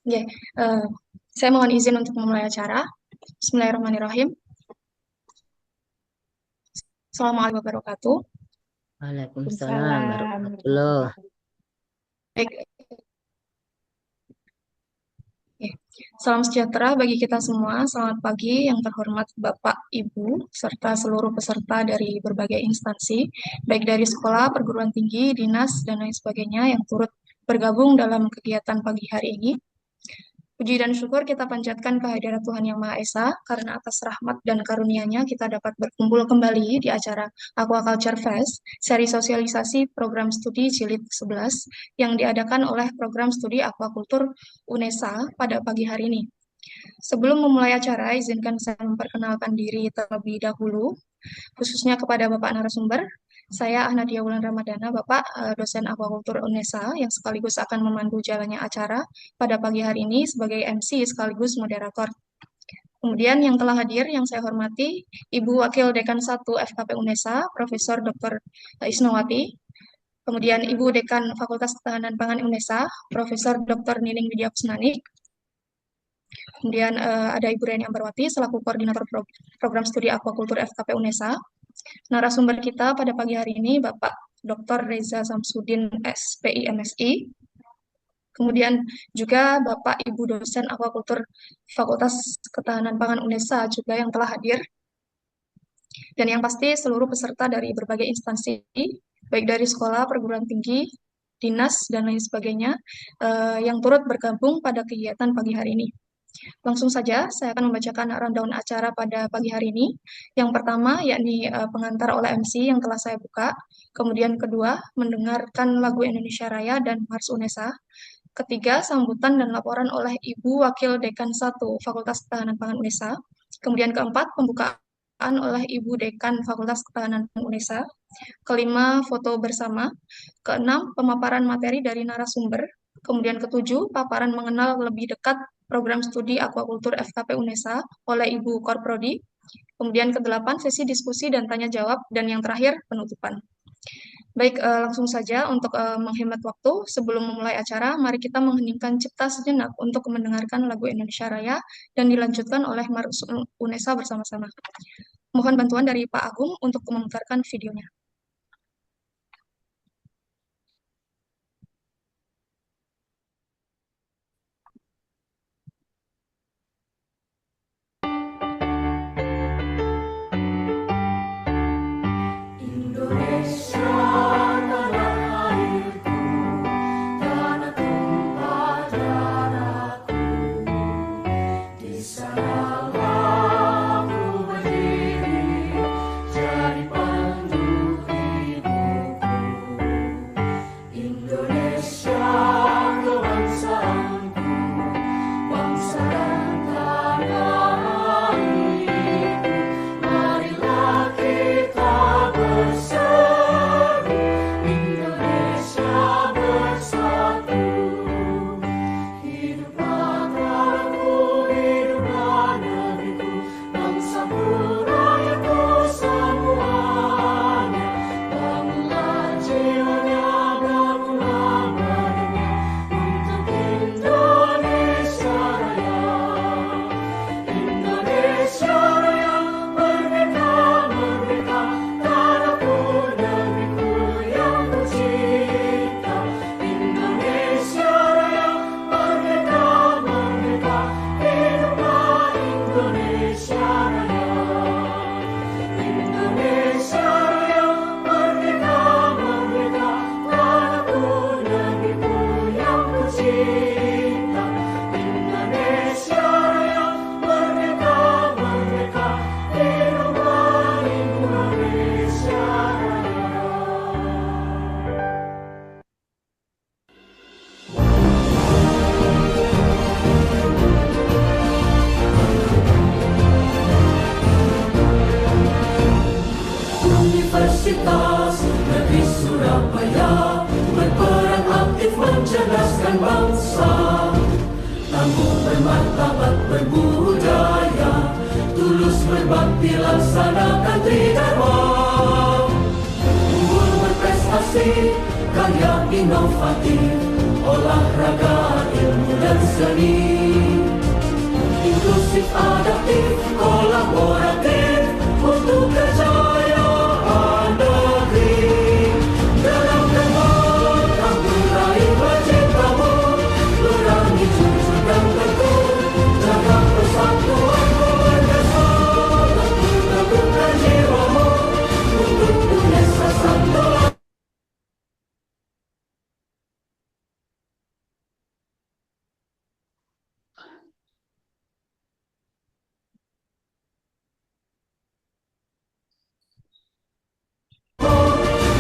Oke, eh, saya mohon izin untuk memulai acara. Bismillahirrahmanirrahim. Assalamualaikum warahmatullahi wabarakatuh. Waalaikumsalam Waalaikumsalam warahmatullahi warahmatullah. wabarakatuh. Baik, oke. Salam sejahtera bagi kita semua. Selamat pagi yang terhormat Bapak, Ibu, serta seluruh peserta dari berbagai instansi, baik dari sekolah, perguruan tinggi, dinas, dan lain sebagainya yang turut bergabung dalam kegiatan pagi hari ini. Puji dan syukur kita panjatkan kehadirat Tuhan Yang Maha Esa, karena atas rahmat dan karunia-Nya kita dapat berkumpul kembali di acara Aquaculture Fest, seri sosialisasi program studi Jilid 11 yang diadakan oleh program studi Aquakultur UNESA pada pagi hari ini. Sebelum memulai acara, izinkan saya memperkenalkan diri terlebih dahulu, khususnya kepada Bapak narasumber. Saya Ahnadia Wulan Ramadana, Bapak dosen Aquakultur UNESA yang sekaligus akan memandu jalannya acara pada pagi hari ini sebagai MC sekaligus moderator. Kemudian yang telah hadir yang saya hormati Ibu Wakil Dekan 1 FKP UNESA, Profesor Dr. Isnowati. Kemudian Ibu Dekan Fakultas Ketahanan Pangan UNESA, Profesor Dr. Nining Widya Kusnani. Kemudian ada Ibu Reni Ambarwati selaku Koordinator Program Studi Aquakultur FKP UNESA. Narasumber kita pada pagi hari ini Bapak Dr. Reza Samsudin SPI MSI. Kemudian juga Bapak Ibu dosen Aquakultur Fakultas Ketahanan Pangan UNESA juga yang telah hadir. Dan yang pasti seluruh peserta dari berbagai instansi, baik dari sekolah, perguruan tinggi, dinas, dan lain sebagainya, yang turut bergabung pada kegiatan pagi hari ini. Langsung saja, saya akan membacakan rundown acara pada pagi hari ini. Yang pertama, yakni pengantar oleh MC yang telah saya buka. Kemudian kedua, mendengarkan lagu Indonesia Raya dan Mars UNESA. Ketiga, sambutan dan laporan oleh Ibu Wakil Dekan 1 Fakultas Ketahanan Pangan UNESA. Kemudian keempat, pembukaan oleh Ibu Dekan Fakultas Ketahanan Pangan UNESA. Kelima, foto bersama. Keenam, pemaparan materi dari narasumber. Kemudian ketujuh, paparan mengenal lebih dekat program studi Aquakultur FKP UNESA oleh Ibu Korprodi. Kemudian kedelapan, sesi diskusi dan tanya jawab. Dan yang terakhir, penutupan. Baik, langsung saja untuk menghemat waktu, sebelum memulai acara, mari kita mengheningkan cipta sejenak untuk mendengarkan lagu Indonesia Raya dan dilanjutkan oleh Mars UNESA bersama-sama. Mohon bantuan dari Pak Agung untuk memutarkan videonya. Universitas Negeri Surabaya berperan aktif mencerdaskan bangsa, tangguh bermartabat berbudaya, tulus berbakti laksanakan tridharma, unggul berprestasi, karya inovatif, olahraga ilmu dan seni. Inklusif, adaptif, kolaboratif untuk kejayaan negeri. Dalam tempat kamu raih cita-citamu, berani jujur dan teguh, jaga persatuan keluarga, teguhkan jiwamu untuk Unesa Santo.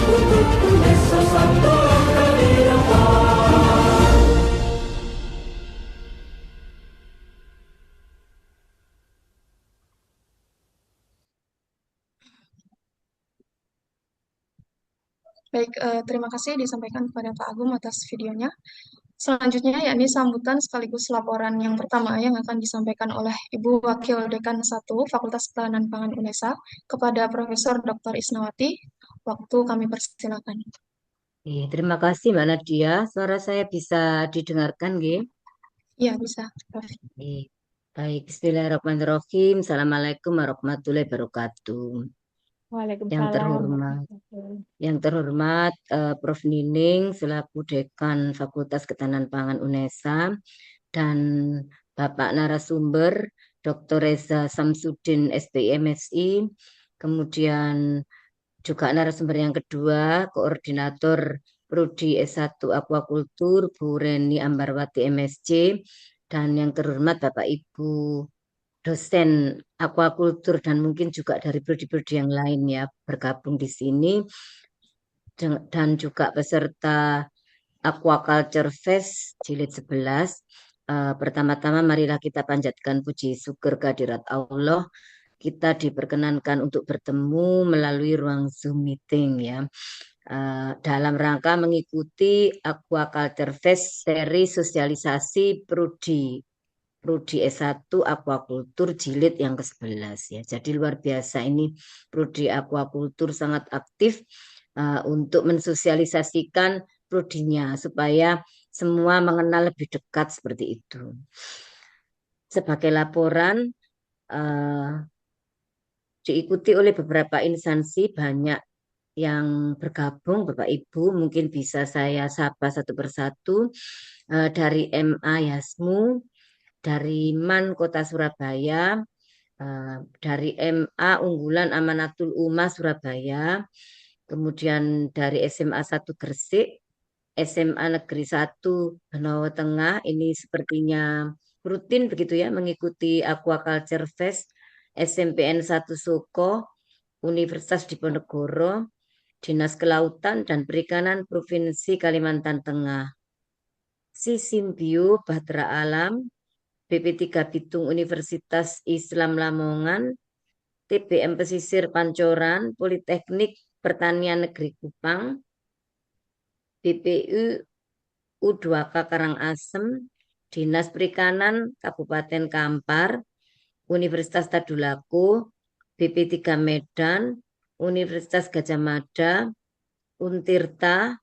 Untuk Unesa Santo langkah di depan. Baik, terima kasih disampaikan kepada Pak Agung atas videonya. Selanjutnya yakni sambutan sekaligus laporan yang pertama yang akan disampaikan oleh Ibu Wakil Dekan 1 Fakultas Ketahanan Pangan UNESA kepada Profesor Dr. Isnawati. Waktu kami persilakan. Terima kasih Mbak Nadia. Suara saya bisa didengarkan, nggih? Iya, bisa, Prof. Baik, bismillahirrahmanirrahim. Assalamualaikum warahmatullahi wabarakatuh. Waalaikumsalam. Yang terhormat Prof. Nining selaku Dekan Fakultas Ketahanan Pangan UNESA dan Bapak narasumber Dr. Reza Samsudin SPI MSI, kemudian juga narasumber yang kedua Koordinator Prodi S1 Aquakultur Bu Reni Ambarwati MSc, dan yang terhormat Bapak Ibu dosen aquakultur dan mungkin juga dari prodi-prodi yang lain ya bergabung di sini, dan juga peserta Aquaculture Fest Jilid 11. Pertama-tama marilah kita panjatkan puji syukur kehadirat Allah. Kita diperkenankan untuk bertemu melalui ruang Zoom meeting ya. Dalam rangka mengikuti Aquaculture Fest seri sosialisasi Prodi S1 Aquakultur Jilid yang ke-11 ya. Jadi luar biasa ini Prodi Aquakultur sangat aktif untuk mensosialisasikan prodinya supaya semua mengenal lebih dekat seperti itu. Sebagai laporan diikuti oleh beberapa instansi, banyak yang bergabung Bapak Ibu, mungkin bisa saya sapa satu persatu. Dari MA Yasmu, dari MAN Kota Surabaya, dari MA Unggulan Amanatul Umma Surabaya, kemudian dari SMA 1 Gresik, SMA Negeri 1 Benowo Tengah, ini sepertinya rutin begitu ya mengikuti Aquaculture Fest, SMPN 1 Soko, Universitas Diponegoro, Dinas Kelautan dan Perikanan Provinsi Kalimantan Tengah, Sisimbio Bahtera Alam, BP3 Bitung Universitas Islam Lamongan, TBM Pesisir Pancoran, Politeknik Pertanian Negeri Kupang, BPU U2K Karangasem, Dinas Perikanan Kabupaten Kampar, Universitas Tadulako, BP3 Medan, Universitas Gajah Mada, Untirta,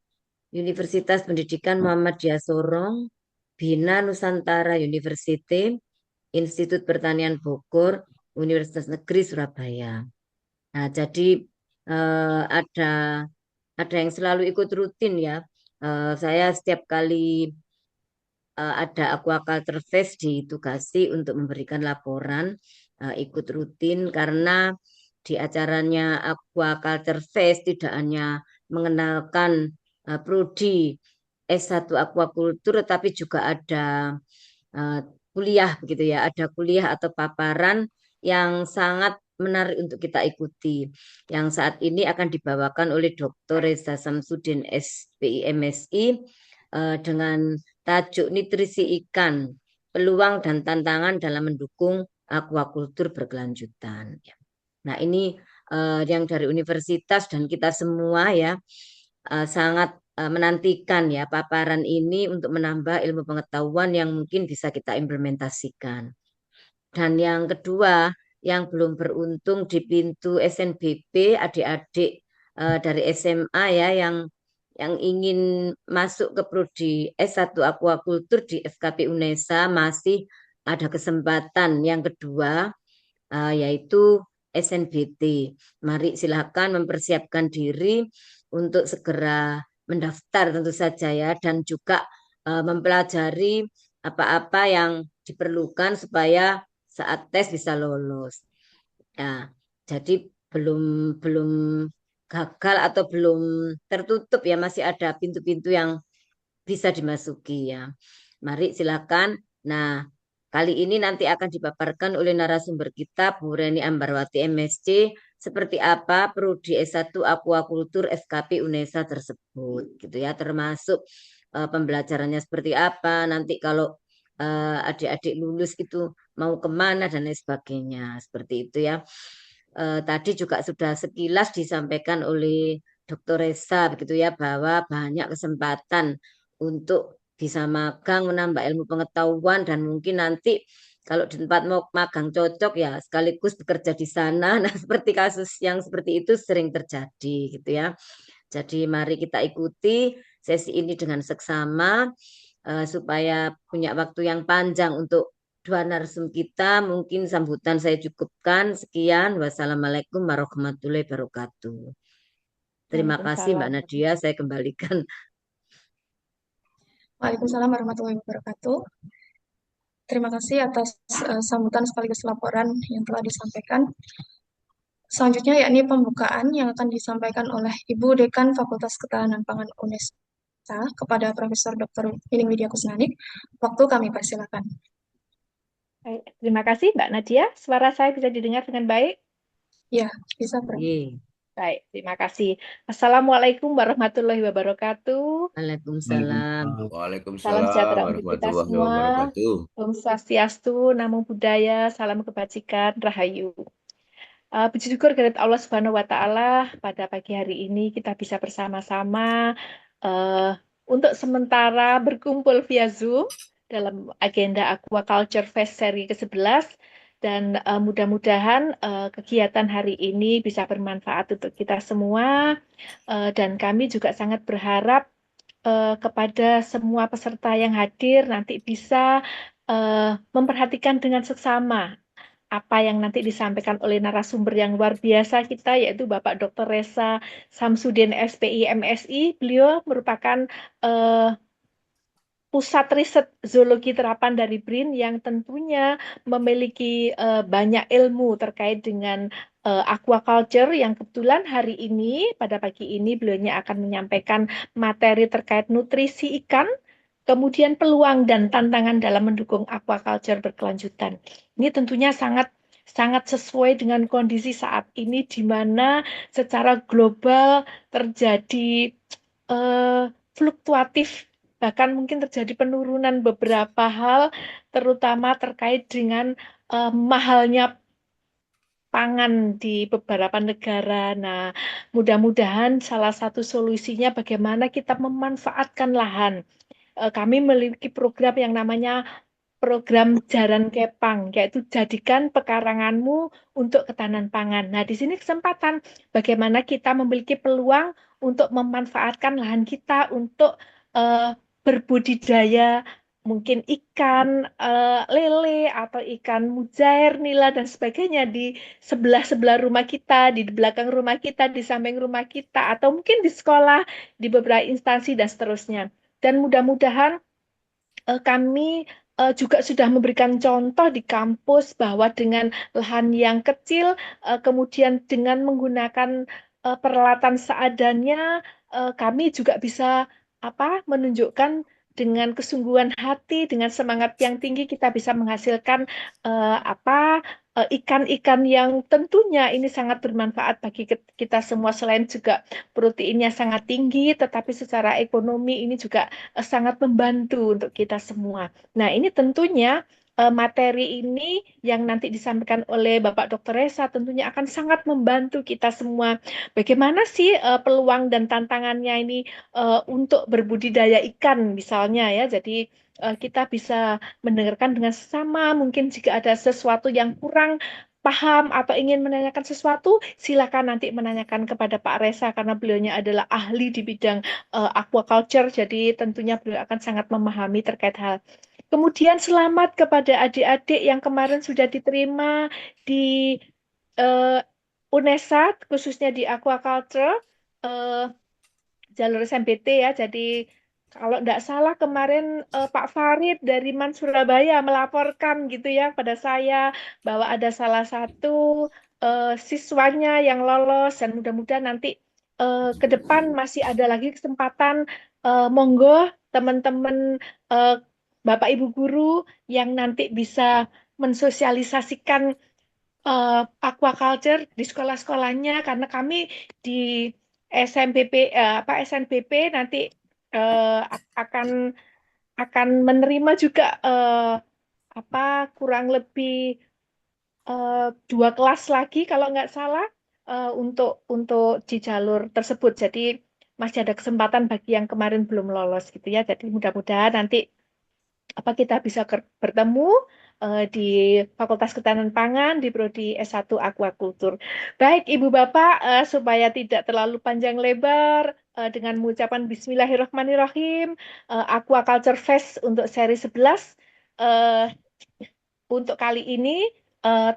Universitas Pendidikan Muhammadiyah Sorong, Bina Nusantara University, Institut Pertanian Bogor, Universitas Negeri Surabaya. Nah, jadi ada yang selalu ikut rutin ya. Saya setiap kali ada Aquaculture Fest ditugasi untuk memberikan laporan, ikut rutin karena di acaranya Aquaculture Fest tidak hanya mengenalkan prodi S1 Aquakultur, tetapi juga ada kuliah begitu ya, ada kuliah atau paparan yang sangat menarik untuk kita ikuti. Yang saat ini akan dibawakan oleh Dr. Reza Samsudin SPI MSI dengan tajuk Nutrisi Ikan, Peluang dan Tantangan dalam Mendukung Aquakultur Berkelanjutan. Nah, ini yang dari universitas dan kita semua ya sangat menantikan ya paparan ini untuk menambah ilmu pengetahuan yang mungkin bisa kita implementasikan. Dan yang kedua, yang belum beruntung di pintu SNBP, adik-adik dari SMA ya yang yang ingin masuk ke prodi S1 Aquaculture di FKP UNESA masih ada kesempatan yang kedua, yaitu SNBT. Mari silakan mempersiapkan diri untuk segera mendaftar tentu saja ya, dan juga mempelajari apa-apa yang diperlukan supaya saat tes bisa lolos. Ya, jadi belum belum gagal atau belum tertutup ya, masih ada pintu-pintu yang bisa dimasuki ya. Mari silakan. Nah, kali ini nanti akan dipaparkan oleh narasumber kita Bu Reni Ambarwati MSc seperti apa prodi S1 Aquaculture FKP UNESA tersebut gitu ya, termasuk pembelajarannya seperti apa nanti kalau adik-adik lulus itu mau kemana dan lain sebagainya seperti itu ya. Tadi juga sudah sekilas disampaikan oleh Dr. Reza begitu ya, bahwa banyak kesempatan untuk bisa magang, menambah ilmu pengetahuan, dan mungkin nanti kalau di tempat mau magang cocok ya sekaligus bekerja di sana. Nah, seperti kasus yang seperti itu sering terjadi gitu ya. Jadi mari kita ikuti sesi ini dengan seksama supaya punya waktu yang panjang untuk dua narsum kita. Mungkin sambutan saya cukupkan. Sekian. Wassalamualaikum warahmatullahi wabarakatuh. Terima kasih Mbak Waalaikumsalam. Nadia. Saya kembalikan. Waalaikumsalam warahmatullahi wabarakatuh. Terima kasih atas sambutan sekaligus laporan yang telah disampaikan. Selanjutnya yakni pembukaan yang akan disampaikan oleh Ibu Dekan Fakultas Ketahanan Pangan UNESA kepada Profesor Dr. Nining Widya Kusnanik. Waktu kami persilakan. Baik, terima kasih Mbak Nadia. Suara saya bisa didengar dengan baik? Ya, bisa Prof. Baik, terima kasih. Assalamualaikum warahmatullahi wabarakatuh. Waalaikumsalam. Salam Waalaikumsalam sejahtera untuk kita warahmatullahi semua. wabarakatuh. Om Swastiastu, Namo Buddhaya, salam kebajikan, Rahayu. Puji syukur kehadirat Allah Subhanahu wa Ta'ala, pada pagi hari ini kita bisa bersama-sama untuk sementara berkumpul via Zoom dalam agenda Aquaculture Fest seri ke-11, dan mudah-mudahan kegiatan hari ini bisa bermanfaat untuk kita semua, dan kami juga sangat berharap kepada semua peserta yang hadir nanti bisa memperhatikan dengan seksama apa yang nanti disampaikan oleh narasumber yang luar biasa kita, yaitu Bapak Dr. Reza Samsudin SPI MSI. Beliau merupakan pusat riset zoologi terapan dari BRIN yang tentunya memiliki banyak ilmu terkait dengan aquaculture, yang kebetulan hari ini, pada pagi ini, beliaunya akan menyampaikan materi terkait nutrisi ikan, kemudian peluang dan tantangan dalam mendukung aquaculture berkelanjutan. Ini tentunya sangat sesuai dengan kondisi saat ini di mana secara global terjadi fluktuatif, bahkan mungkin terjadi penurunan beberapa hal, terutama terkait dengan mahalnya pangan di beberapa negara. Nah, mudah-mudahan salah satu solusinya bagaimana kita memanfaatkan lahan. Kami memiliki program yang namanya program Jaran Kepang, yaitu jadikan pekaranganmu untuk ketahanan pangan. Nah, di sini kesempatan bagaimana kita memiliki peluang untuk memanfaatkan lahan kita untuk berbudidaya mungkin ikan lele atau ikan mujair, nila, dan sebagainya di sebelah-sebelah rumah kita, di belakang rumah kita, di samping rumah kita, atau mungkin di sekolah, di beberapa instansi, dan seterusnya. Dan mudah-mudahan kami juga sudah memberikan contoh di kampus bahwa dengan lahan yang kecil, kemudian dengan menggunakan peralatan seadanya, kami juga bisa menunjukkan dengan kesungguhan hati, dengan semangat yang tinggi, kita bisa menghasilkan ikan-ikan yang tentunya ini sangat bermanfaat bagi kita semua. Selain juga proteinnya sangat tinggi, tetapi secara ekonomi ini juga sangat membantu untuk kita semua. Nah, ini tentunya materi ini yang nanti disampaikan oleh Bapak Dr. Reza tentunya akan sangat membantu kita semua. Bagaimana sih peluang dan tantangannya ini untuk berbudidaya ikan misalnya ya. Jadi kita bisa mendengarkan dengan sama, mungkin jika ada sesuatu yang kurang paham atau ingin menanyakan sesuatu, silakan nanti menanyakan kepada Pak Reza karena beliaunya adalah ahli di bidang aquaculture, jadi tentunya beliau akan sangat memahami terkait hal. Kemudian selamat kepada adik-adik yang kemarin sudah diterima di eh, UNESA, khususnya di aquaculture, eh, jalur SMPT ya. Jadi kalau tidak salah kemarin Pak Farid dari Man Surabaya melaporkan gitu ya pada saya bahwa ada salah satu siswanya yang lolos dan mudah-mudahan nanti ke depan masih ada lagi kesempatan, monggo teman-teman, eh, Bapak Ibu guru yang nanti bisa mensosialisasikan aquaculture di sekolah-sekolahnya karena kami di SMPP SNPP nanti eh, akan menerima juga kurang lebih 2 kelas lagi kalau nggak salah untuk di jalur tersebut. Jadi masih ada kesempatan bagi yang kemarin belum lolos gitu ya. Jadi mudah-mudahan nanti kita bisa bertemu di Fakultas Ketahanan Pangan di Prodi S1 Aquakultur. Baik, Ibu Bapak, supaya tidak terlalu panjang lebar, dengan mengucapan Bismillahirrahmanirrahim, Aquaculture Fest untuk seri 11, eh, untuk kali ini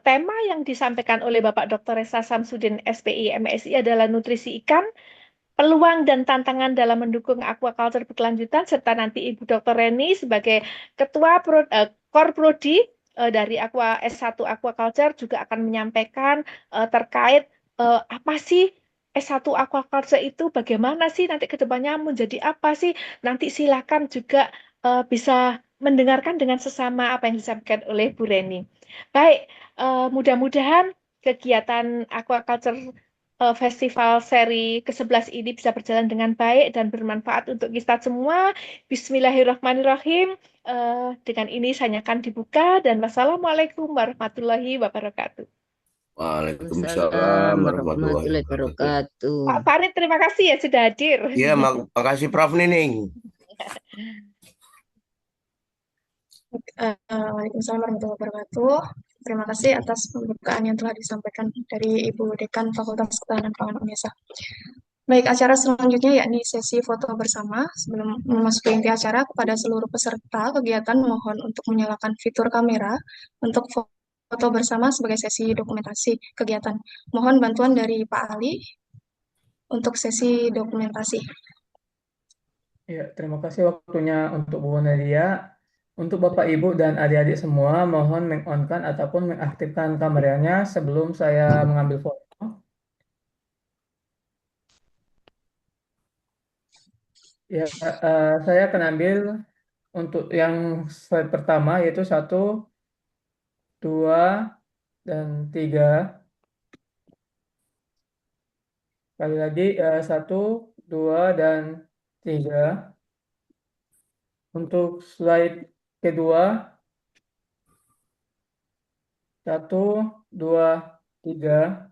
tema yang disampaikan oleh Bapak Dr. Reza Samsudin SPI MSI adalah nutrisi ikan, peluang dan tantangan dalam mendukung aquaculture berkelanjutan, serta nanti Ibu Dr. Reni sebagai Ketua Core Prodi dari S1 Aquaculture juga akan menyampaikan terkait apa sih S1 Aquaculture itu, bagaimana sih nanti ke depannya menjadi apa sih, nanti silakan juga bisa mendengarkan dengan sesama apa yang disampaikan oleh Bu Reni. Baik, mudah-mudahan kegiatan aquaculture festival seri ke-11 ini bisa berjalan dengan baik dan bermanfaat untuk kita semua. Bismillahirrahmanirrahim. Dengan ini saya akan dibuka dan wassalamualaikum warahmatullahi wabarakatuh. Waalaikumsalam Waalaikumsalam warahmatullahi warahmatullahi wabarakatuh. wabarakatuh. Pak Farid, terima kasih ya sudah hadir. Iya, makasih Prof Nining. Waalaikumsalam warahmatullahi wabarakatuh. Terima kasih atas pembukaan yang telah disampaikan dari Ibu Dekan Fakultas Ketahanan Pangan UNESA. Baik, acara selanjutnya yakni sesi foto bersama. Sebelum memasuki inti acara, kepada seluruh peserta kegiatan mohon untuk menyalakan fitur kamera untuk foto bersama sebagai sesi dokumentasi kegiatan. Mohon bantuan dari Pak Ali untuk sesi dokumentasi. Ya, terima kasih waktunya untuk Bu Nadia. Untuk Bapak, Ibu, dan adik-adik semua, mohon meng-on-kan ataupun mengaktifkan kameranya sebelum saya mengambil foto. Ya, saya akan ambil untuk yang slide pertama, yaitu 1, 2, dan 3. Sekali lagi, 1, 2, dan 3. Untuk slide kedua, 1, 2, 3.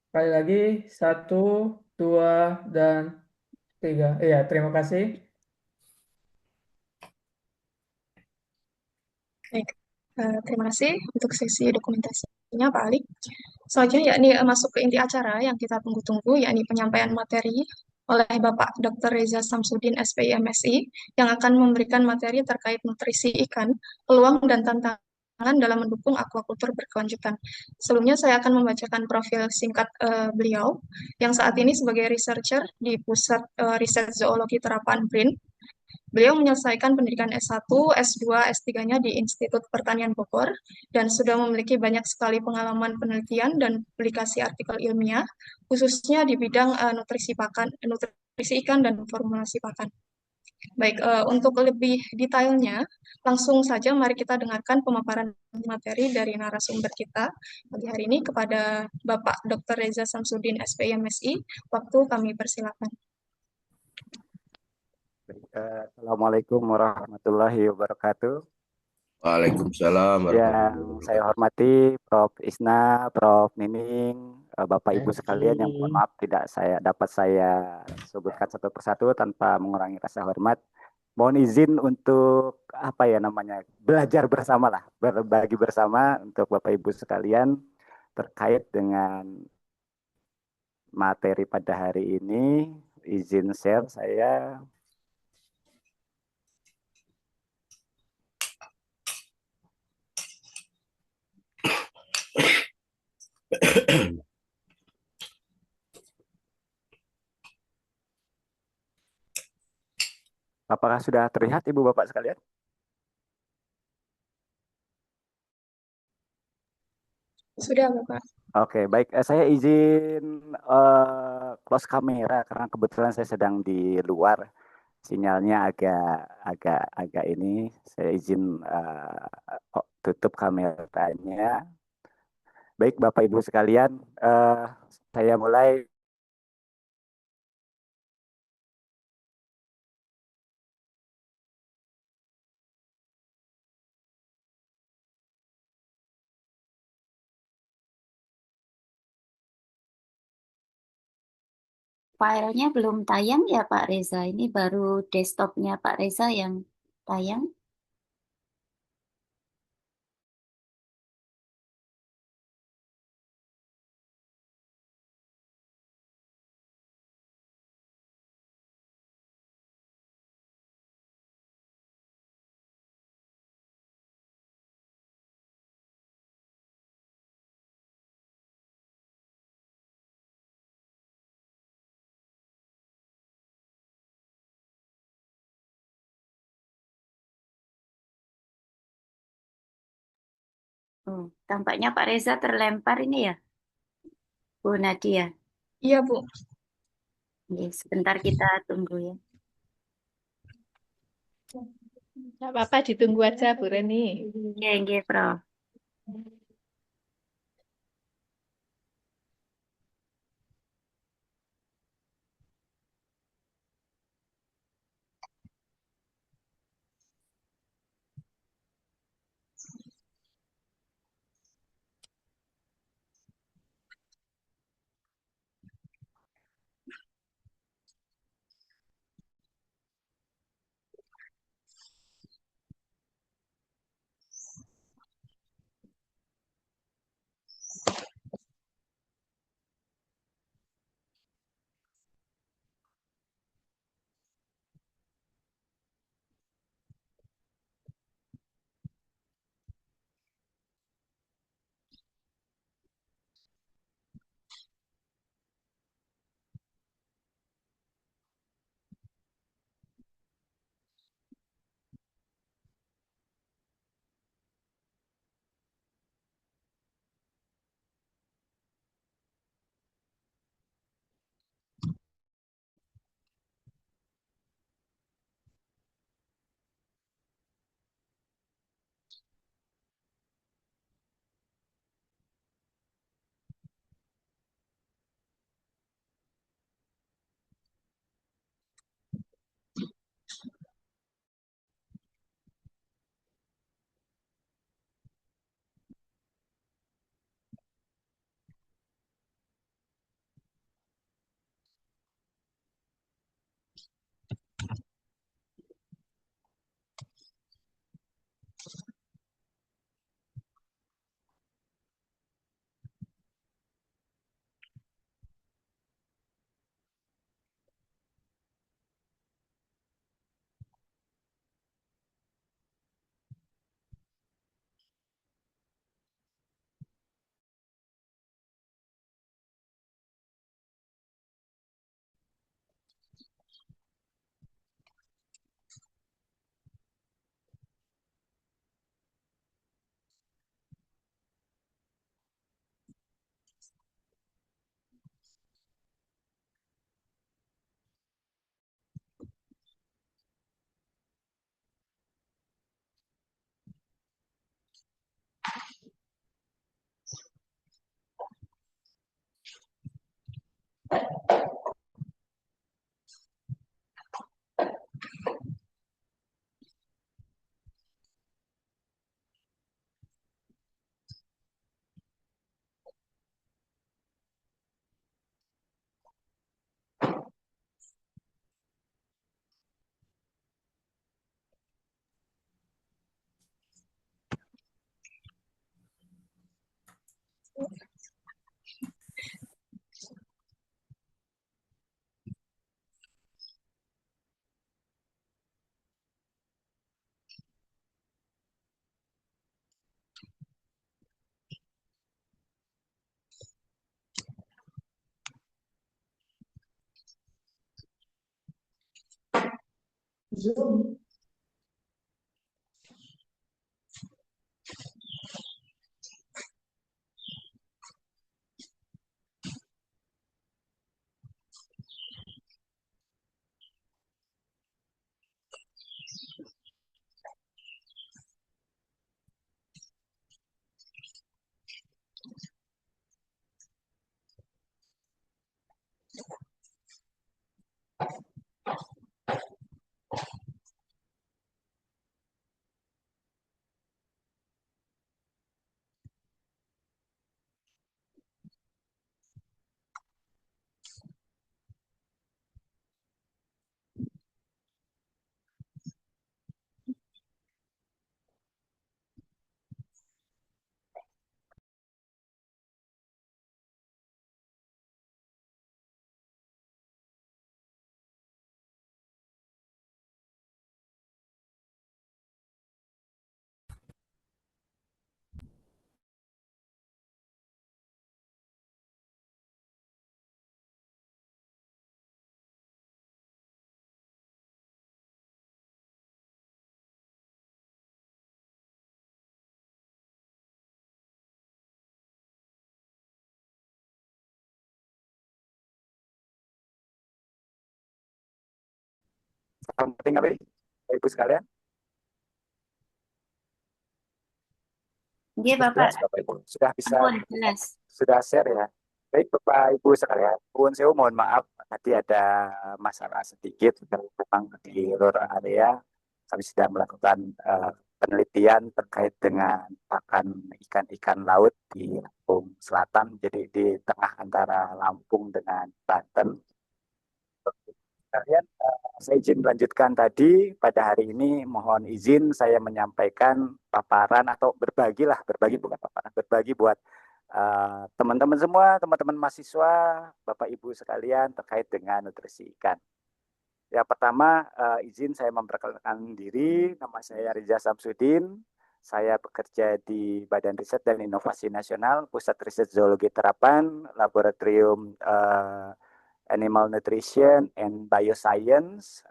Sekali lagi, 1, 2, dan 3. Iya, terima kasih. Baik, terima kasih untuk sesi dokumentasinya Pak Ali. Selanjutnya yakni masuk ke inti acara yang kita tunggu-tunggu, yakni penyampaian materi oleh Bapak Dr. Reza Samsudin SPI MSI yang akan memberikan materi terkait nutrisi ikan, peluang dan tantangan dalam mendukung aquaculture berkelanjutan. Sebelumnya saya akan membacakan profil singkat beliau yang saat ini sebagai researcher di Pusat Riset Zoologi Terapan BRIN. Beliau menyelesaikan pendidikan S1, S2, S3-nya di Institut Pertanian Bogor dan sudah memiliki banyak sekali pengalaman penelitian dan publikasi artikel ilmiah, khususnya di bidang nutrisi ikan dan formulasi pakan. Baik, untuk lebih detailnya, langsung saja mari kita dengarkan pemaparan materi dari narasumber kita pagi hari ini kepada Bapak Dr. Reza Samsudin SPI MSI. Waktu kami persilakan. Assalamualaikum warahmatullahi wabarakatuh. Waalaikumsalam warahmatullahi Yang wabarakatuh. saya hormati Prof. Isna, Prof. Nining, Bapak Ibu sekalian yang mohon maaf tidak dapat saya sebutkan satu persatu tanpa mengurangi rasa hormat. mohon izin untuk apa ya namanya belajar bersama lah, berbagi bersama untuk Bapak Ibu sekalian terkait dengan materi pada hari ini. Izin share saya. Apakah sudah terlihat Ibu Bapak sekalian? Sudah, Bapak. Oke, baik. Saya izin close kamera karena kebetulan saya sedang di luar, sinyalnya agak agak agak ini. Saya izin tutup kameranya. Baik, Bapak Ibu sekalian, saya mulai. Filenya belum tayang ya Pak Reza. Ini baru desktopnya Pak Reza yang tayang. Oh, tampaknya Pak Reza terlempar ini ya, Bu Nadia. Iya, Bu. Oke, sebentar kita tunggu ya. Nggak apa-apa, ditunggu aja Bu Reni. Oke, Prof. Yang penting apa, Ibu sekalian? Iya, Bapak. Jelas, Bapak Ibu. Sudah bisa, Ampun, jelas. sudah share ya. Baik, Bapak Ibu sekalian. Pun saya mohon maaf, tadi ada masalah sedikit memang di luar area. Kami sedang melakukan penelitian terkait dengan pakan ikan-ikan laut di Lampung Selatan, jadi di tengah antara Lampung dengan Banten. Kalian, saya izin melanjutkan tadi. Pada hari ini mohon izin saya menyampaikan paparan atau berbagi bukan paparan, berbagi buat teman-teman semua, teman-teman mahasiswa, Bapak Ibu sekalian terkait dengan nutrisi ikan. Yang pertama, izin saya memperkenalkan diri. Nama saya Riza Samsudin. Saya bekerja di Badan Riset dan Inovasi Nasional, Pusat Riset Zoologi Terapan, Laboratorium Animal Nutrition and Bioscience.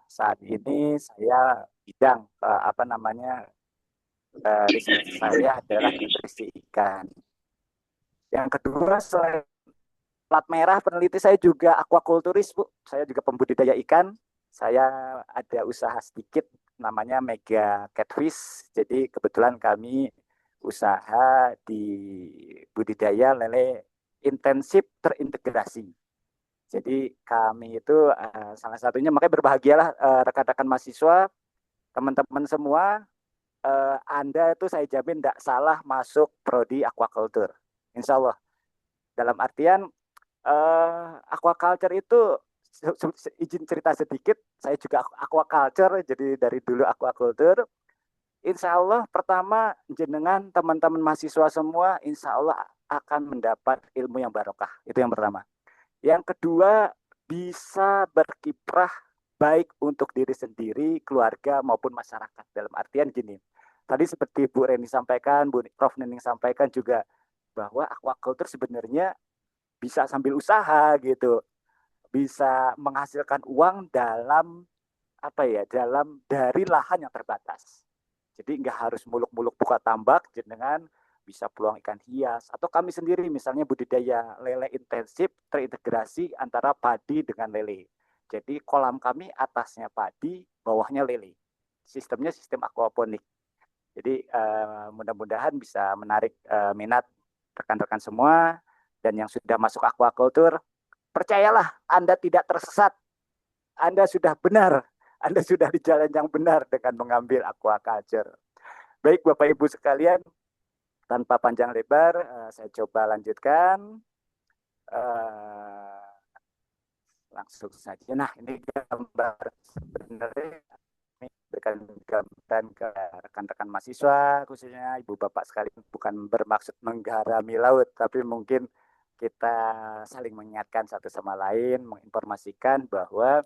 Saat ini saya bidang riset saya adalah nutrisi ikan. Yang kedua, selain plat merah peneliti, saya juga aquakulturis, Bu. Saya juga pembudidaya ikan. Saya ada usaha sedikit namanya Mega Catfish. Jadi kebetulan kami usaha di budidaya lele intensif terintegrasi. Jadi kami itu salah satunya, makanya berbahagialah rekan-rekan mahasiswa, teman-teman semua, Anda itu saya jamin tidak salah masuk prodi aquaculture. Insya Allah. Dalam artian aquaculture itu, izin cerita sedikit, saya juga aquaculture, jadi dari dulu aquaculture. Insya Allah pertama jenengan teman-teman mahasiswa semua insya Allah akan mendapat ilmu yang barokah. Itu yang pertama. Yang kedua, bisa berkiprah baik untuk diri sendiri, keluarga maupun masyarakat. Dalam artian gini, tadi seperti Bu Reni sampaikan, Bu Prof Nining sampaikan juga, bahwa aquaculture sebenarnya bisa sambil usaha gitu, bisa menghasilkan uang dalam dari lahan yang terbatas. Jadi nggak harus muluk-muluk buka tambak, jenengan bisa peluang ikan hias, atau kami sendiri misalnya budidaya lele intensif terintegrasi antara padi dengan lele. Jadi kolam kami atasnya padi, bawahnya lele. Sistemnya sistem aquaponik. Jadi mudah-mudahan bisa menarik minat rekan-rekan semua, dan yang sudah masuk aquaculture, percayalah Anda tidak tersesat. Anda sudah benar. Anda sudah di jalan yang benar dengan mengambil aquaculture. Baik Bapak Ibu sekalian, tanpa panjang lebar, saya coba lanjutkan. Langsung saja. Nah, ini gambar sebenarnya, ini berikan gambaran ke rekan-rekan mahasiswa, khususnya Ibu Bapak sekalian, Bu bukan bermaksud menggarami laut, tapi mungkin kita saling mengingatkan satu sama lain, menginformasikan bahwa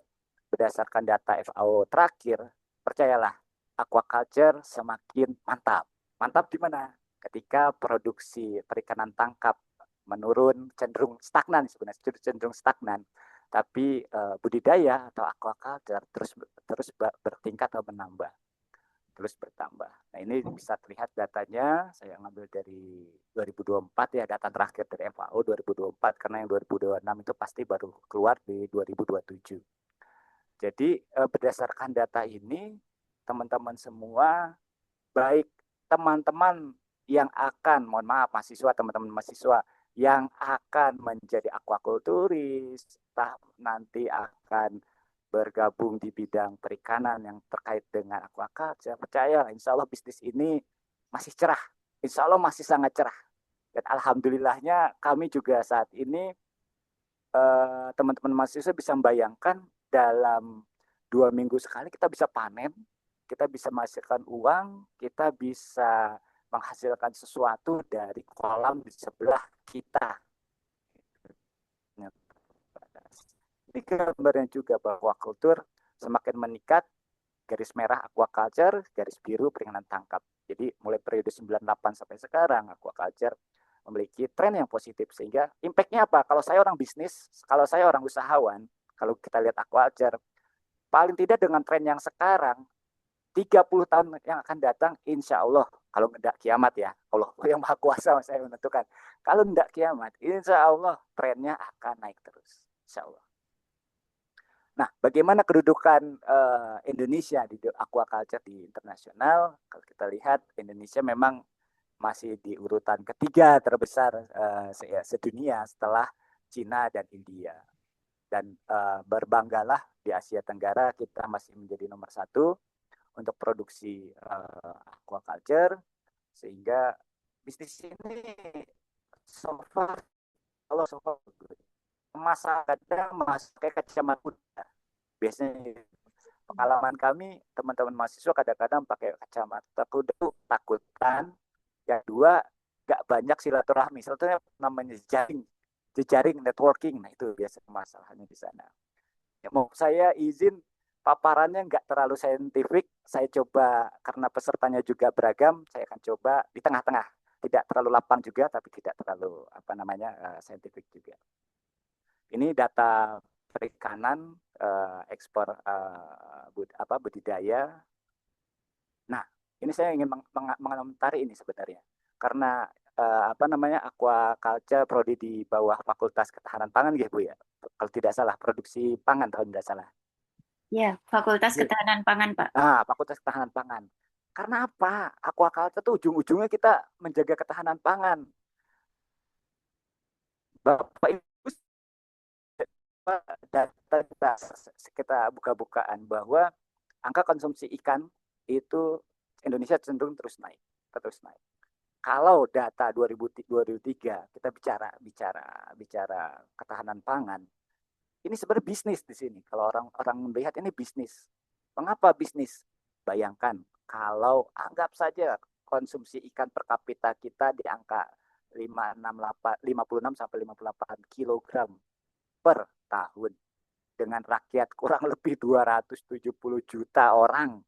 berdasarkan data FAO terakhir, percayalah, aquaculture semakin mantap. Mantap di mana? Ketika produksi perikanan tangkap menurun, cenderung stagnan sebenarnya, cenderung stagnan. Tapi budidaya atau aquaculture terus bertingkat atau menambah, terus bertambah. Nah, ini bisa terlihat datanya, saya ngambil dari 2024 ya, data terakhir dari FAO 2024, karena yang 2026 itu pasti baru keluar di 2027. Jadi berdasarkan data ini, teman-teman semua, baik teman-teman yang akan, mohon maaf mahasiswa, teman-teman mahasiswa yang akan menjadi aquakulturis, nanti akan bergabung di bidang perikanan yang terkait dengan aquaculture, percaya insya Allah bisnis ini masih cerah, insya Allah masih sangat cerah. Dan alhamdulillahnya kami juga saat ini teman-teman mahasiswa bisa membayangkan dalam 2 minggu sekali kita bisa panen, kita bisa menghasilkan uang, kita bisa menghasilkan sesuatu dari kolam di sebelah kita. Ini gambarnya juga bahwa aquaculture semakin meningkat, garis merah aquaculture, garis biru perikanan tangkap. Jadi mulai periode 98 sampai sekarang aquaculture memiliki tren yang positif, sehingga impact-nya apa? Kalau saya orang bisnis, kalau saya orang usahawan, kalau kita lihat aquaculture, paling tidak dengan tren yang sekarang, 30 tahun yang akan datang, insya Allah, kalau tidak kiamat ya, Allah yang Maha Kuasa saya menentukan, kalau tidak kiamat, insya Allah trennya akan naik terus, insya Allah. Nah, bagaimana kedudukan Indonesia di aquaculture di internasional? Kalau kita lihat, Indonesia memang masih di urutan ketiga terbesar sedunia setelah Cina dan India. Dan berbanggalah di Asia Tenggara kita masih menjadi nomor 1 untuk produksi aquaculture, sehingga bisnis ini so far masa kadang pakai kacamata kuda. Biasanya pengalaman kami teman-teman mahasiswa kadang-kadang pakai kacamata kuda takutan. Yang dua, nggak banyak silaturahmi. Sebetulnya namanya jejaring networking. Nah, itu biasa masalahnya di sana. Ya, mau saya izin paparannya nggak terlalu saintifik. Saya coba, karena pesertanya juga beragam, saya akan coba di tengah-tengah. Tidak terlalu lapang juga, tapi tidak terlalu saintifik juga. Ini data perikanan, ekspor budidaya. Nah, ini saya ingin mengomentari ini sebenarnya, karena aquaculture prodi di bawah Fakultas Ketahanan Pangan ya Bu ya, kalau tidak salah, produksi pangan kalau tidak salah. Ya, Fakultas Ketahanan Pangan Pak. Fakultas Ketahanan Pangan. Karena apa? Aquaculture itu ujung-ujungnya kita menjaga ketahanan pangan. Bapak Ibu, data kita buka-bukaan bahwa angka konsumsi ikan itu Indonesia cenderung terus naik. Kalau data 2003 kita bicara ketahanan pangan, ini sebenarnya bisnis di sini. Kalau orang melihat ini bisnis. Mengapa bisnis? Bayangkan kalau anggap saja konsumsi ikan per kapita kita di angka 56 sampai 58 kg per tahun dengan rakyat kurang lebih 270 juta orang.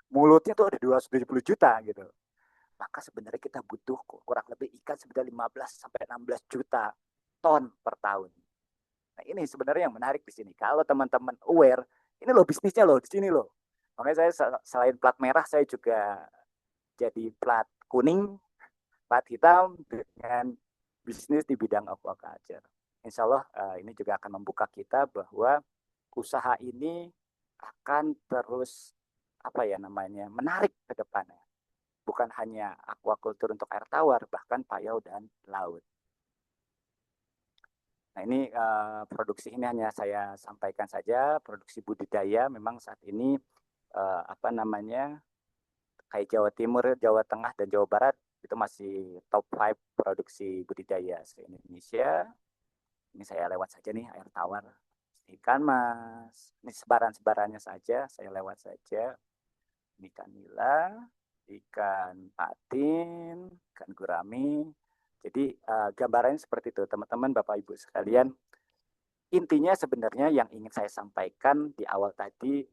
Mulutnya tuh ada 270 juta gitu. Maka sebenarnya kita butuh kurang lebih ikan sebenarnya 15 sampai 16 juta ton per tahun. Nah, ini sebenarnya yang menarik di sini. Kalau teman-teman aware, ini loh bisnisnya loh di sini loh. Makanya saya selain plat merah, saya juga jadi plat kuning, plat hitam dengan bisnis di bidang aquaculture. Insya Allah ini juga akan membuka kita bahwa usaha ini akan terus menarik ke depannya. Bukan hanya aquaculture untuk air tawar, bahkan payau dan laut. Nah, ini produksi ini hanya saya sampaikan saja. Produksi budidaya memang saat ini kayak Jawa Timur, Jawa Tengah, dan Jawa Barat itu masih top 5 produksi budidaya se-Indonesia. Ini saya lewat saja nih, air tawar, ikan mas. Ini sebaran-sebarannya saja, saya lewat saja. Ini ikan nila, ikan patin, ikan gurami. Jadi gambarannya seperti itu, teman-teman, Bapak Ibu sekalian. Intinya sebenarnya yang ingin saya sampaikan di awal tadi,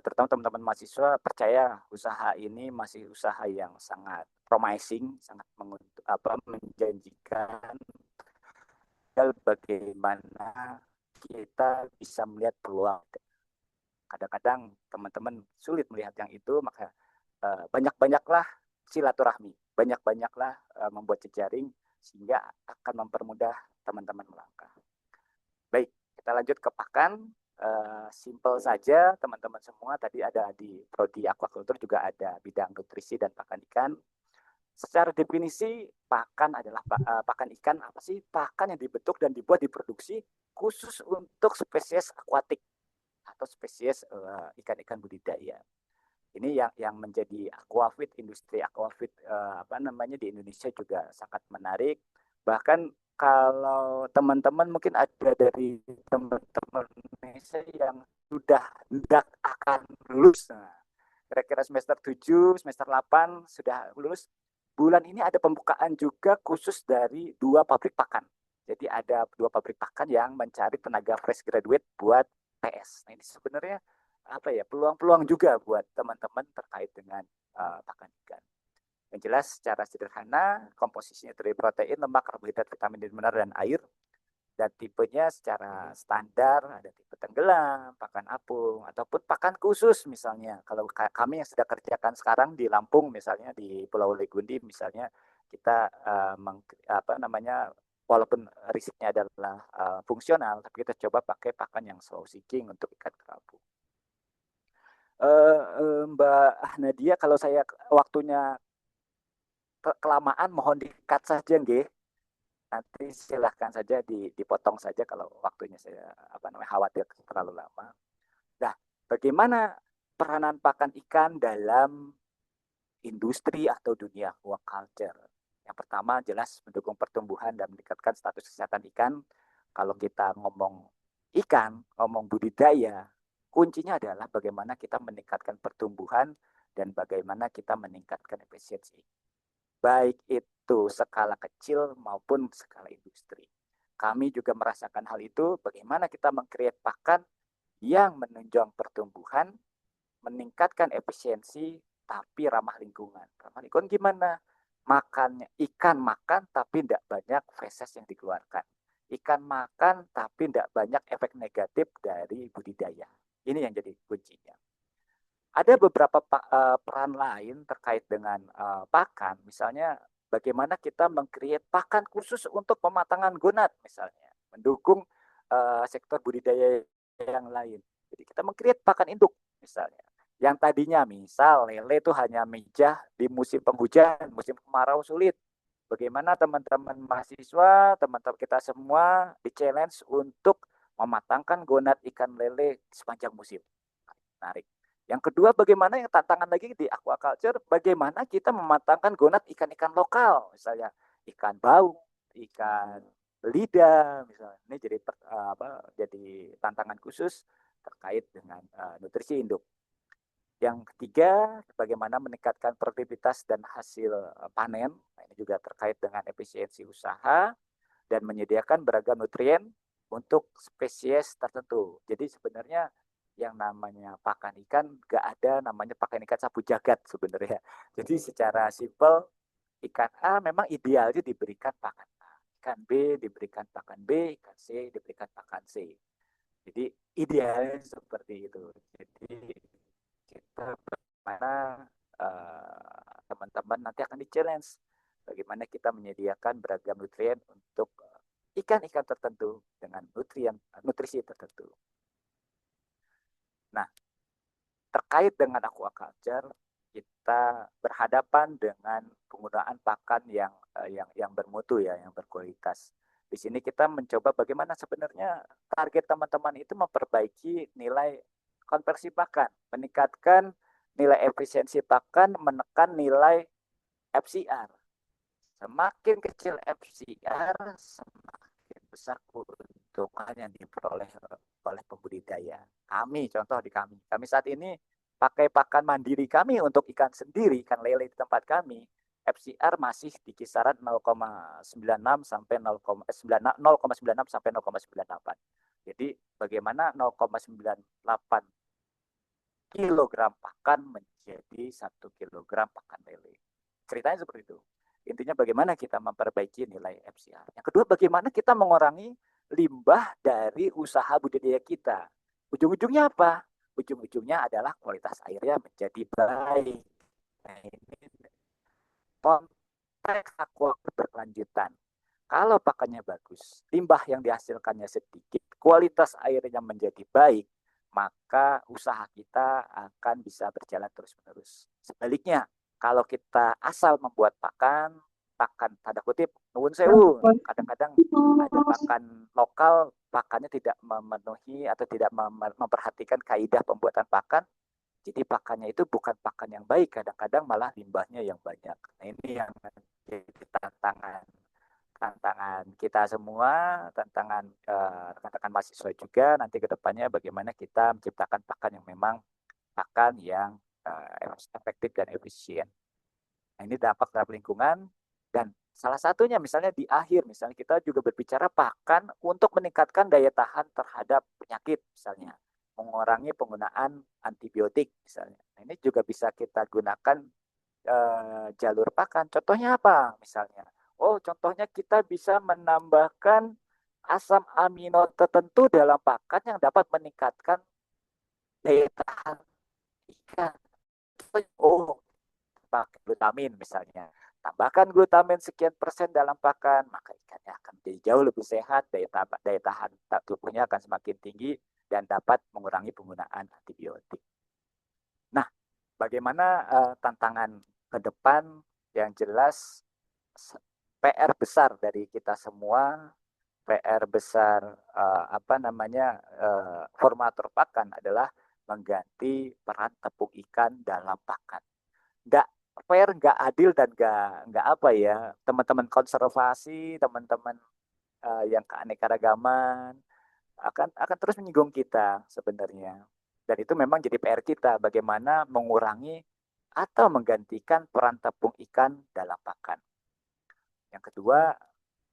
terutama teman-teman mahasiswa, percaya usaha ini masih usaha yang sangat promising, sangat menjanjikan. Bagaimana kita bisa melihat peluang. Kadang-kadang teman-teman sulit melihat yang itu, maka banyak-banyaklah silaturahmi, banyak-banyaklah membuat jejaring sehingga akan mempermudah teman-teman melangkah. Baik, kita lanjut ke pakan. Simple saja teman-teman semua, tadi ada di prodi aquaculture juga ada bidang nutrisi dan pakan ikan. Secara definisi pakan adalah pakan ikan. Apa sih pakan yang dibentuk dan dibuat diproduksi khusus untuk spesies akuatik atau spesies ikan-ikan budidaya. Ini yang menjadi aquafeed, industri aquafeed di Indonesia juga sangat menarik. Bahkan kalau teman-teman mungkin ada dari teman-teman Indonesia yang sudah hendak akan lulus, kira-kira semester 7, semester 8 sudah lulus. Bulan ini ada pembukaan juga khusus dari 2 pabrik pakan. Jadi ada 2 pabrik pakan yang mencari tenaga fresh graduate buat PS. Nah, ini sebenarnya peluang-peluang juga buat teman-teman terkait dengan pakan ikan. Yang jelas secara sederhana komposisinya dari protein, lemak, karbohidrat, vitamin, mineral, dan air. Dan tipenya secara standar ada tipe tenggelam, pakan apung, ataupun pakan khusus misalnya. Kalau kami yang sedang kerjakan sekarang di Lampung misalnya, di Pulau Legundi misalnya, kita walaupun risetnya adalah fungsional, tapi kita coba pakai pakan yang slow seeking untuk ikan kerapu. Mbak Nadia, kalau saya waktunya kelamaan mohon di-cut saja nggih. Nanti silahkan saja dipotong saja kalau waktunya saya khawatir terlalu lama. Nah, bagaimana peranan pakan ikan dalam industri atau dunia aquaculture? Yang pertama jelas mendukung pertumbuhan dan meningkatkan status kesehatan ikan. Kalau kita ngomong ikan, ngomong budidaya, kuncinya adalah bagaimana kita meningkatkan pertumbuhan dan bagaimana kita meningkatkan efisiensi. Baik itu skala kecil maupun skala industri. Kami juga merasakan hal itu, bagaimana kita meng-create pakan yang menunjang pertumbuhan, meningkatkan efisiensi, tapi ramah lingkungan. Ramah lingkungan gimana? Makannya, ikan makan tapi tidak banyak feses yang dikeluarkan. Ikan makan tapi tidak banyak efek negatif dari budidaya. Ini yang jadi kuncinya. Ada beberapa peran lain terkait dengan pakan, misalnya bagaimana kita meng-create pakan khusus untuk pematangan gonat misalnya, mendukung sektor budidaya yang lain. Jadi kita meng-create pakan induk misalnya, yang tadinya misal lele itu hanya mijah di musim penghujan, musim kemarau sulit. Bagaimana teman-teman mahasiswa, teman-teman kita semua di-challenge untuk mematangkan gonat ikan lele sepanjang musim. Menarik. Yang kedua, bagaimana yang tantangan lagi di aquaculture, bagaimana kita mematangkan gonat ikan-ikan lokal, misalnya ikan baung, ikan belida, misalnya. Ini jadi tantangan khusus terkait dengan nutrisi induk. Yang ketiga, bagaimana meningkatkan produktivitas dan hasil panen. Nah, ini juga terkait dengan efisiensi usaha dan menyediakan beragam nutrien untuk spesies tertentu. Jadi sebenarnya yang namanya pakan ikan nggak ada namanya pakan ikan sapu jagat sebenarnya. Jadi secara simpel, ikan A memang idealnya diberikan pakan A, ikan B diberikan pakan B, ikan C diberikan pakan C. Jadi idealnya seperti itu. Jadi kita bagaimana teman-teman nanti akan di-challenge bagaimana kita menyediakan beragam nutrien untuk ikan-ikan tertentu dengan nutrisi tertentu. Nah, terkait dengan aquaculture, kita berhadapan dengan penggunaan pakan yang bermutu ya, yang berkualitas. Di sini kita mencoba bagaimana sebenarnya target teman-teman itu memperbaiki nilai konversi pakan, meningkatkan nilai efisiensi pakan, menekan nilai FCR. Semakin kecil FCR, semakin besar keuntungan yang diperoleh oleh pembudidaya. Contoh di kami saat ini pakai pakan mandiri kami untuk ikan sendiri, ikan lele di tempat kami, FCR masih di kisaran 0,96 sampai 0,96 sampai 0,98. Jadi bagaimana 0,98 kilogram pakan menjadi 1 kilogram pakan lele. Ceritanya seperti itu. Intinya bagaimana kita memperbaiki nilai FCR. Yang kedua, bagaimana kita mengurangi limbah dari usaha budidaya kita. Ujung-ujungnya apa? Ujung-ujungnya adalah kualitas airnya menjadi baik. Nah, ini konteks aquaculture berkelanjutan. Kalau pakannya bagus, limbah yang dihasilkannya sedikit, kualitas airnya menjadi baik, maka usaha kita akan bisa berjalan terus-menerus. Sebaliknya, kalau kita asal membuat pakan tanda kutip, nuwun sewu, kadang-kadang ada pakan lokal, pakannya tidak memenuhi atau tidak memperhatikan kaidah pembuatan pakan, jadi pakannya itu bukan pakan yang baik, kadang-kadang malah limbahnya yang banyak. Nah, ini yang menjadi tantangan kita semua, tantangan rekan-rekan mahasiswa juga nanti ke depannya bagaimana kita menciptakan pakan yang memang pakan yang efektif dan efisien. Nah, ini dampak terhadap lingkungan, dan salah satunya misalnya di akhir, misalnya kita juga berbicara pakan untuk meningkatkan daya tahan terhadap penyakit, misalnya mengurangi penggunaan antibiotik misalnya. Nah, ini juga bisa kita gunakan jalur pakan. Contohnya apa misalnya? Contohnya kita bisa menambahkan asam amino tertentu dalam pakan yang dapat meningkatkan daya tahan ikan. Pakai glutamin misalnya. Tambahkan glutamin sekian persen dalam pakan, maka ikannya akan menjadi jauh lebih sehat, daya tahan tubuhnya akan semakin tinggi, dan dapat mengurangi penggunaan antibiotik. Nah, bagaimana tantangan ke depan? Yang jelas PR besar dari kita semua, PR besar formator pakan adalah mengganti peran tepung ikan dalam pakan. Nggak fair, nggak adil, dan nggak teman-teman konservasi, teman-teman yang keanekaragaman akan terus menyinggung kita sebenarnya. Dan itu memang jadi PR kita, bagaimana mengurangi atau menggantikan peran tepung ikan dalam pakan. Yang kedua,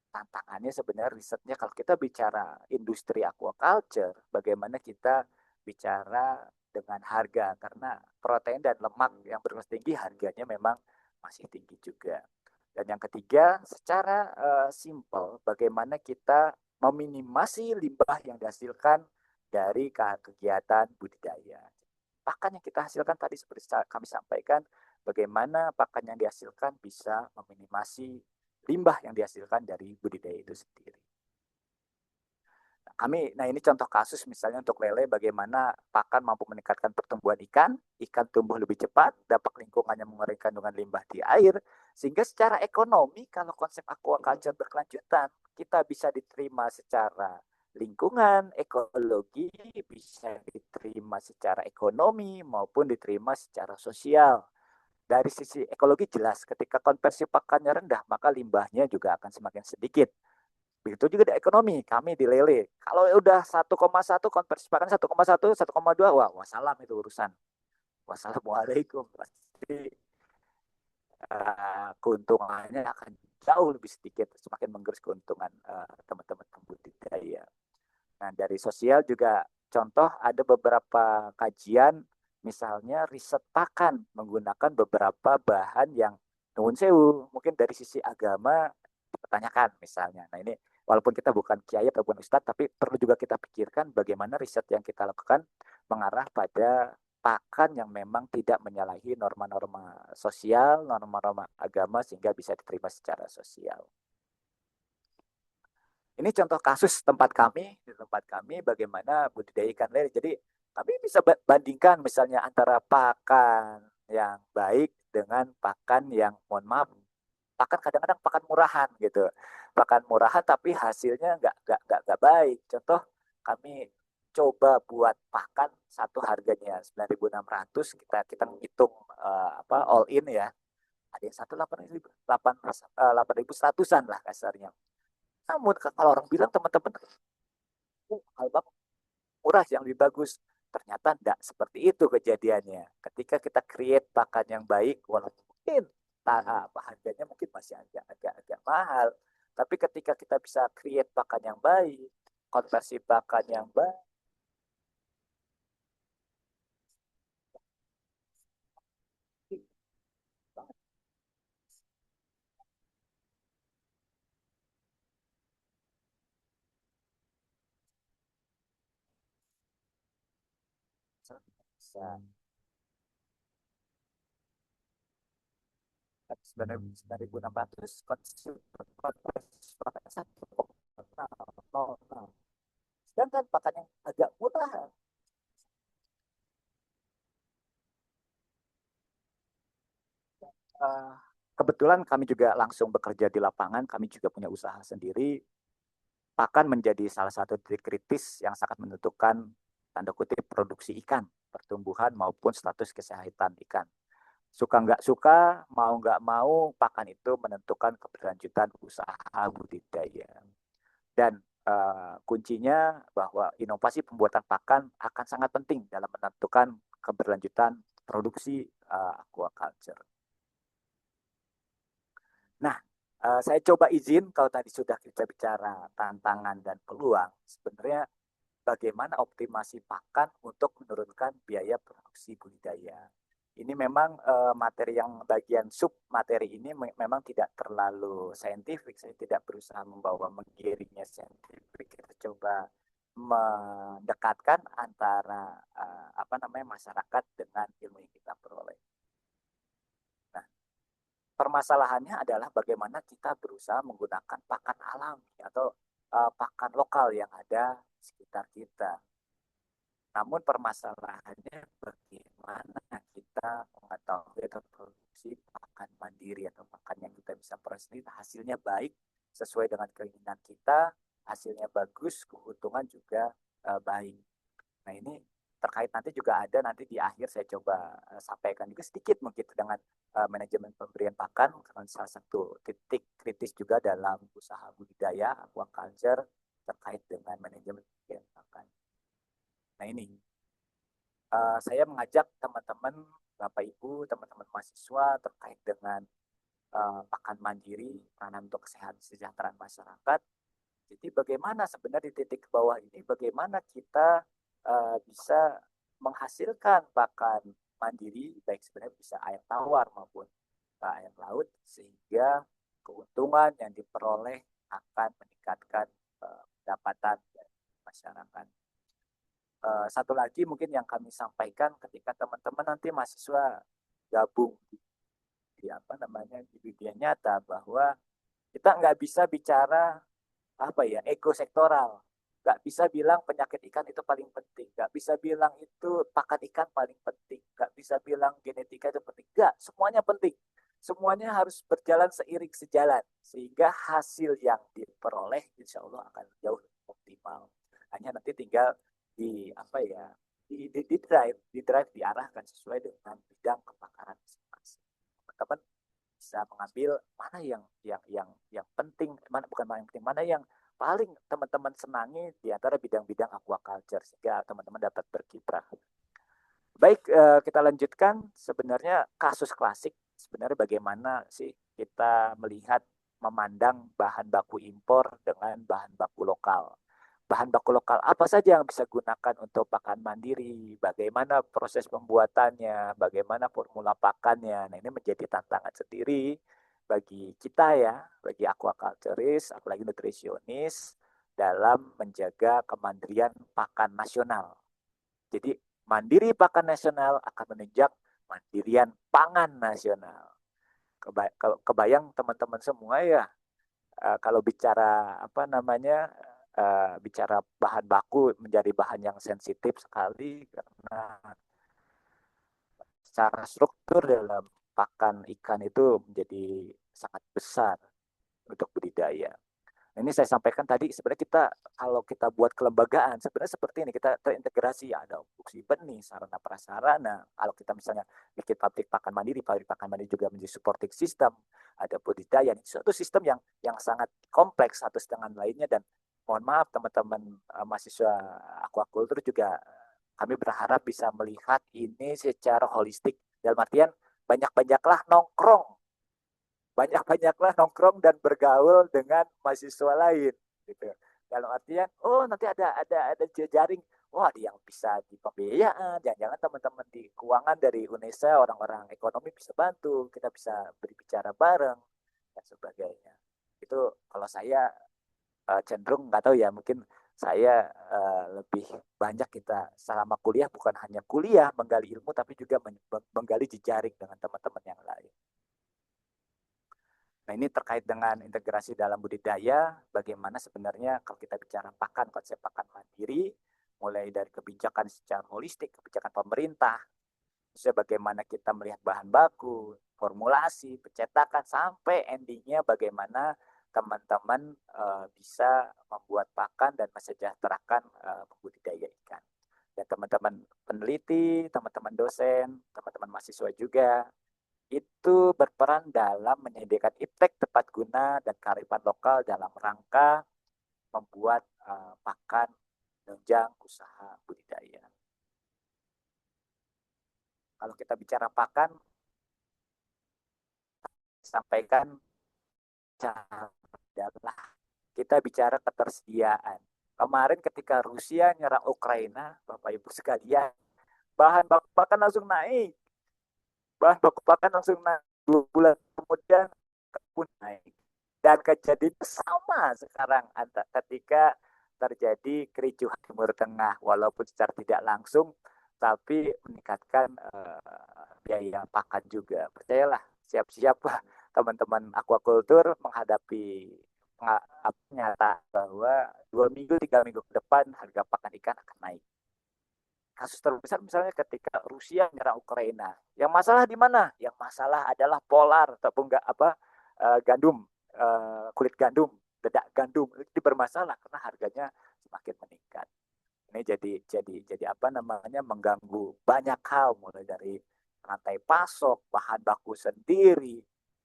tantangannya sebenarnya risetnya, kalau kita bicara industri aquaculture, bagaimana kita bicara dengan harga, karena protein dan lemak yang berkelas tinggi harganya memang masih tinggi juga. Dan yang ketiga, secara simple, bagaimana kita meminimasi limbah yang dihasilkan dari kegiatan budidaya. Pakan yang kita hasilkan tadi seperti kami sampaikan, bagaimana pakan yang dihasilkan bisa meminimasi limbah yang dihasilkan dari budidaya itu sendiri. Nah, ini contoh kasus misalnya untuk lele, bagaimana pakan mampu meningkatkan pertumbuhan ikan tumbuh lebih cepat, dampak lingkungannya mengurangi kandungan limbah di air, sehingga secara ekonomi kalau konsep aquaculture berkelanjutan, kita bisa diterima secara lingkungan, ekologi, bisa diterima secara ekonomi maupun diterima secara sosial. Dari sisi ekologi jelas, ketika konversi pakannya rendah, maka limbahnya juga akan semakin sedikit. Begitu juga di ekonomi, kami di lele. Kalau udah 1,1, konversi pakan 1,1, 1,2, wah wassalam itu urusan. Wassalamualaikum. Pasti keuntungannya akan jauh lebih sedikit, semakin menggerus keuntungan teman-teman pembudidaya. Nah, dari sosial juga contoh ada beberapa kajian, misalnya riset pakan menggunakan beberapa bahan yang nuwun sewu, mungkin dari sisi agama dipertanyakan misalnya. Nah, ini walaupun kita bukan kiai ataupun ustadz, tapi perlu juga kita pikirkan bagaimana riset yang kita lakukan mengarah pada pakan yang memang tidak menyalahi norma-norma sosial, norma-norma agama, sehingga bisa diterima secara sosial. Ini contoh kasus di tempat kami bagaimana budidaya ikan lele. Jadi kami bisa bandingkan misalnya antara pakan yang baik dengan pakan yang, mohon maaf, pakan kadang-kadang pakan murahan gitu. Pakan murahan tapi hasilnya nggak baik. Contoh, kami coba buat pakan satu harganya 9.600, kita hitung all in ya. Ada yang satu 8.100-an lah kasarnya. Namun kalau orang bilang teman-teman, murah yang lebih bagus. ternyata tidak seperti itu kejadiannya. Ketika kita create pakan yang baik, walaupun mungkin harganya mungkin masih agak mahal, tapi ketika kita bisa create pakan yang baik, konversi pakan yang baik, bisa 9.600 konversi pakan 1,00. Sedangkan pakan yang agak murah kebetulan kami juga langsung bekerja di lapangan, kami juga punya usaha sendiri. Pakan menjadi salah satu titik kritis yang sangat menentukan tanda kutip produksi ikan, pertumbuhan maupun status kesehatan ikan. Suka nggak suka, mau nggak mau, pakan itu menentukan keberlanjutan usaha budidaya. Dan kuncinya bahwa inovasi pembuatan pakan akan sangat penting dalam menentukan keberlanjutan produksi aquaculture. Nah, saya coba izin kalau tadi sudah kita bicara tantangan dan peluang, sebenarnya bagaimana optimasi pakan untuk menurunkan biaya produksi budidaya. Ini memang materi yang bagian sub materi ini memang tidak terlalu saintifik. Saya tidak berusaha membawa menggiringnya saintifik. Kita coba mendekatkan antara masyarakat dengan ilmu yang kita peroleh. Permasalahannya adalah bagaimana kita berusaha menggunakan pakan alami atau pakan lokal yang ada di sekitar kita. Namun permasalahannya bagaimana kita mengetahui atau produksi pakan mandiri atau pakan yang kita bisa proses hasilnya baik sesuai dengan keinginan kita, hasilnya bagus, keuntungan juga baik. Nah ini terkait nanti juga ada nanti di akhir saya coba sampaikan juga sedikit mungkin dengan manajemen pemberian pakan karena salah satu titik kritis juga dalam usaha budidaya aquaculture terkait dengan manajemen pemberian pakan. Nah ini saya mengajak teman-teman Bapak Ibu, teman-teman mahasiswa terkait dengan pakan mandiri, peranan untuk kesejahteraan masyarakat. Jadi bagaimana sebenarnya di titik bawah ini, bagaimana kita bisa menghasilkan pakan mandiri, baik sebenarnya bisa air tawar maupun air laut, sehingga keuntungan yang diperoleh akan meningkatkan pendapatan dari masyarakat. Satu lagi mungkin yang kami sampaikan ketika teman-teman nanti mahasiswa gabung di dunia nyata, bahwa kita nggak bisa bicara ekosektoral. Nggak bisa bilang penyakit ikan itu paling penting. Nggak bisa bilang itu pakan ikan paling penting. Nggak bisa bilang genetika itu penting. Nggak, semuanya penting. Semuanya harus berjalan seiring sejalan. Sehingga hasil yang diperoleh insya Allah akan jauh lebih optimal. Hanya nanti tinggal drive diarahkan sesuai dengan bidang kepakaran masing-masing. Teman-teman bisa mengambil mana yang penting, mana yang paling teman-teman senangi di antara bidang-bidang aquaculture sehingga teman-teman dapat berkiprah. Baik, kita lanjutkan. Sebenarnya kasus klasik sebenarnya bagaimana sih kita melihat memandang bahan baku impor dengan bahan baku lokal. Bahan baku lokal apa saja yang bisa gunakan untuk pakan mandiri, bagaimana proses pembuatannya, bagaimana formula pakannya. Nah, ini menjadi tantangan sendiri bagi kita ya, bagi aquaculturist, apalagi nutrisionis dalam menjaga kemandirian pakan nasional. Jadi mandiri pakan nasional akan menunjang mandirian pangan nasional. Kebayang teman-teman semua ya, kalau bicara bicara bahan baku menjadi bahan yang sensitif sekali karena secara struktur dalam pakan ikan itu menjadi sangat besar untuk budidaya. Ini saya sampaikan tadi sebenarnya kita kalau kita buat kelembagaan sebenarnya seperti ini, kita terintegrasi, ada produksi benih, sarana prasarana. Kalau kita misalnya bikin pabrik pakan mandiri juga menjadi supporting system, ada budidaya, suatu sistem yang sangat kompleks satu dengan lainnya. Dan mohon maaf teman-teman mahasiswa aquaculture juga kami berharap bisa melihat ini secara holistik. Dalam artian banyak-banyaklah nongkrong dan bergaul dengan mahasiswa lain gitu. Dalam artian nanti ada jejaring, wah yang bisa di pembiayaan, jangan-jangan teman-teman di keuangan dari UNESA, orang-orang ekonomi bisa bantu, kita bisa berbicara bareng dan sebagainya. Itu kalau saya cenderung nggak tahu ya, mungkin saya lebih banyak kita selama kuliah bukan hanya kuliah menggali ilmu, tapi juga menggali jejaring dengan teman-teman yang lain. Nah, ini terkait dengan integrasi dalam budidaya, bagaimana sebenarnya kalau kita bicara pakan, konsep pakan mandiri, mulai dari kebijakan secara holistik, kebijakan pemerintah, bagaimana kita melihat bahan baku, formulasi, pencetakan, sampai endingnya bagaimana teman-teman bisa membuat pakan dan mensejahterakan budidaya ikan. Dan teman-teman peneliti, teman-teman dosen, teman-teman mahasiswa juga, itu berperan dalam menyediakan iptek tepat guna dan kearifan lokal dalam rangka membuat pakan menunjang usaha budidaya. Kalau kita bicara pakan, sampaikan adalah kita bicara ketersediaan. Kemarin ketika Rusia nyerang Ukraina, Bapak Ibu sekalian, bahan baku pakan langsung naik. Bahan baku pakan langsung naik. 2 bulan kemudian pun naik. Dan kejadian sama sekarang ketika terjadi kericuhan Timur Tengah, walaupun secara tidak langsung, tapi meningkatkan biaya pakan juga. Percayalah, siap-siap teman-teman aquaculture menghadapi nyata bahwa 2 minggu 3 minggu ke depan harga pakan ikan akan naik. Kasus terbesar misalnya ketika Rusia menyerang Ukraina. Yang masalah di mana? Yang masalah adalah polar ataupun gandum, kulit gandum, dedak gandum itu bermasalah karena harganya semakin meningkat. Ini jadi apa namanya, mengganggu banyak hal, mulai dari rantai pasok, bahan baku sendiri,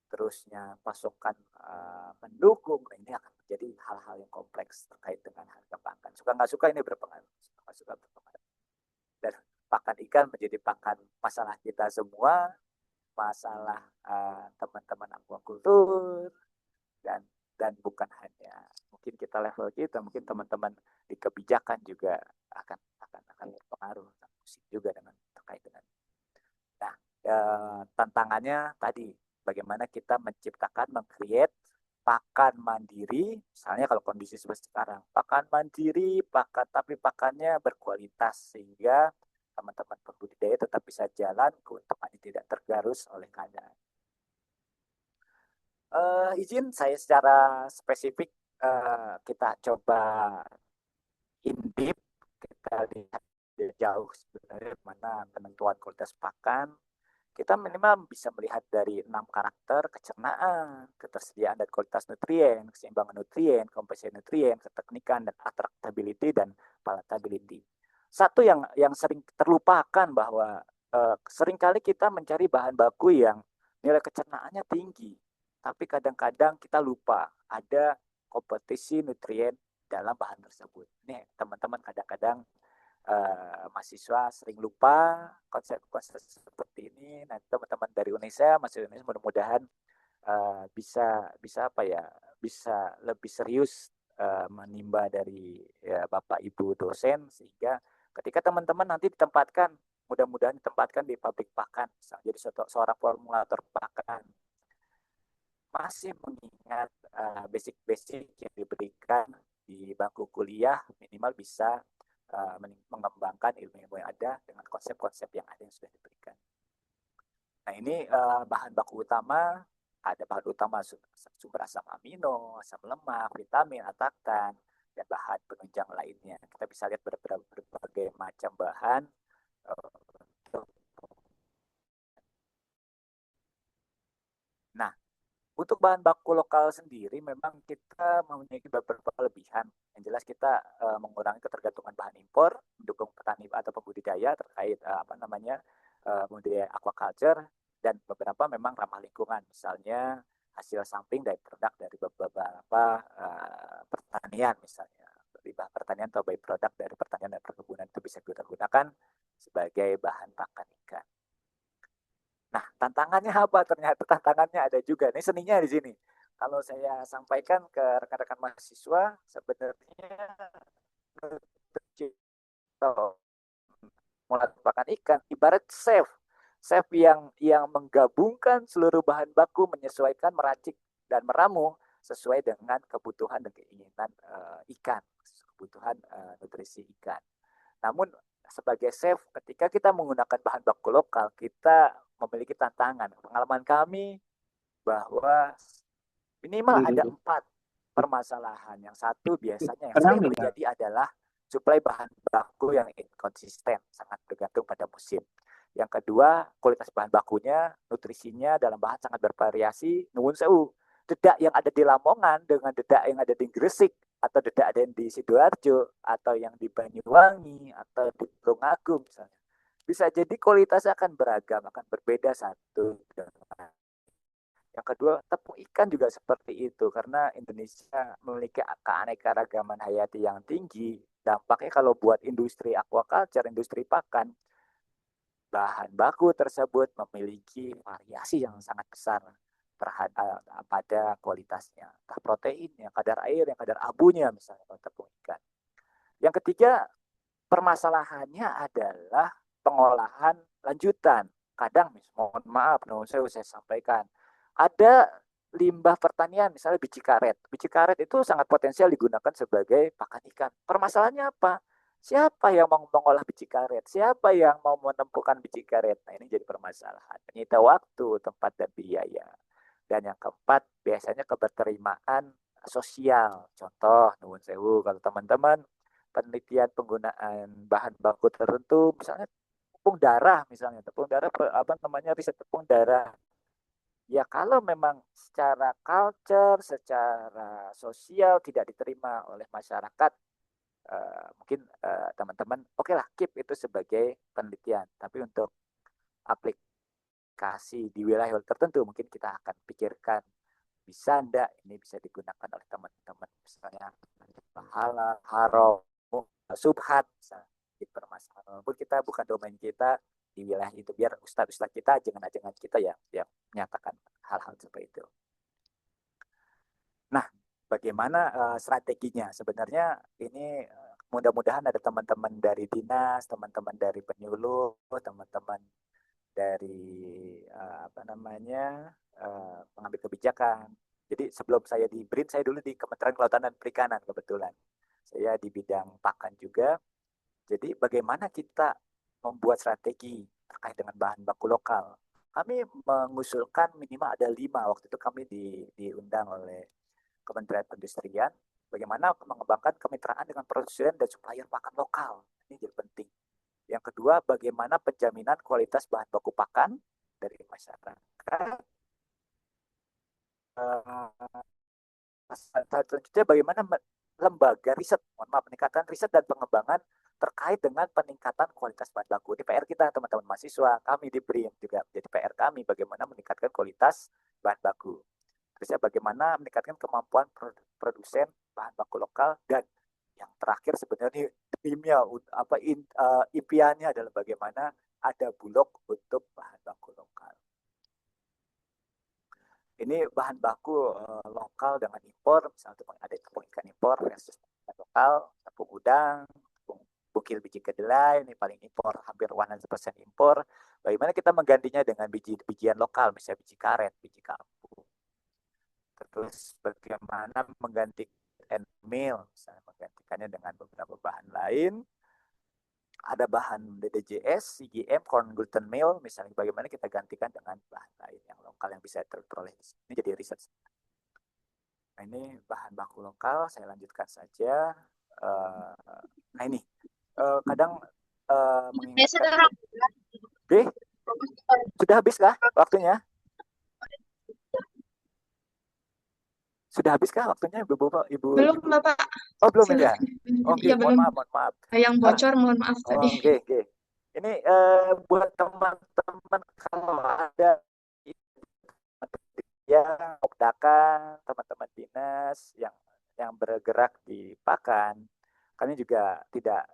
terusnya pasokan pendukung. Ini akan menjadi hal-hal yang kompleks terkait dengan harga pakan. Suka nggak suka ini berpengaruh. Suka berpengaruh. Dan pakan ikan menjadi pakan masalah kita semua, masalah teman-teman aquaculture, dan bukan hanya mungkin kita level kita, mungkin teman-teman di kebijakan juga akan berpengaruh juga dengan terkait dengan. Nah, tantangannya tadi bagaimana kita menciptakan, meng-create pakan mandiri, misalnya kalau kondisi seperti sekarang, pakan mandiri, tapi pakannya berkualitas sehingga teman-teman pembudidaya tetap bisa jalan, keuntungannya tidak tergerus oleh keadaan. Izin saya secara spesifik kita coba intip, kita lihat jauh sebenarnya mana penentuan kualitas pakan. Kita minimal bisa melihat dari 6 karakter: kecernaan, ketersediaan dan kualitas nutrien, keseimbangan nutrien, komposisi nutrien, keteknikan, dan attractability dan palatability. Satu yang sering terlupakan bahwa seringkali kita mencari bahan baku yang nilai kecernaannya tinggi, tapi kadang-kadang kita lupa ada kompetisi nutrien dalam bahan tersebut. Ini teman-teman kadang-kadang mahasiswa sering lupa konsep-konsep seperti ini. Nah, teman-teman dari UNESA, mahasiswa Indonesia mudah-mudahan bisa lebih serius menimba dari Bapak Ibu dosen, sehingga ketika teman-teman nanti ditempatkan, mudah-mudahan ditempatkan di pabrik pakan, jadi seorang formulator pakan, masih mengingat basic-basic yang diberikan di bangku kuliah, minimal bisa mengembangkan ilmu-ilmu yang ada dengan konsep-konsep yang ada yang sudah diberikan. Nah, ini bahan baku utama, ada bahan utama sumber asam amino, asam lemak, vitamin, atraktan, dan bahan penunjang lainnya. Kita bisa lihat berbagai macam bahan. Nah, untuk bahan baku lokal sendiri memang kita memiliki beberapa kelebihan. Yang jelas kita mengurangi ketergantungan bahan impor, mendukung petani atau pembudidaya terkait budidaya aquaculture, dan beberapa memang ramah lingkungan. Misalnya hasil samping dari produk dari beberapa pertanian misalnya. limbah pertanian atau byproduct dari pertanian dan perkebunan itu bisa kita gunakan sebagai bahan pakan ikan. Nah, tantangannya apa? Ternyata tantangannya ada juga. Ini seninya di sini. Kalau saya sampaikan ke rekan-rekan mahasiswa, sebenarnya pakan ikan ibarat chef yang menggabungkan seluruh bahan baku, menyesuaikan, meracik dan meramu sesuai dengan kebutuhan dan keinginan ikan, kebutuhan nutrisi ikan. Namun sebagai chef, ketika kita menggunakan bahan baku lokal, kita memiliki tantangan. Pengalaman kami bahwa minimal ada 4 permasalahan. Yang satu biasanya yang sering terjadi adalah suplai bahan baku yang inkonsisten, sangat bergantung pada musim. Yang kedua, kualitas bahan bakunya, nutrisinya dalam bahan sangat bervariasi. Nuwun sewu, dedak yang ada di Lamongan dengan dedak yang ada di Gresik, atau dedak ada yang di Sidoarjo, atau yang di Banyuwangi, atau di Tulungagung misalnya. Bisa jadi kualitasnya akan beragam, akan berbeda satu dengan yang kedua, tepung ikan juga seperti itu karena Indonesia memiliki keanekaragaman hayati yang tinggi. Dampaknya kalau buat industri aquaculture, industri pakan, bahan baku tersebut memiliki variasi yang sangat besar terhadap pada kualitasnya, entah proteinnya, kadar air, yang kadar abunya misalnya kalau tepung ikan. Yang ketiga, permasalahannya adalah pengolahan lanjutan. Kadang, mohon maaf, saya sampaikan, ada limbah pertanian, misalnya biji karet. Biji karet itu sangat potensial digunakan sebagai pakan ikan. Permasalahannya apa? Siapa yang mau mengolah biji karet? Siapa yang mau menemukan biji karet? Nah, ini jadi permasalahan. Menyita waktu, tempat, dan biaya. Dan yang keempat, biasanya keberterimaan sosial. Contoh, nuwun sewu, kalau teman-teman penelitian penggunaan bahan baku tertentu, misalnya tepung darah, riset tepung darah. Ya kalau memang secara culture, secara sosial tidak diterima oleh masyarakat, mungkin teman-teman oke lah keep itu sebagai penelitian. Tapi untuk aplikasi di wilayah tertentu mungkin kita akan pikirkan bisa enggak ini bisa digunakan oleh teman-teman, misalnya halal, haram, subhat, di permasalahan. Walaupun kita bukan domain kita di wilayah itu, biar ustadz-ustadz kita, jangan-jangan kita yang menyatakan hal-hal seperti itu. Nah, bagaimana strateginya? Sebenarnya ini mudah-mudahan ada teman-teman dari dinas, teman-teman dari penyuluh, teman-teman dari pengambil kebijakan. Jadi sebelum saya di BRIN, saya dulu di Kementerian Kelautan dan Perikanan kebetulan. Saya di bidang pakan juga. Jadi bagaimana kita membuat strategi terkait dengan bahan baku lokal. Kami mengusulkan minimal ada 5. Waktu itu kami diundang oleh Kementerian Perindustrian. Bagaimana mengembangkan kemitraan dengan produsen dan supplier pakan lokal. Ini jadi penting. Yang kedua, bagaimana penjaminan kualitas bahan baku pakan dari masyarakat. Selanjutnya, bagaimana lembaga riset, peningkatan riset dan pengembangan terkait dengan peningkatan kualitas bahan baku. Ini PR kita, teman-teman mahasiswa, kami di BRIN juga menjadi PR kami, bagaimana meningkatkan kualitas bahan baku. Terusnya bagaimana meningkatkan kemampuan produsen bahan baku lokal, dan yang terakhir sebenarnya impiannya adalah bagaimana ada bulog untuk bahan baku lokal. Ini bahan baku lokal dengan impor, misalnya ada tepung ikan impor versus lokal, tepung udang, tepung bukil biji kedelai, ini paling impor, hampir 100% impor. Bagaimana kita menggantinya dengan biji-bijian lokal, misalnya biji karet, biji kampu. Terus bagaimana menggantikan meal, misalnya menggantikannya dengan beberapa bahan lain. Ada bahan DDGS, CGM, corn gluten meal, misalnya bagaimana kita gantikan dengan bahan lain yang lokal yang bisa terperoleh di sini. Ini jadi riset. Nah, ini bahan baku lokal, saya lanjutkan saja. Nah ini, kadang mengingatkan. Oke, sudah habis kah waktunya? Sudah habis kah waktunya, Ibu? Belum, Bapak. Oh, belum ya? Oke, mohon maaf. Yang bocor, mohon maaf tadi. Oke. Ini buat teman-teman kalau ada ya Okdakan, teman-teman dinas yang bergerak di pakan, kami juga tidak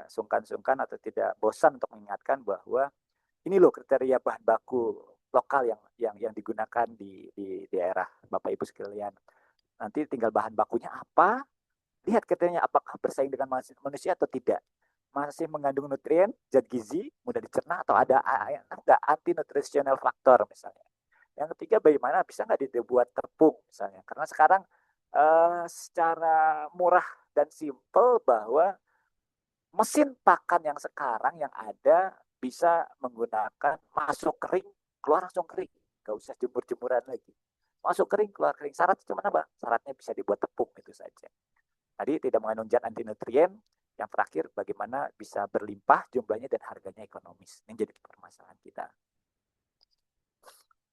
sungkan-sungkan atau tidak bosan untuk mengingatkan bahwa ini loh kriteria bahan baku lokal yang digunakan di daerah Bapak Ibu sekalian. Nanti tinggal bahan bakunya apa, lihat kriterianya apakah bersaing dengan manusia atau tidak. Masih mengandung nutrien, zat gizi, mudah dicerna, atau ada enggak anti nutritional factor misalnya. Yang ketiga, bagaimana bisa nggak dibuat tepung misalnya. Karena sekarang secara murah dan simpel bahwa mesin pakan yang sekarang yang ada bisa menggunakan masuk kering, keluar langsung kering. Nggak usah jemur-jemuran lagi. Masuk kering, keluar kering. Syaratnya cuma apa? Syaratnya bisa dibuat tepung, itu saja. Tadi tidak mengandung zat anti nutrien. Yang terakhir, bagaimana bisa berlimpah jumlahnya dan harganya ekonomis. Ini jadi permasalahan kita.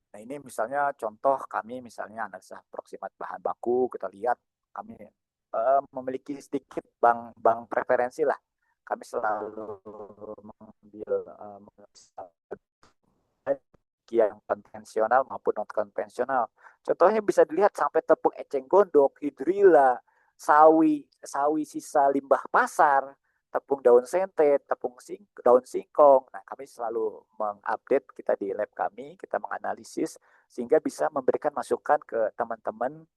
Nah, ini misalnya contoh kami misalnya analisa proximat bahan baku, kita lihat kami memiliki sedikit bank preferensi lah. Kami selalu mengambil yang konvensional maupun non konvensional. Contohnya bisa dilihat sampai tepung eceng gondok, hidrilla, sawi sisa limbah pasar, tepung daun sente, daun singkong. Nah, kami selalu mengupdate kita di lab kami, kita menganalisis sehingga bisa memberikan masukan ke teman-teman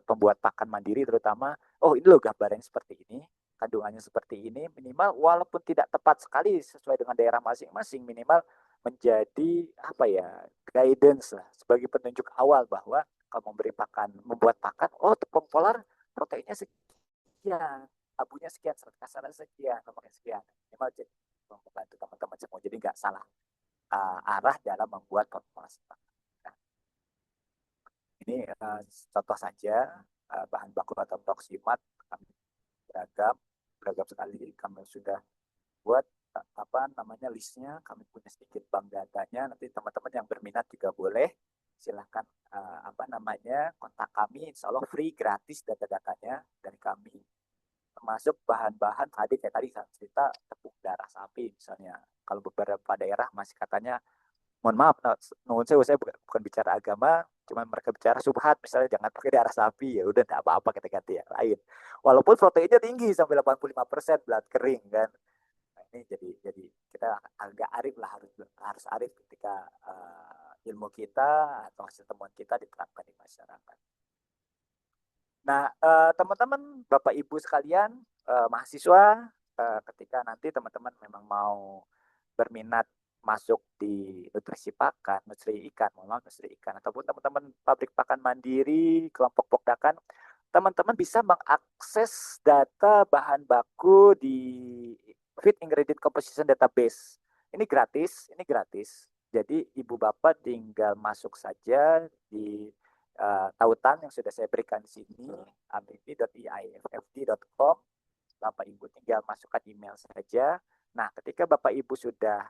pembuat pakan mandiri terutama, oh ini loh gambarnya seperti ini, kandungannya seperti ini, minimal walaupun tidak tepat sekali sesuai dengan daerah masing-masing, minimal menjadi guidance lah, sebagai penunjuk awal bahwa kalau membuat pakan, oh tepung polar proteinnya sekian, abunya sekian, serat kasarnya sekian, lemaknya sekian. Minimal jadi membantu teman-teman semua, jadi nggak salah arah dalam membuat formulasi pakan. Nah, ini contoh saja bahan baku atau proximat kami beragam sekali. Kami sudah buat listnya, kami punya sedikit bank datanya. Nanti teman-teman yang berminat juga boleh silahkan kontak kami, insya Allah free, gratis data-datanya dari kami. Termasuk bahan-bahan kayak tadi saya cerita tepung darah sapi misalnya. Kalau beberapa daerah masih katanya, mohon maaf, saya bukan bicara agama, cuma mereka bicara subhat, misalnya jangan pakai darah sapi, ya udah tidak apa-apa, kita ganti yang lain. Walaupun proteinnya tinggi sampai 85% belat kering kan. Nah, ini jadi kita agak arif lah, harus arif ketika ilmu kita atau hasil temuan kita diterapkan di masyarakat. Nah, teman-teman, Bapak Ibu sekalian, mahasiswa, ketika nanti teman-teman memang mau berminat masuk di nutrisi pakan, nutri ikan, ataupun teman-teman pabrik pakan mandiri, kelompok pokdakan, teman-teman bisa mengakses data bahan baku di Feed Ingredient Composition Database. Ini gratis. Jadi Ibu Bapak tinggal masuk saja di tautan yang sudah saya berikan di sini, amp.iiffd.com. Bapak Ibu tinggal masukkan email saja. Nah, ketika Bapak Ibu sudah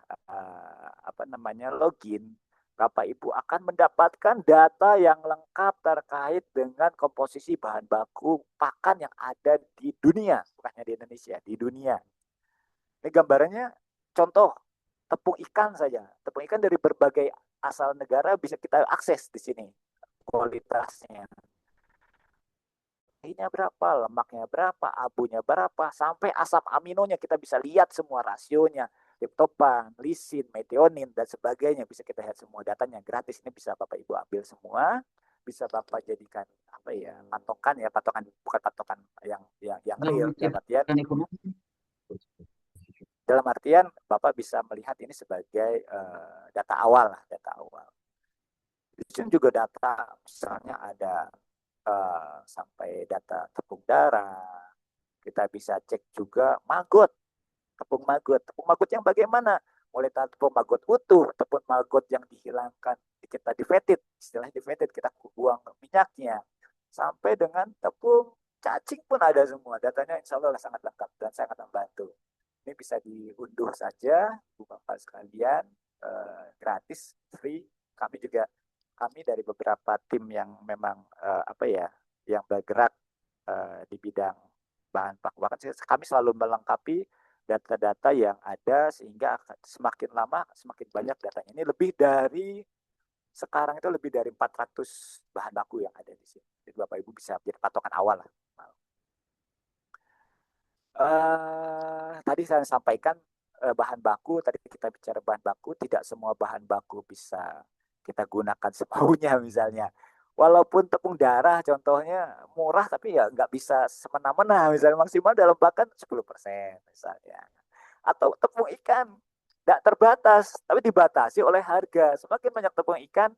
login, Bapak Ibu akan mendapatkan data yang lengkap terkait dengan komposisi bahan baku pakan yang ada di dunia, bukannya di Indonesia, di dunia. Ini gambarannya contoh tepung ikan saja. Tepung ikan dari berbagai asal negara bisa kita akses di sini. Kualitasnya, proteinnya berapa, lemaknya berapa, abunya berapa, sampai asam aminonya kita bisa lihat semua rasionya, triptopan, lisin, metionin dan sebagainya, bisa kita lihat semua datanya gratis. Ini bisa Bapak Ibu ambil semua, bisa Bapak jadikan patokan bukan patokan yang real, dalam artian Bapak bisa melihat ini sebagai data awal. Di sini juga data, misalnya ada sampai data tepung darah. Kita bisa cek juga tepung maggot yang bagaimana? Mulai tepung maggot utuh, tepung maggot yang dihilangkan, kita diveted, istilahnya diveted, kita buang minyaknya, sampai dengan tepung cacing pun ada semua. Datanya insya Allah sangat lengkap dan sangat membantu. Ini bisa diunduh saja, Bu Bapak sekalian, gratis, free. Kami dari beberapa tim yang memang yang bergerak di bidang bahan baku pakan, kami selalu melengkapi data-data yang ada sehingga semakin lama semakin banyak datanya. Ini sekarang itu lebih dari 400 bahan baku yang ada di sini. Jadi Bapak Ibu bisa menjadi patokan awal lah. Tadi saya sampaikan bahan baku, tadi kita bicara bahan baku, tidak semua bahan baku bisa kita gunakan semaunya misalnya. Walaupun tepung darah contohnya murah tapi ya nggak bisa semena-mena, misalnya maksimal dalam bahkan 10% misalnya. Atau tepung ikan nggak terbatas, tapi dibatasi oleh harga. Semakin banyak tepung ikan,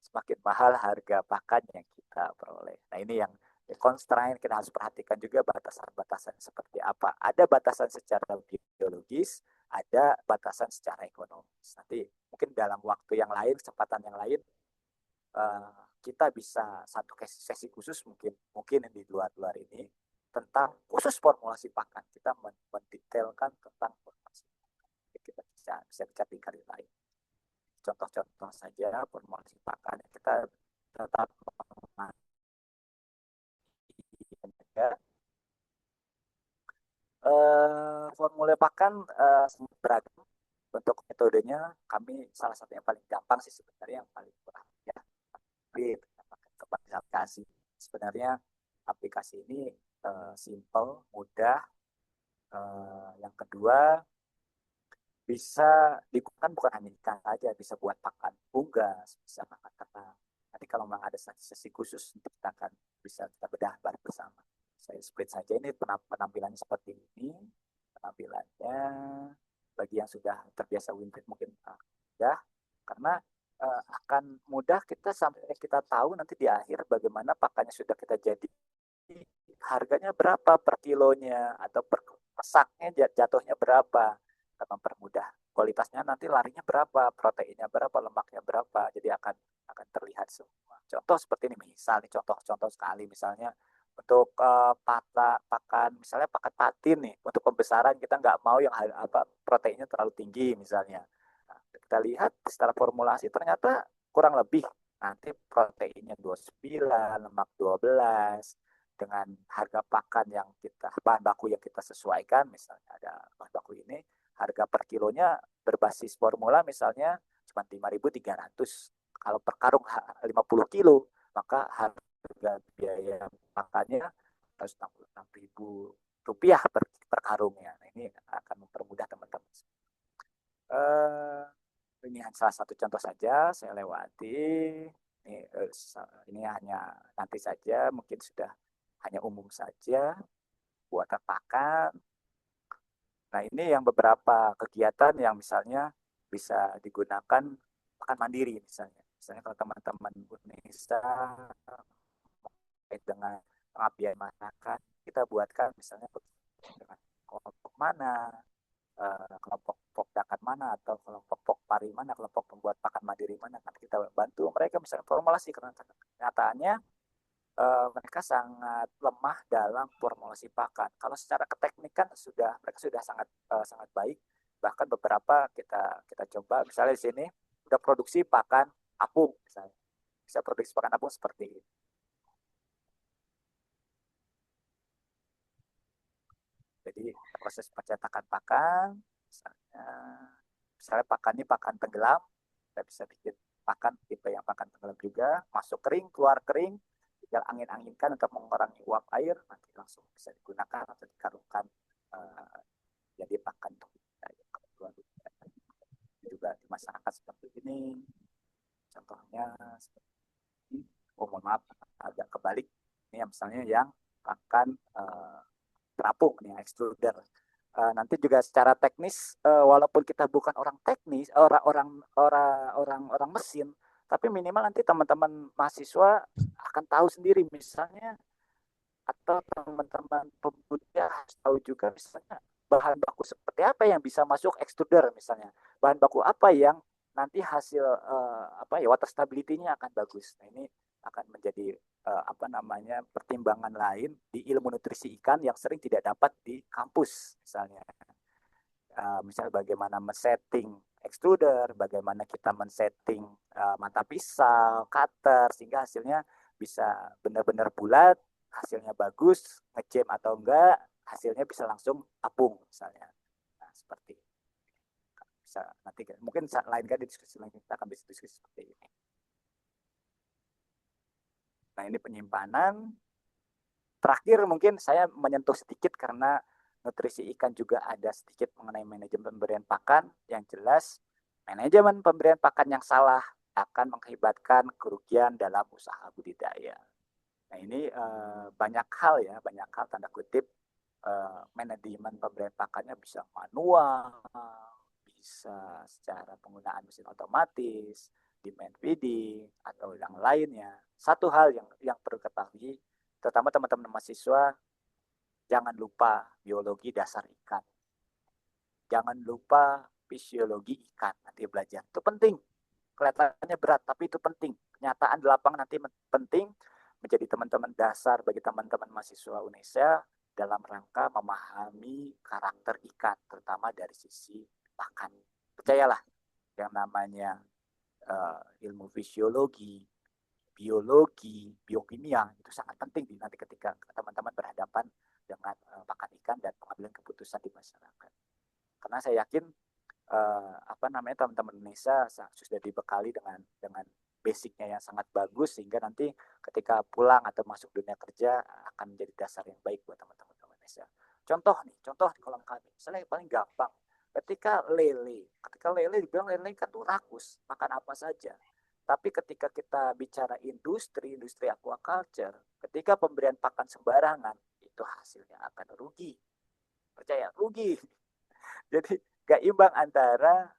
semakin mahal harga pakan yang kita peroleh. Nah ini yang constraint kita harus perhatikan juga batasan-batasan seperti apa. Ada batasan secara biologis, ada batasan secara ekonomis. Nanti mungkin dalam waktu yang lain, kesempatan yang lain, kita bisa satu sesi khusus mungkin di luar ini tentang khusus formulasi pakan. Kita mendetailkan tentang formulasi pakan. Kita bisa bicara di kali lain. Contoh-contoh saja formulasi pakan yang kita tetap formula pakan beragam untuk metodenya. Kami salah satu yang paling gampang sih sebenarnya, yang paling murah ya, tapi aplikasi. Sebenarnya aplikasi ini simple, mudah. Yang kedua, bisa digunakan bukan hanya ikan saja, bisa buat pakan unggas, bisa pakan ternak. Nanti kalau memang ada sesi khusus, kita akan bisa kita bedah bareng bersama. Saya split saja ini penampilannya seperti ini. Penampilannya bagi yang sudah terbiasa WinFit mungkin mudah, karena akan mudah kita sampai kita tahu nanti di akhir bagaimana pakannya sudah kita jadi, harganya berapa per kilonya atau per pesaknya jatuhnya berapa. Kita mempermudah kualitasnya, nanti larinya berapa, proteinnya berapa, lemaknya berapa, jadi akan terlihat semua. Contoh seperti ini, misalnya contoh sekali misalnya untuk pakan misalnya pakan patin nih, untuk pembesaran kita nggak mau yang proteinnya terlalu tinggi misalnya. Nah, kita lihat secara formulasi ternyata kurang lebih nanti proteinnya 29, lemak 12, dengan harga pakan yang bahan baku yang kita sesuaikan, misalnya ada bahan baku ini, harga per kilonya berbasis formula misalnya cuma 5.300. Kalau per karung 50 kilo, maka harga biaya pakannya harus 66.000 rupiah per karungnya. Nah, ini akan mempermudah teman-teman. Ini salah satu contoh saja, saya lewati. Ini hanya nanti saja, mungkin sudah hanya umum saja, buatan pakan. Nah ini yang beberapa kegiatan yang misalnya bisa digunakan pakan mandiri misalnya. Misalnya kalau teman-teman Unesa dengan pengabdian masyarakat, kita buatkan misalnya dengan kelompok mana, kelompok pokdakan mana, atau kelompok pokpari mana, kelompok pembuat pakan mandiri mana. Nanti kita bantu mereka misalnya formulasi, karena kenyataannya mereka sangat lemah dalam formulasi pakan. Kalau secara keteknikan mereka sudah sangat baik. Bahkan beberapa kita coba, misalnya di sini udah produksi pakan apung, misalnya bisa produksi pakan apung seperti ini. Jadi proses pencetakan pakan, misalnya pakan ini pakan tenggelam, kita bisa bikin pakan tipe yang pakan tenggelam juga, masuk kering, keluar kering, tinggal angin-anginkan untuk mengurangi uap air, nanti langsung bisa digunakan atau dikarungkan jadi pakan untuk juga di masyarakat seperti ini. Contohnya seperti ini. Mohon maaf agak kebalik. Ini misalnya yang pakan terapung nih, extruder. Nanti juga secara teknis, walaupun kita bukan orang teknis, orang mesin, tapi minimal nanti teman-teman mahasiswa akan tahu sendiri misalnya, atau teman-teman pemuda harus tahu juga misalnya bahan baku seperti apa yang bisa masuk extruder misalnya, bahan baku apa yang nanti hasil water stability-nya akan bagus. Nah ini akan menjadi pertimbangan lain di ilmu nutrisi ikan yang sering tidak dapat di kampus misalnya. Misal bagaimana men-setting extruder, bagaimana kita men-setting mata pisau, cutter, sehingga hasilnya bisa benar-benar bulat, hasilnya bagus, ngejam atau enggak, hasilnya bisa langsung apung misalnya. Nah, seperti bisa nanti mungkin lain kali diskusi lain kita akan bisa diskusi seperti ini. Nah, ini penyimpanan. Terakhir mungkin saya menyentuh sedikit karena nutrisi ikan juga ada sedikit mengenai manajemen pemberian pakan. Yang jelas, manajemen pemberian pakan yang salah akan mengakibatkan kerugian dalam usaha budidaya. Nah ini banyak hal tanda kutip, manajemen pemberian pakannya bisa manual, bisa secara penggunaan mesin otomatis, demand feeding, atau yang lainnya. Satu hal yang perlu ketahui, terutama teman-teman mahasiswa, jangan lupa biologi dasar ikan. Jangan lupa fisiologi ikan, nanti belajar. Itu penting. Kelihatannya berat, tapi itu penting. Kenyataan di lapangan nanti penting menjadi teman-teman dasar bagi teman-teman mahasiswa UNESA dalam rangka memahami karakter ikan, terutama dari sisi pakan. Percayalah, yang namanya ilmu fisiologi, biologi, biokimia itu sangat penting nanti ketika teman-teman berhadapan dengan pakan ikan dan pengambilan keputusan di masyarakat. Karena saya yakin teman-teman Indonesia sudah dibekali dengan basicnya yang sangat bagus sehingga nanti ketika pulang atau masuk dunia kerja akan menjadi dasar yang baik buat teman-teman Indonesia. Contoh di kolam kami, misalnya yang paling gampang, ketika lele dibilang lele kan tuh rakus, makan apa saja. Tapi ketika kita bicara industri aquaculture, ketika pemberian pakan sembarangan, itu hasilnya akan rugi. Percaya, rugi. Jadi gak imbang antara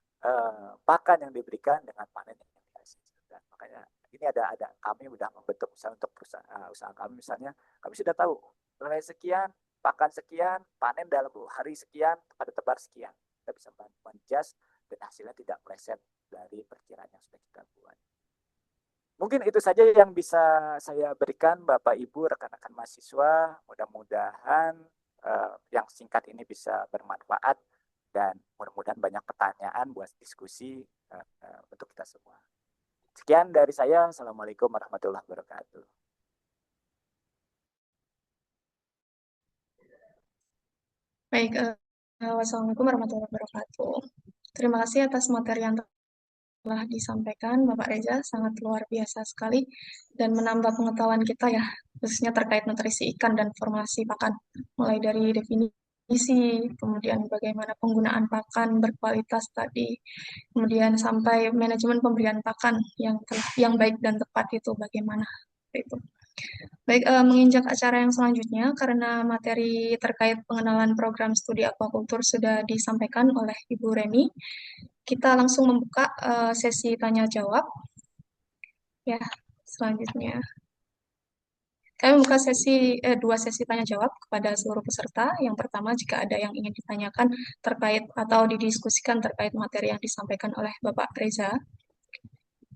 pakan yang diberikan dengan panen yang dihasilkan. Makanya ini ada kami sudah membentuk usaha untuk usaha kami, misalnya kami sudah tahu nilai sekian, pakan sekian, panen dalam hari sekian, pada tebar sekian. Kita bisa menjust dan hasilnya tidak meleset dari perkiraan yang sudah kita buat. Mungkin itu saja yang bisa saya berikan Bapak Ibu, rekan-rekan mahasiswa. Mudah-mudahan yang singkat ini bisa bermanfaat dan mudah-mudahan banyak pertanyaan buat diskusi untuk kita semua. Sekian dari saya. Assalamualaikum warahmatullahi wabarakatuh. Baik, wassalamualaikum warahmatullahi wabarakatuh. Terima kasih atas materi yang telah disampaikan Bapak Reza, sangat luar biasa sekali dan menambah pengetahuan kita ya, khususnya terkait nutrisi ikan dan formulasi pakan, mulai dari definisi, kemudian bagaimana penggunaan pakan berkualitas tadi, kemudian sampai manajemen pemberian pakan yang baik dan tepat itu bagaimana itu. Baik, menginjak acara yang selanjutnya, karena materi terkait pengenalan program studi aquaculture sudah disampaikan oleh Ibu Reni, kita langsung membuka sesi tanya-jawab. Ya, selanjutnya. Kami membuka dua sesi tanya-jawab kepada seluruh peserta. Yang pertama, jika ada yang ingin ditanyakan terkait atau didiskusikan terkait materi yang disampaikan oleh Bapak Reza,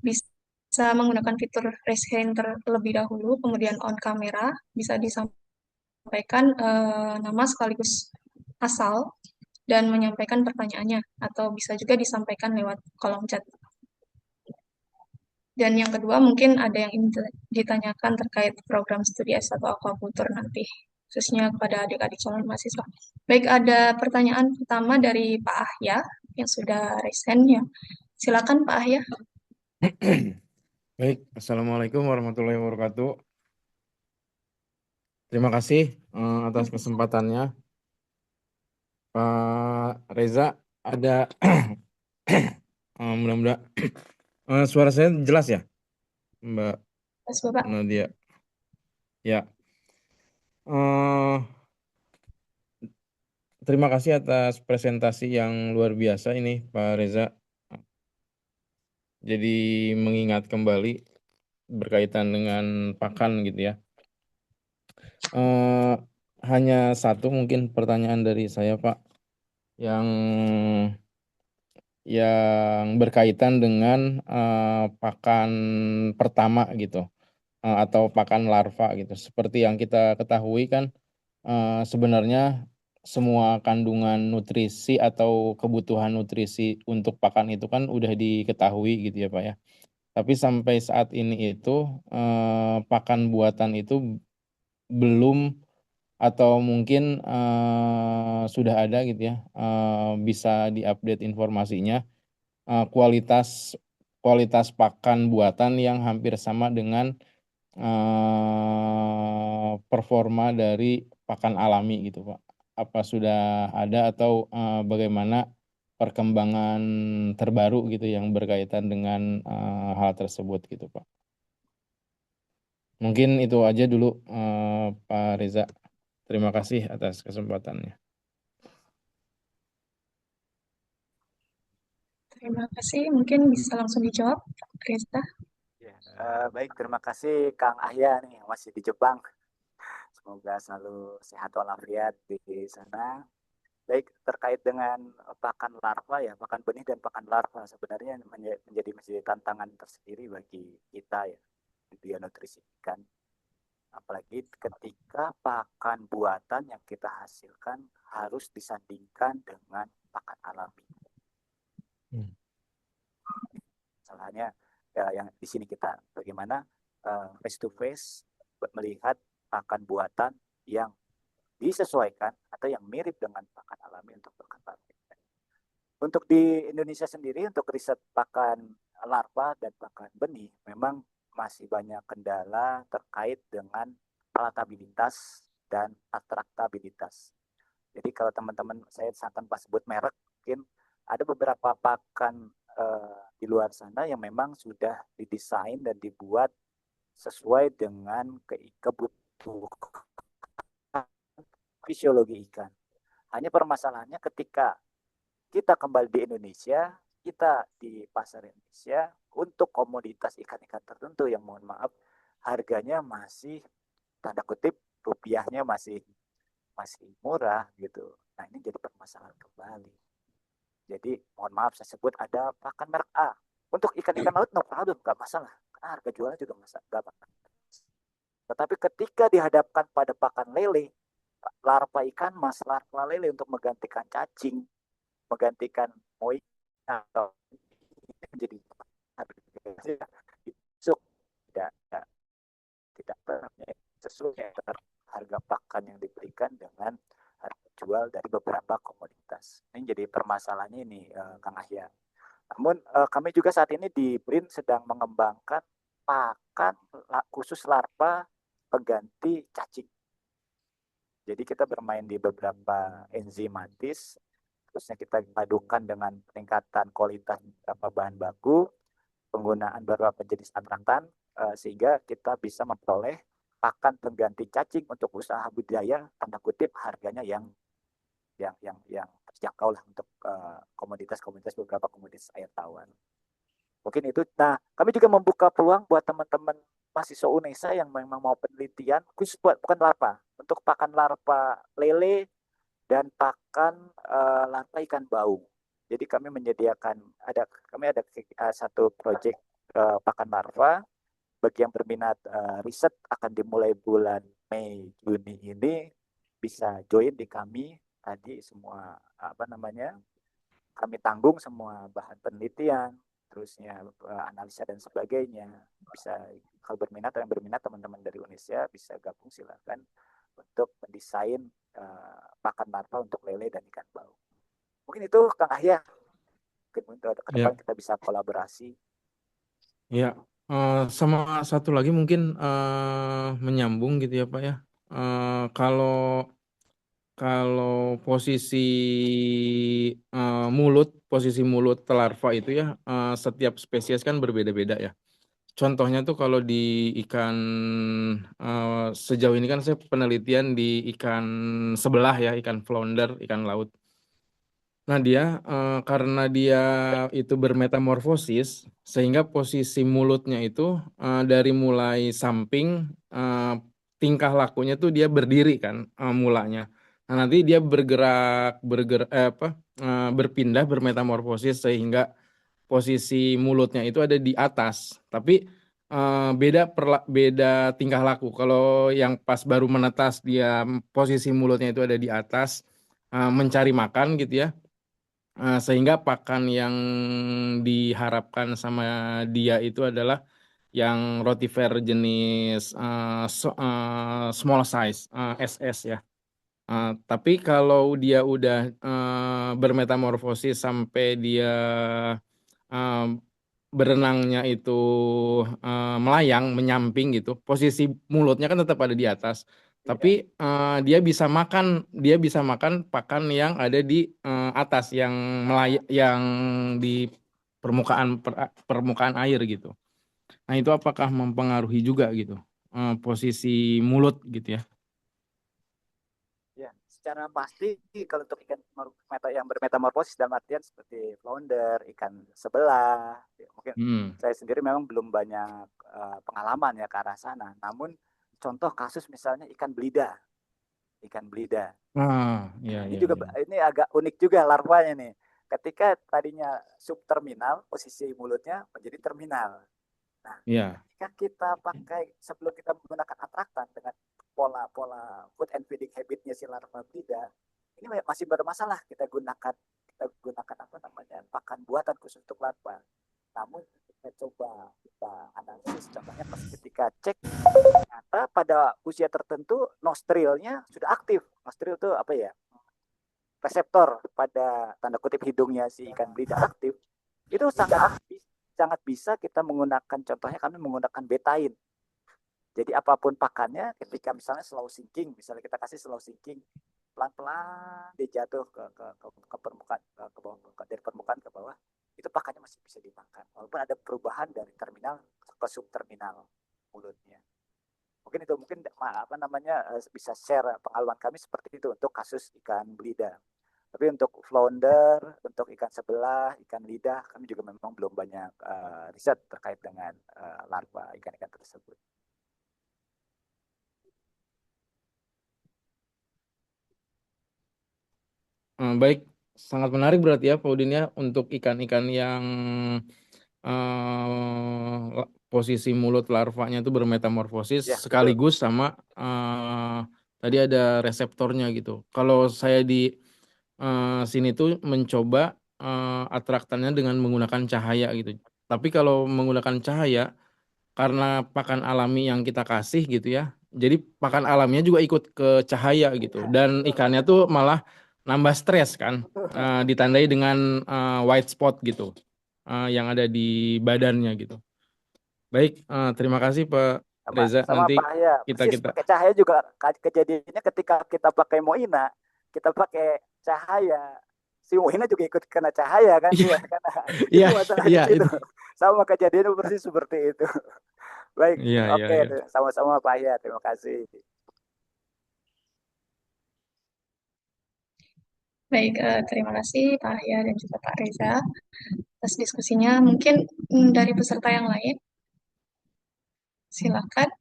bisa menggunakan fitur raise hand terlebih dahulu, kemudian on kamera, bisa disampaikan nama sekaligus asal dan menyampaikan pertanyaannya, atau bisa juga disampaikan lewat kolom chat. Dan yang kedua, mungkin ada yang ingin ditanyakan terkait program studi S1 aquaculture nanti, khususnya kepada adik-adik calon mahasiswa. Baik, ada pertanyaan pertama dari Pak Ahya, yang sudah raise hand ya. Silakan Pak Ahya. Baik, Assalamualaikum warahmatullahi wabarakatuh. Terima kasih atas kesempatannya. Pak Reza, ada mudah-mudahan suara saya jelas ya, Mbak Mas Bapak. Nadia. Ya. Terima kasih atas presentasi yang luar biasa ini, Pak Reza. Jadi mengingat kembali berkaitan dengan pakan gitu ya. Hanya satu mungkin pertanyaan dari saya, Pak, yang berkaitan dengan pakan pertama gitu, atau pakan larva gitu. Seperti yang kita ketahui kan, sebenarnya semua kandungan nutrisi atau kebutuhan nutrisi untuk pakan itu kan udah diketahui gitu ya Pak ya. Tapi sampai saat ini itu pakan buatan itu belum, atau mungkin sudah ada gitu ya, bisa diupdate informasinya, kualitas pakan buatan yang hampir sama dengan performa dari pakan alami gitu Pak. apa sudah ada atau bagaimana perkembangan terbaru gitu yang berkaitan dengan hal tersebut gitu Pak. Mungkin itu aja dulu Pak Reza. Terima kasih atas kesempatannya. Terima kasih. Mungkin bisa langsung dijawab, Pak Reza. Ya, baik, terima kasih Kang Ahya nih yang masih di Jepang. Semoga selalu sehat walafiat di sana. Baik, terkait dengan pakan larva ya, pakan benih dan pakan larva sebenarnya menjadi tantangan tersendiri bagi kita ya di dunia nutrisi ikan. Apalagi ketika pakan buatan yang kita hasilkan harus disandingkan dengan pakan alami. Salahnya ya, yang di sini kita bagaimana face to face melihat pakan buatan yang disesuaikan atau yang mirip dengan pakan alami untuk pakan larva. Untuk di Indonesia sendiri untuk riset pakan larva dan pakan benih memang masih banyak kendala terkait dengan palatabilitas dan atraktabilitas. Jadi kalau teman-teman saya tanpa sebut merek, mungkin ada beberapa pakan di luar sana yang memang sudah didesain dan dibuat sesuai dengan kebutuhan fisiologi ikan. Hanya permasalahannya ketika kita kembali di Indonesia, kita di pasar Indonesia untuk komoditas ikan-ikan tertentu yang mohon maaf harganya masih tanda kutip rupiahnya masih murah gitu. Nah ini jadi permasalahan kembali. Jadi mohon maaf saya sebut ada pakan merek A untuk ikan-ikan laut no problem nggak masalah karena harga jualnya juga nggak masalah. Tetapi ketika dihadapkan pada pakan lele, larva ikan mas, larva lele untuk menggantikan cacing, menggantikan moik atau menjadi tidak sesuai harga pakan yang diberikan dengan harga jual dari beberapa komoditas. Ini jadi permasalahannya ini Kang Ahya. Namun kami juga saat ini di BRIN sedang mengembangkan pakan khusus larva pengganti cacing. Jadi kita bermain di beberapa enzimatis, terusnya kita padukan dengan peningkatan kualitas beberapa bahan baku, penggunaan beberapa jenis atraktan, sehingga kita bisa memperoleh pakan pengganti cacing untuk usaha budidaya, tanda kutip harganya yang terjangkau lah untuk komoditas beberapa komoditas air tawar. Mungkin itu. Nah, kami juga membuka peluang buat teman-teman mahasiswa UNESA yang memang mau penelitian khusus bukan larva, untuk pakan larva lele dan pakan larva ikan baung. Jadi kami menyediakan ada satu proyek pakan larva. Bagi yang berminat riset akan dimulai bulan Mei Juni ini bisa join di kami. Tadi semua kami tanggung semua bahan penelitian, terusnya analisa dan sebagainya. Bisa kalau berminat atau yang berminat teman-teman dari Indonesia bisa gabung silakan untuk mendesain pakan larva untuk lele dan ikan baung. Mungkin itu Kang Ahya. Mungkin ke depan kita bisa kolaborasi. Ya, sama satu lagi mungkin menyambung gitu ya Pak ya. Kalau posisi mulut larva itu ya setiap spesies kan berbeda-beda ya. Contohnya tuh kalau di ikan sejauh ini kan saya penelitian di ikan sebelah ya, ikan flounder, ikan laut. Nah dia karena dia itu bermetamorfosis sehingga posisi mulutnya itu dari mulai samping tingkah lakunya tuh dia berdiri kan mulanya. Nah nanti dia berpindah bermetamorfosis sehingga posisi mulutnya itu ada di atas. Tapi beda tingkah laku. Kalau yang pas baru menetas dia posisi mulutnya itu ada di atas mencari makan gitu ya. Sehingga pakan yang diharapkan sama dia itu adalah yang rotifer jenis small size SS ya. Tapi kalau dia udah bermetamorfosis sampai dia berenangnya itu melayang, menyamping gitu, posisi mulutnya kan tetap ada di atas. Tapi dia bisa makan pakan yang ada di atas yang di permukaan air gitu. Nah, itu apakah mempengaruhi juga gitu posisi mulut gitu ya? Ya, secara pasti kalau untuk ikan yang bermetamorfosis dalam artian seperti flounder, ikan sebelah, ya, mungkin saya sendiri memang belum banyak pengalaman ya ke arah sana. Namun contoh kasus misalnya ikan belida. Iya, Ini iya, juga iya. ini agak unik juga larvanya nih. Ketika tadinya subterminal, posisi mulutnya menjadi terminal. Nah, Iya. ketika kita pakai sebelum kita menggunakan atraktan dengan pola food and feeding habitnya si larva belida, ini masih bermasalah kita gunakan apa namanya pakan buatan khusus untuk larva. Namun kita analisis contohnya pas ketika cek ternyata pada usia tertentu nostrilnya sudah aktif. Nostril itu apa ya? Reseptor pada tanda kutip hidungnya si ikan belida aktif. Itu sangat bisa kita menggunakan, contohnya kami menggunakan betain. Jadi apapun pakannya, ketika misalnya slow sinking, misalnya kita kasih slow sinking, pelan-pelan dia jatuh ke permukaan, ke bawah, dari permukaan ke bawah, itu pakannya masih bisa dimakan. Walaupun ada perubahan dari terminal ke subterminal mulutnya. Mungkin apa namanya bisa share pengalaman kami seperti itu untuk kasus ikan belida. Tapi untuk flounder, untuk ikan sebelah, ikan lidah, kami juga memang belum banyak riset terkait dengan larva ikan-ikan tersebut. Baik, sangat menarik berarti ya Pak Udin ya untuk ikan-ikan yang posisi mulut larvanya itu bermetamorfosis Ya, sekaligus sama tadi ada reseptornya gitu. Kalau saya di sini tuh mencoba atraktannya dengan menggunakan cahaya gitu. Tapi kalau menggunakan cahaya karena pakan alami yang kita kasih gitu ya. Jadi pakan alamnya juga ikut ke cahaya gitu. Dan ikannya tuh malah nambah stres kan. Ditandai dengan white spot gitu. Yang ada di badannya gitu. Baik, terima kasih Pak Reza. sama Nanti Pak ya, persis kita pakai cahaya juga kejadiannya ketika kita pakai moina, kita pakai cahaya, si moina juga ikut kena cahaya kan dia, karena itu iya, masalah iya di situ. itu. Sama kejadiannya persis seperti itu. Baik, Iya, iya, oke, iya. sama-sama Pak ya, terima kasih. Baik, terima kasih Pak Arya dan juga Pak Reza atas diskusinya. Mungkin dari peserta yang lain, silakan.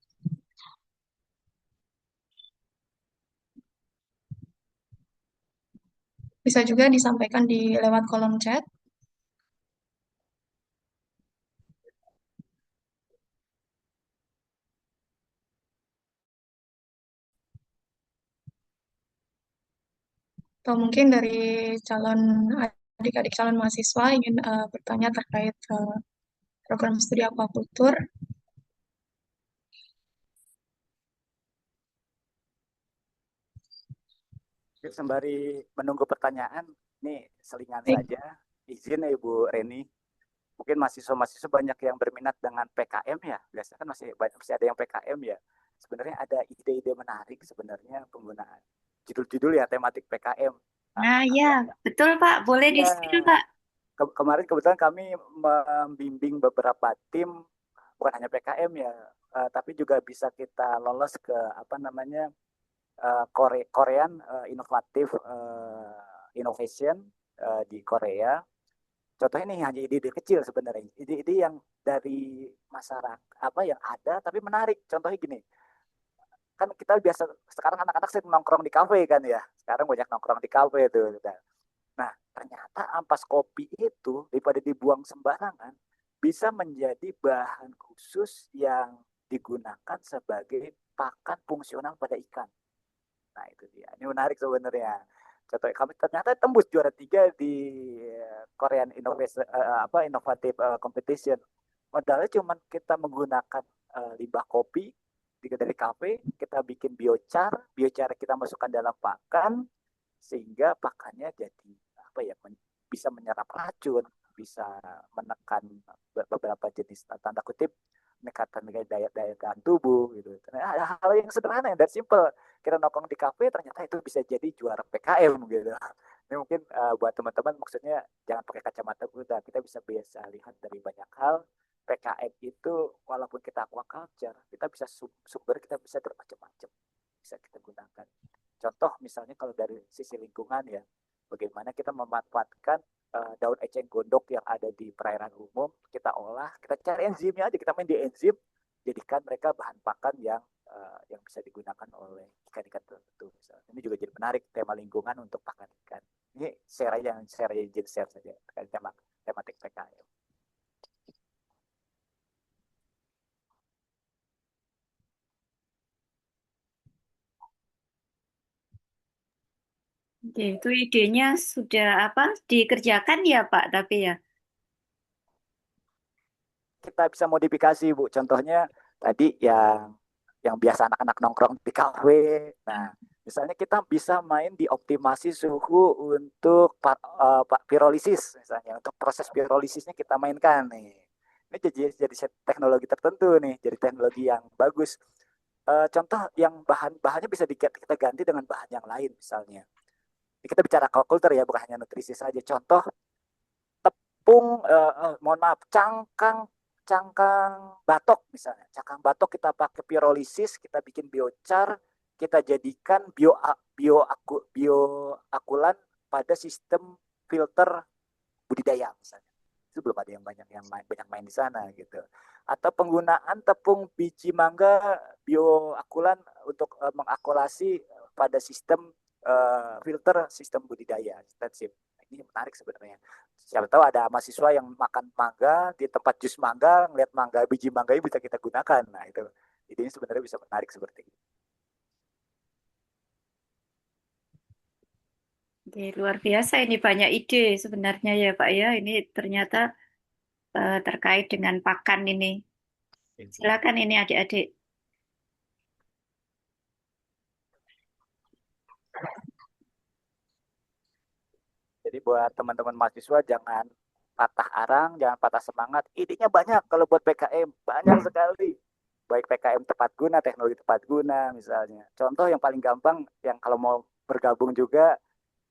Bisa juga disampaikan di lewat kolom chat. Atau mungkin dari adik-adik calon mahasiswa ingin bertanya terkait program studi aquacultur. Sembari menunggu pertanyaan, nih selingan Baik. saja, izin ya Ibu Reni. Mungkin mahasiswa-mahasiswa banyak yang berminat dengan PKM ya, biasanya kan masih ada yang PKM ya. Sebenarnya ada ide-ide menarik sebenarnya penggunaan judul-judul ya tematik PKM. Nah, ya, betul Pak. Boleh Ya, di-spill Pak. kemarin kebetulan kami membimbing beberapa tim, bukan hanya PKM ya, tapi juga bisa kita lolos ke apa namanya Korean inovatif innovation di Korea. Contohnya ini hanya ide-ide kecil sebenarnya, ide-ide yang dari masyarakat apa yang ada tapi menarik. Contohnya gini, kan kita biasa sekarang anak-anak sering nongkrong di kafe kan ya, sekarang banyak nongkrong di kafe itu. Nah, ternyata ampas kopi itu daripada dibuang sembarangan bisa menjadi bahan khusus yang digunakan sebagai pakan fungsional pada ikan. Nah, itu dia. Ini menarik sebenarnya. Contoh kami ternyata tembus juara 3 di Korean Innovative Competition. Modalnya cuma kita menggunakan limbah kopi dari kafe, kita bikin biochar kita masukkan dalam pakan sehingga pakannya jadi apa ya bisa menyerap racun, bisa menekan beberapa jenis tanda kutip meningkatkan daya tahan tubuh gitu. Ada hal yang sederhana yang simple. kita nongkrong di kafe ternyata itu bisa jadi juara PKM gitu. Ini mungkin buat teman-teman maksudnya jangan pakai kacamata kuda. Kita bisa biasa lihat dari banyak hal. PKM itu walaupun kita aquaculture, kita bisa sumber kita bisa bermacam-macam bisa kita gunakan. Contoh misalnya kalau dari sisi lingkungan ya, bagaimana kita memanfaatkan daun eceng gondok yang ada di perairan umum, kita olah, kita cari enzimnya aja, kita main di enzim, jadikan mereka bahan pakan yang bisa digunakan oleh ikan-ikan tertentu. Misalnya. Ini juga jadi menarik tema lingkungan untuk pakan ikan. Ini share saja terkait tematik PKM. Oke, itu idenya sudah dikerjakan ya Pak, tapi ya. Kita bisa modifikasi Bu. Contohnya tadi yang biasa anak-anak nongkrong di kafe. Nah, misalnya kita bisa main di optimasi suhu untuk pirolisis misalnya. Untuk proses pirolisisnya kita mainkan nih. Ini jadi teknologi tertentu nih, jadi teknologi yang bagus. Contoh yang bahannya bisa kita ganti dengan bahan yang lain misalnya. Ini kita bicara aquaculture ya, bukan hanya nutrisi saja. Contoh tepung, mohon maaf, cangkang batok misalnya. Cangkang batok kita pakai pirolisis, kita bikin biochar, kita jadikan bioakulan pada sistem filter budidaya misalnya. Itu belum ada yang banyak main di sana gitu. Atau penggunaan tepung biji mangga bioakulan untuk mengakulasi pada sistem filter sistem budidaya intensif. Ini menarik sebenarnya. Siapa tahu ada mahasiswa yang makan mangga di tempat jus mangga, ngelihat mangga biji mangga ini bisa kita gunakan. Nah itu ini sebenarnya bisa menarik seperti itu. Oke, luar biasa ini banyak ide sebenarnya ya Pak ya. Ini ternyata terkait dengan pakan ini. Silakan ini adik-adik. Jadi buat teman-teman mahasiswa jangan patah arang, jangan patah semangat. Idenya banyak kalau buat PKM, banyak sekali. Baik PKM tepat guna, teknologi tepat guna misalnya. Contoh yang paling gampang yang kalau mau bergabung juga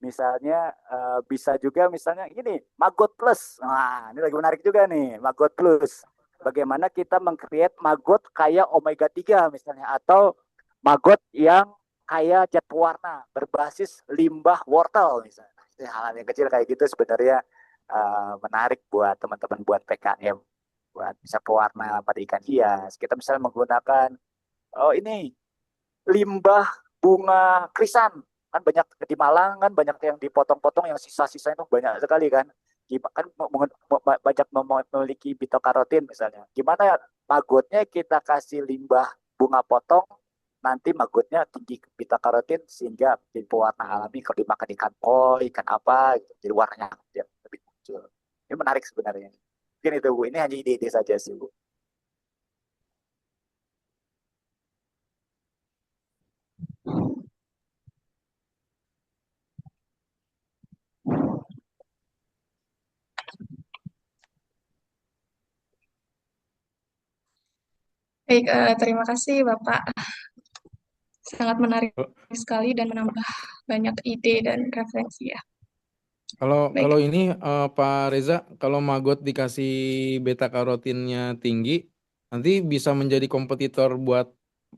misalnya bisa juga misalnya ini Maggot Plus. Nah, ini lagi menarik juga nih, Maggot Plus. Bagaimana kita meng-create maggot kayak omega 3 misalnya atau maggot yang kayak cat pewarna berbasis limbah wortel misalnya. Hal yang kecil kayak gitu sebenarnya menarik buat teman-teman buat PKM, buat bisa pewarna pada ikan hias. Kita misalnya menggunakan ini limbah bunga krisan, kan banyak di Malang kan banyak yang dipotong-potong yang sisa-sisa itu banyak sekali kan. Kan banyak memiliki beta karotin misalnya. Gimana ya magotnya kita kasih limbah bunga potong, nanti magotnya tinggi beta karotin sehingga jadi pewarna alami kalau dimakan ikan koi, ikan apa gitu. Jadi warnanya lebih muncul. Ini menarik sebenarnya. Mungkin itu Bu, ini hanya ide-ide saja sih Bu. Baik, terima kasih Bapak. Sangat menarik sekali dan menambah banyak ide dan referensi ya. Kalau ini Pak Reza, kalau maggot dikasih beta karotinnya tinggi, nanti bisa menjadi kompetitor buat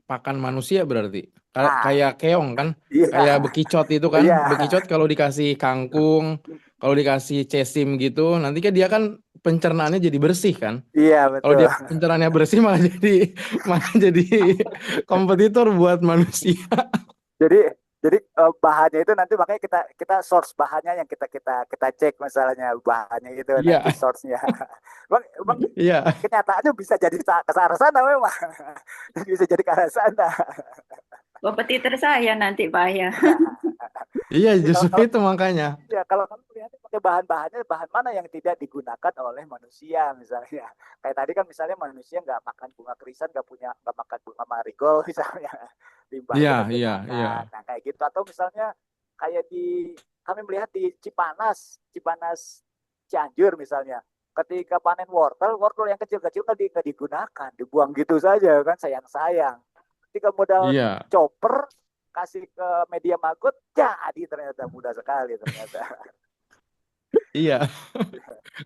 pakan manusia berarti. Kayak keong kan, kayak bekicot itu kan, bekicot kalau dikasih kangkung, kalau dikasih cesim gitu, nanti kan dia kan pencernaannya jadi bersih kan. Iya betul. Kalau dia pencernaannya bersih malah jadi kompetitor buat manusia. Jadi bahannya itu nanti makanya kita source bahannya yang kita cek misalnya bahannya itu nanti source-nya. Bang kenyataannya bisa jadi ke arah sana memang. Bisa jadi ke arah sana. Kompetitor saya nanti Pak ya. Iya justru itu makanya. Ya kalau kamu lihat pakai bahan-bahannya bahan mana yang tidak digunakan oleh manusia misalnya. Kayak tadi kan misalnya manusia nggak makan bunga krisan, nggak makan bunga marigold misalnya. Limbahnya Iya. Nah kayak gitu atau misalnya kayak kami melihat di Cipanas Cianjur misalnya. Ketika panen wortel yang kecil-kecil nggak digunakan, dibuang gitu saja kan sayang-sayang. Ketika modal chopper kasih ke media maggot, jadi ternyata mudah sekali ternyata. Iya,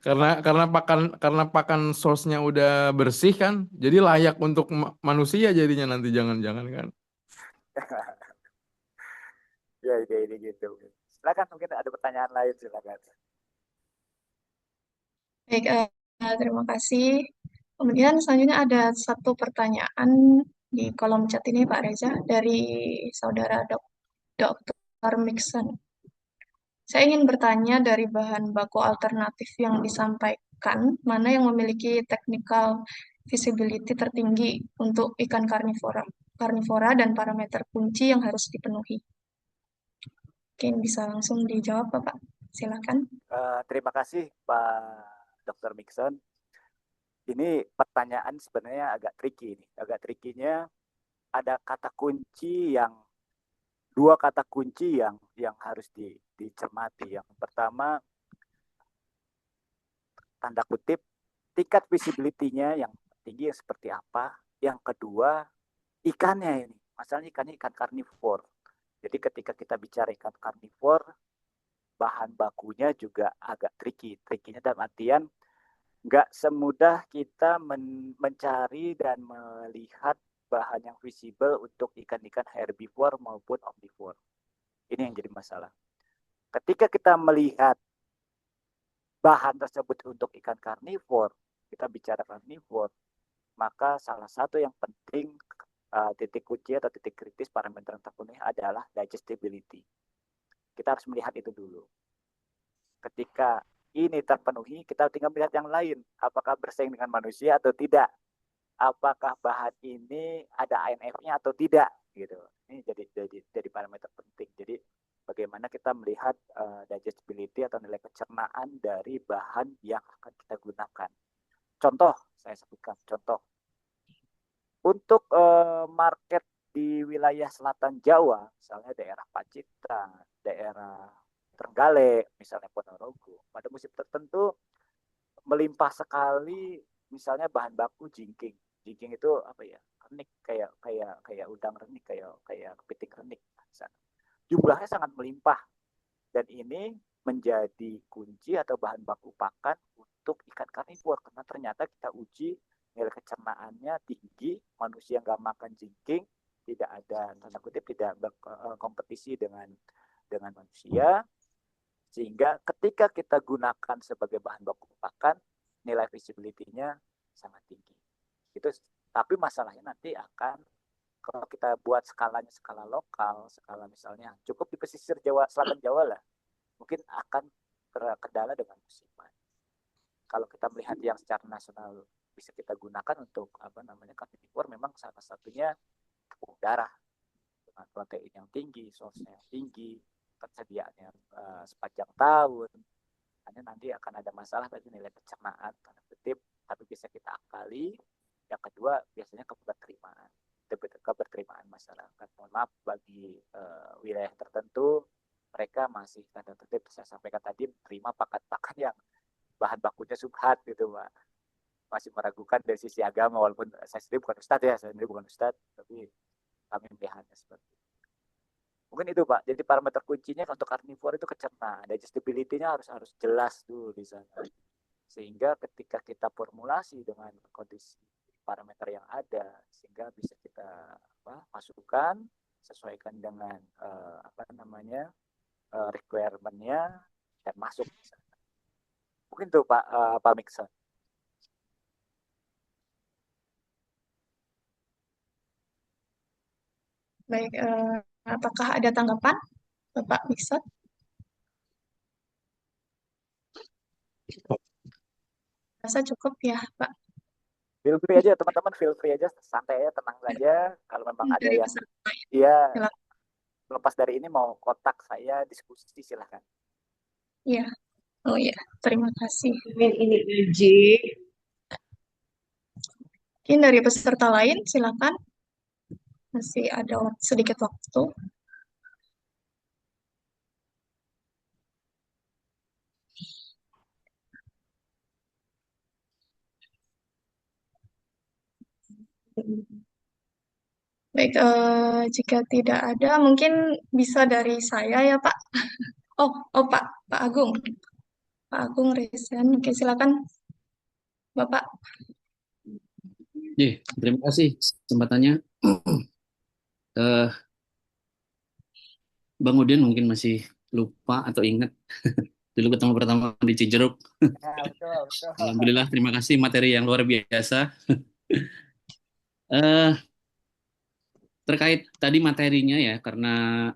karena pakan source-nya udah bersih kan, jadi layak untuk manusia jadinya nanti jangan-jangan kan. Ya ide gitu. Silakan mungkin ada pertanyaan lain silakan. Baik, terima kasih. Kemudian selanjutnya ada satu pertanyaan di kolom chat ini Pak Reza dari saudara Dr. Mixon. Saya ingin bertanya dari bahan baku alternatif yang disampaikan, mana yang memiliki technical visibility tertinggi untuk ikan karnivora dan parameter kunci yang harus dipenuhi. Mungkin bisa langsung dijawab Bapak. Silakan. Terima kasih Pak Dr. Mixon. Ini pertanyaan sebenarnya agak tricky nih. Agak trikinya ada dua kata kunci yang harus dicermati. Yang pertama, tanda kutip, tingkat visibility-nya yang tinggi seperti apa. Yang kedua, ikannya ini. Masalahnya ikannya ikan karnivor. Jadi ketika kita bicara ikan karnivor, bahan bakunya juga agak tricky. Tricky-nya dalam artian nggak semudah kita mencari dan melihat bahan yang visible untuk ikan-ikan herbivore maupun omnivore. Ini yang jadi masalah. Ketika kita melihat bahan tersebut untuk ikan karnivore, kita bicara karnivore, maka salah satu yang penting titik kunci atau titik kritis parameter yang terpenuhi adalah digestibility. Kita harus melihat itu dulu. Ketika ini terpenuhi, kita tinggal melihat yang lain. Apakah bersaing dengan manusia atau tidak? Apakah bahan ini ada INF-nya atau tidak? Gitu. Ini jadi parameter penting. Jadi bagaimana kita melihat digestibility atau nilai kecernaan dari bahan yang akan kita gunakan. Contoh, saya sebutkan contoh. Untuk market di wilayah selatan Jawa, misalnya daerah Pacitan, daerah Trenggalek, misalnya Ponorogo, pada musim tertentu melimpah sekali, misalnya bahan baku jingking. Jingking itu apa ya? Renik, kayak udang renik, kayak kepiting renik. Jumlahnya sangat melimpah dan ini menjadi kunci atau bahan baku pakan untuk ikan karnivor karena ternyata kita uji nilai kecernaannya tinggi, manusia nggak makan jingking, tidak ada tanda kutip tidak berkompetisi dengan manusia, sehingga ketika kita gunakan sebagai bahan baku pakan, nilai visibility-nya sangat tinggi. Itu, tapi masalahnya nanti akan kalau kita buat skalanya skala lokal, skala misalnya cukup di pesisir Jawa, selatan Jawa lah, mungkin akan terkendala dengan musiman. Kalau kita melihat yang secara nasional bisa kita gunakan untuk karnivor, memang salah satunya tepung darah dengan protein yang tinggi, source-nya yang tinggi, ketersediaannya sepanjang tahun. Hanya nanti akan ada masalah bagi nilai pencernaan tanda kutip, tapi bisa kita akali. Yang kedua biasanya keberterimaan masyarakat. Mohon maaf bagi wilayah tertentu, mereka masih tanda kutip saya sampaikan tadi terima pakan-pakan yang bahan bakunya subhat gitu Pak. Masih meragukan dari sisi agama, walaupun saya sendiri bukan ustadz, tapi kami melihatnya seperti itu. Mungkin itu Pak. Jadi parameter kuncinya untuk karnivor itu kecernaan, digestibility-nya harus jelas dulu di sana. Sehingga ketika kita formulasi dengan kondisi parameter yang ada, sehingga bisa kita masukkan sesuaikan dengan requirement-nya dan masuk. Mungkin itu Pak Mixon. Baik, apakah ada tanggapan Bapak Mixon? Rasa cukup ya Pak. Feel free aja teman-teman, santai aja, tenang saja. Kalau memang ada Dari yang peserta. lepas dari ini mau kontak saya diskusi silahkan. Iya. Oh ya, terima kasih. Ini Iji. Mungkin dari peserta lain silakan. Masih ada sedikit waktu. Baik, jika tidak ada, mungkin bisa dari saya ya Pak. Pak Agung. Pak Agung Resen. Oke, silakan Bapak. Terima kasih kesempatannya. Eh, Bang Udin mungkin masih lupa atau ingat dulu ketemu pertama di Cijeruk. Betul, betul. Alhamdulillah, terima kasih materi yang luar biasa. Eh, Terkait tadi materinya ya, karena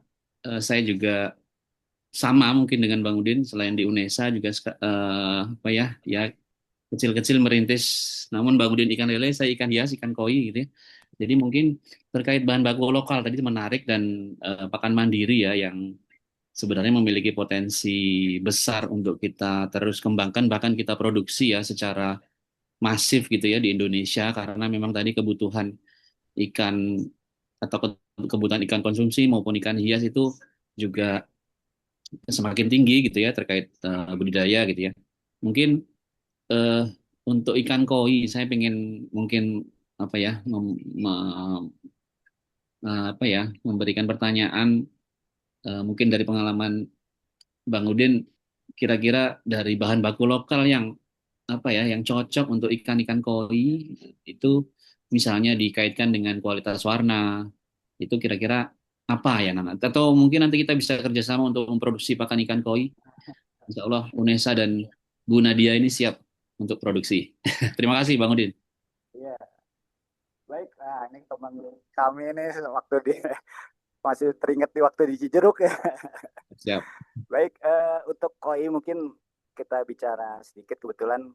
saya juga sama mungkin dengan Bang Udin, selain di UNESA juga apa ya, kecil-kecil merintis. Namun Bang Udin ikan lele, saya ikan hias, ikan koi gitu ya. Jadi mungkin terkait bahan baku lokal tadi menarik dan pakan mandiri ya yang sebenarnya memiliki potensi besar untuk kita terus kembangkan bahkan kita produksi ya secara masif gitu ya di Indonesia karena memang tadi kebutuhan ikan atau kebutuhan ikan konsumsi maupun ikan hias itu juga semakin tinggi gitu ya terkait budidaya gitu ya. Mungkin eh, untuk ikan koi saya pengen mungkin apa ya apa ya memberikan pertanyaan mungkin dari pengalaman Bang Udin kira-kira dari bahan baku lokal yang apa ya yang cocok untuk ikan-ikan koi itu misalnya dikaitkan dengan kualitas warna itu kira-kira apa ya Nana? Atau mungkin nanti kita bisa kerjasama untuk memproduksi pakan ikan koi. Insya Allah UNESA dan Bu Nadia ini siap untuk produksi. Terima kasih Bang Udin. Iya, baik. Nah, ini teman kami ini waktu di masih teringat di waktu di Cijeruk ya. Siap. Baik, untuk koi mungkin kita bicara sedikit. Kebetulan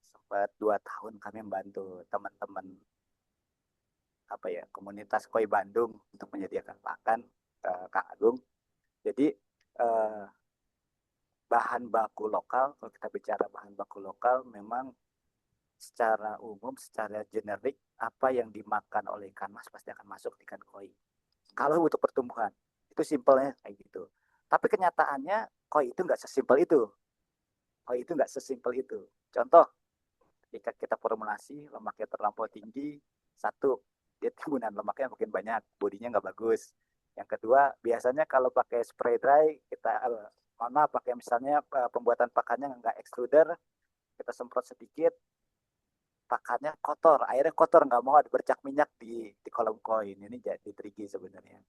sempat 2 tahun kami membantu teman-teman apa ya komunitas koi Bandung untuk menyediakan pakan Kak Agung. Jadi bahan baku lokal, kalau kita bicara bahan baku lokal, memang secara umum, secara generik, apa yang dimakan oleh ikan mas pasti akan masuk di ikan koi. Kalau untuk pertumbuhan, itu simpelnya kayak gitu. Tapi kenyataannya koi itu nggak sesimpel itu. Koi itu nggak sesimpel itu. Contoh, ketika kita formulasi lemaknya terlampau tinggi, satu, dia timbunan lemaknya mungkin banyak, bodinya nggak bagus. Yang kedua, biasanya kalau pakai spray dry, kita pakai misalnya pembuatan pakannya nggak extruder, kita semprot sedikit, pakannya kotor, airnya kotor, nggak mau ada bercak minyak di kolom koin. Ini jadi tricky sebenarnya.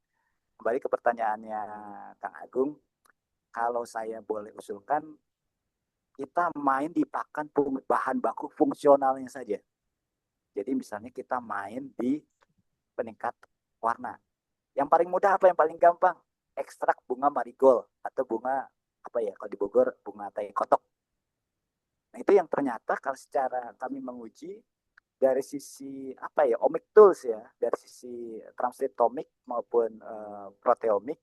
Kembali ke pertanyaannya Kang Agung, kalau saya boleh usulkan, kita main di pakan bahan baku fungsionalnya saja. Jadi misalnya kita main di peningkat warna. Yang paling mudah apa? Yang paling gampang? Ekstrak bunga marigold atau bunga apa ya? Kalau di Bogor bunga tai kotok. Nah itu yang ternyata kalau secara kami menguji dari sisi apa ya omic tools ya, dari sisi transkriptomik maupun proteomik,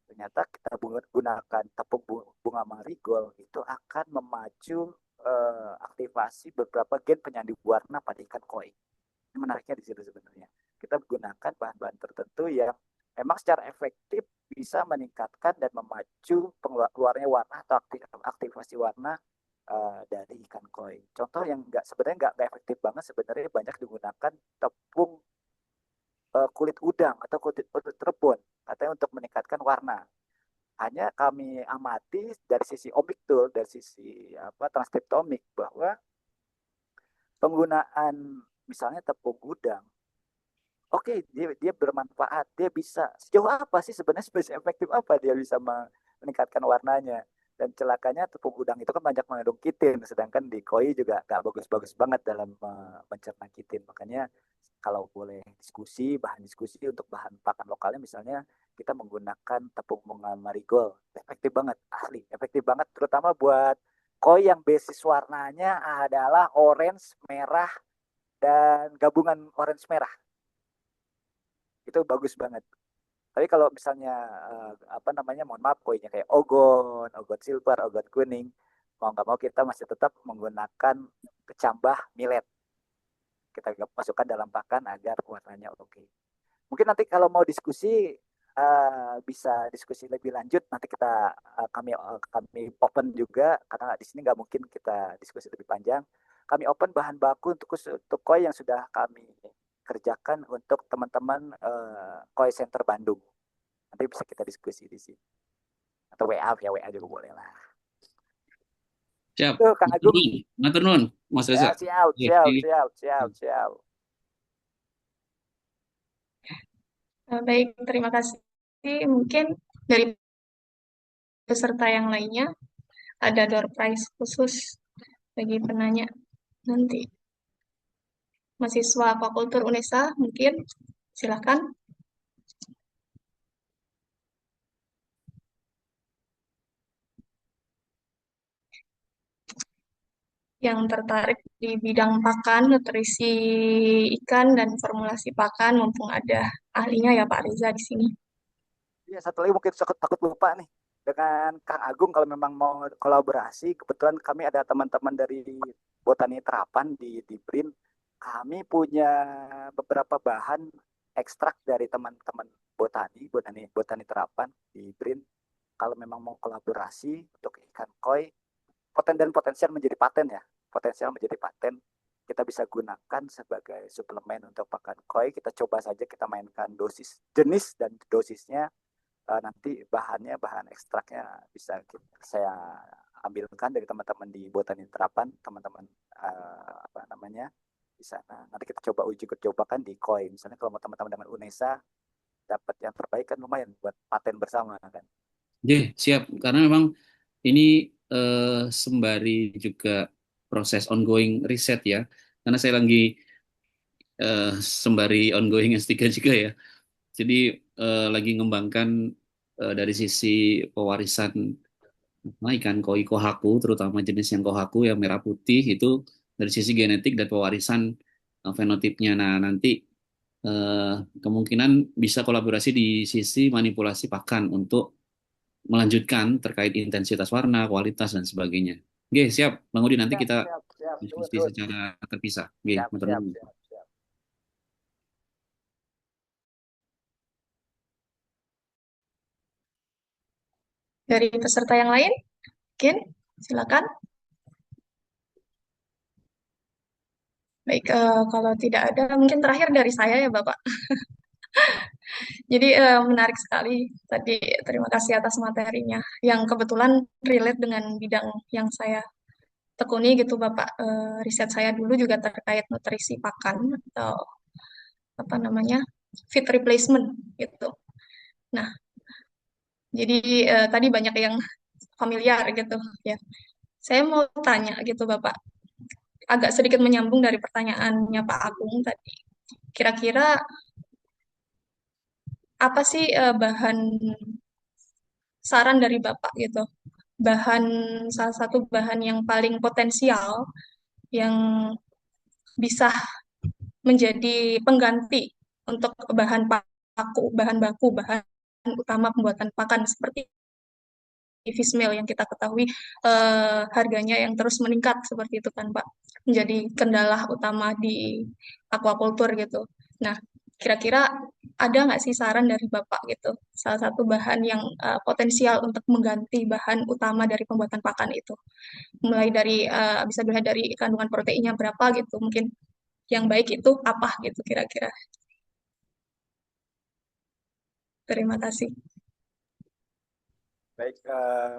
ternyata kita gunakan tepung bunga marigold itu akan memacu aktivasi beberapa gen penyandi warna pada ikan koi. Ini menariknya di situ sebenarnya. Kita menggunakan bahan-bahan tertentu yang memang secara efektif bisa meningkatkan dan memacu keluarnya warna atau aktivasi warna dari ikan koi. Contoh yang sebenarnya nggak efektif banget sebenarnya banyak digunakan tepung kulit udang atau kulit rebon katanya untuk meningkatkan warna. Hanya kami amati dari sisi omik tool, dari sisi transkriptomik bahwa penggunaan misalnya tepung udang, oke, dia bermanfaat, dia bisa sejauh apa sih sebenarnya efektif apa dia bisa meningkatkan warnanya. Dan celakanya tepung udang itu kan banyak mengandung kitin, sedangkan di koi juga gak bagus-bagus banget dalam mencerna kitin. Makanya kalau boleh diskusi, bahan diskusi untuk bahan pakan lokalnya misalnya kita menggunakan tepung bunga marigold. Efektif banget, asli. Efektif banget terutama buat koi yang basis warnanya adalah orange, merah, dan gabungan orange merah. Itu bagus banget. Tapi kalau misalnya mohon maaf koinnya kayak ogon silver, ogon kuning, mau nggak mau kita masih tetap menggunakan kecambah millet. Kita masukkan dalam pakan agar warnanya oke. Mungkin nanti kalau mau diskusi bisa diskusi lebih lanjut. Nanti kami open juga karena di sini nggak mungkin kita diskusi lebih panjang. Kami open bahan baku untuk koi yang sudah kami kerjakan untuk teman-teman Koi Center Bandung. Nanti bisa kita diskusi di sini. Atau WA juga boleh lah. Siap. Tuh, Kang Agung. Matur nuwun, Mas Ya, Reza. siap. Baik, terima kasih. Mungkin dari peserta yang lainnya ada door prize khusus bagi penanya nanti. Mahasiswa Fakultas UNESA mungkin silakan. Yang tertarik di bidang pakan, nutrisi ikan, dan formulasi pakan, mumpung ada ahlinya ya Pak Riza di sini. Iya, satu lagi mungkin takut lupa nih. Dengan Kang Agung kalau memang mau kolaborasi, kebetulan kami ada teman-teman dari Botani Terapan di BRIN. Kami punya beberapa bahan ekstrak dari teman-teman botani Terapan di BRIN. Kalau memang mau kolaborasi untuk ikan koi, potensial menjadi paten ya. Potensial menjadi paten kita bisa gunakan sebagai suplemen untuk pakan koi. Kita coba saja kita mainkan dosis jenis dan dosisnya. Nanti bahan ekstraknya bisa saya ambilkan dari teman-teman di Botani Terapan, teman-teman di sana. Nanti kita coba cobakan di koi. Misalnya kalau teman-teman dengan UNESA dapat yang terbaik kan lumayan buat paten bersama kan. Siap. Karena memang ini sembari juga proses ongoing riset ya. Karena saya lagi sembari ongoing S3 juga ya. Jadi lagi ngembangkan dari sisi pewarisan ikan koi kohaku, terutama jenis yang kohaku yang merah putih itu dari sisi genetik dan pewarisan fenotipnya. Nah, nanti kemungkinan bisa kolaborasi di sisi manipulasi pakan untuk melanjutkan terkait intensitas warna, kualitas, dan sebagainya. Oke, siap. Bang Udin, nanti kita diskusi secara terpisah. Oke, Siap. Dari peserta yang lain, mungkin silakan. Baik, kalau tidak ada, mungkin terakhir dari saya ya Bapak. Jadi menarik sekali tadi, terima kasih atas materinya, yang kebetulan relate dengan bidang yang saya tekuni gitu Bapak. Riset saya dulu juga terkait nutrisi pakan atau apa namanya feed replacement gitu. Nah, jadi tadi banyak yang familiar gitu ya. Saya mau tanya gitu Bapak, agak sedikit menyambung dari pertanyaannya Pak Agung tadi. Kira-kira apa sih bahan saran dari Bapak gitu? Salah satu bahan yang paling potensial yang bisa menjadi pengganti untuk bahan baku, bahan utama pembuatan pakan seperti fish meal yang kita ketahui harganya yang terus meningkat seperti itu kan Pak, menjadi kendala utama di aquaculture gitu. Nah, kira-kira ada nggak sih saran dari Bapak gitu, salah satu bahan yang potensial untuk mengganti bahan utama dari pembuatan pakan itu, mulai dari bisa dilihat dari kandungan proteinnya berapa gitu, mungkin yang baik itu apa gitu kira-kira. Terima kasih. Baik,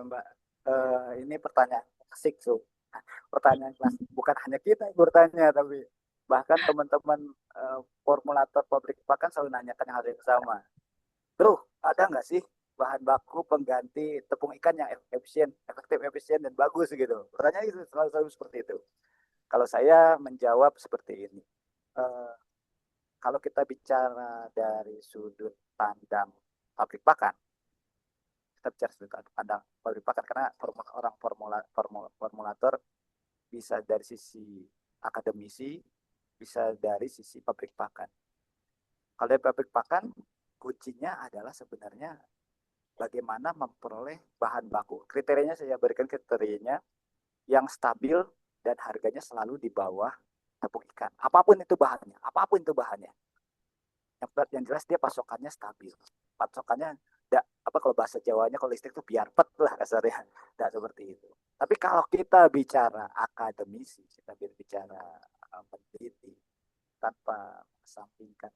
Mbak. Ini pertanyaan asik, pertanyaan kelas. Bukan hanya kita yang bertanya, tapi bahkan teman-teman formulator pabrik pakan selalu nanyakan hal yang sama. Terus, ada nggak sih bahan baku pengganti tepung ikan yang efektif, efisien, dan bagus gitu? Pertanyaan itu selalu seperti itu. Kalau saya menjawab seperti ini. Kalau kita bicara dari sudut pandang pabrik pakan, kita bicara sudut pandang pabrik pakan karena formulator bisa dari sisi akademisi, bisa dari sisi pabrik pakan. Kalau dari pabrik pakan, kuncinya adalah sebenarnya bagaimana memperoleh bahan baku. Kriterianya saya berikan kriterianya yang stabil dan harganya selalu di bawah tepung ikan. Apapun itu bahannya. Yang jelas dia pasokannya stabil. Pasokannya kalau bahasa Jawanya kalau listrik itu biar pet lah kasarnya. Tidak seperti itu. Tapi kalau kita bicara akademisi, kita bicara peneliti tanpa mengesampingkan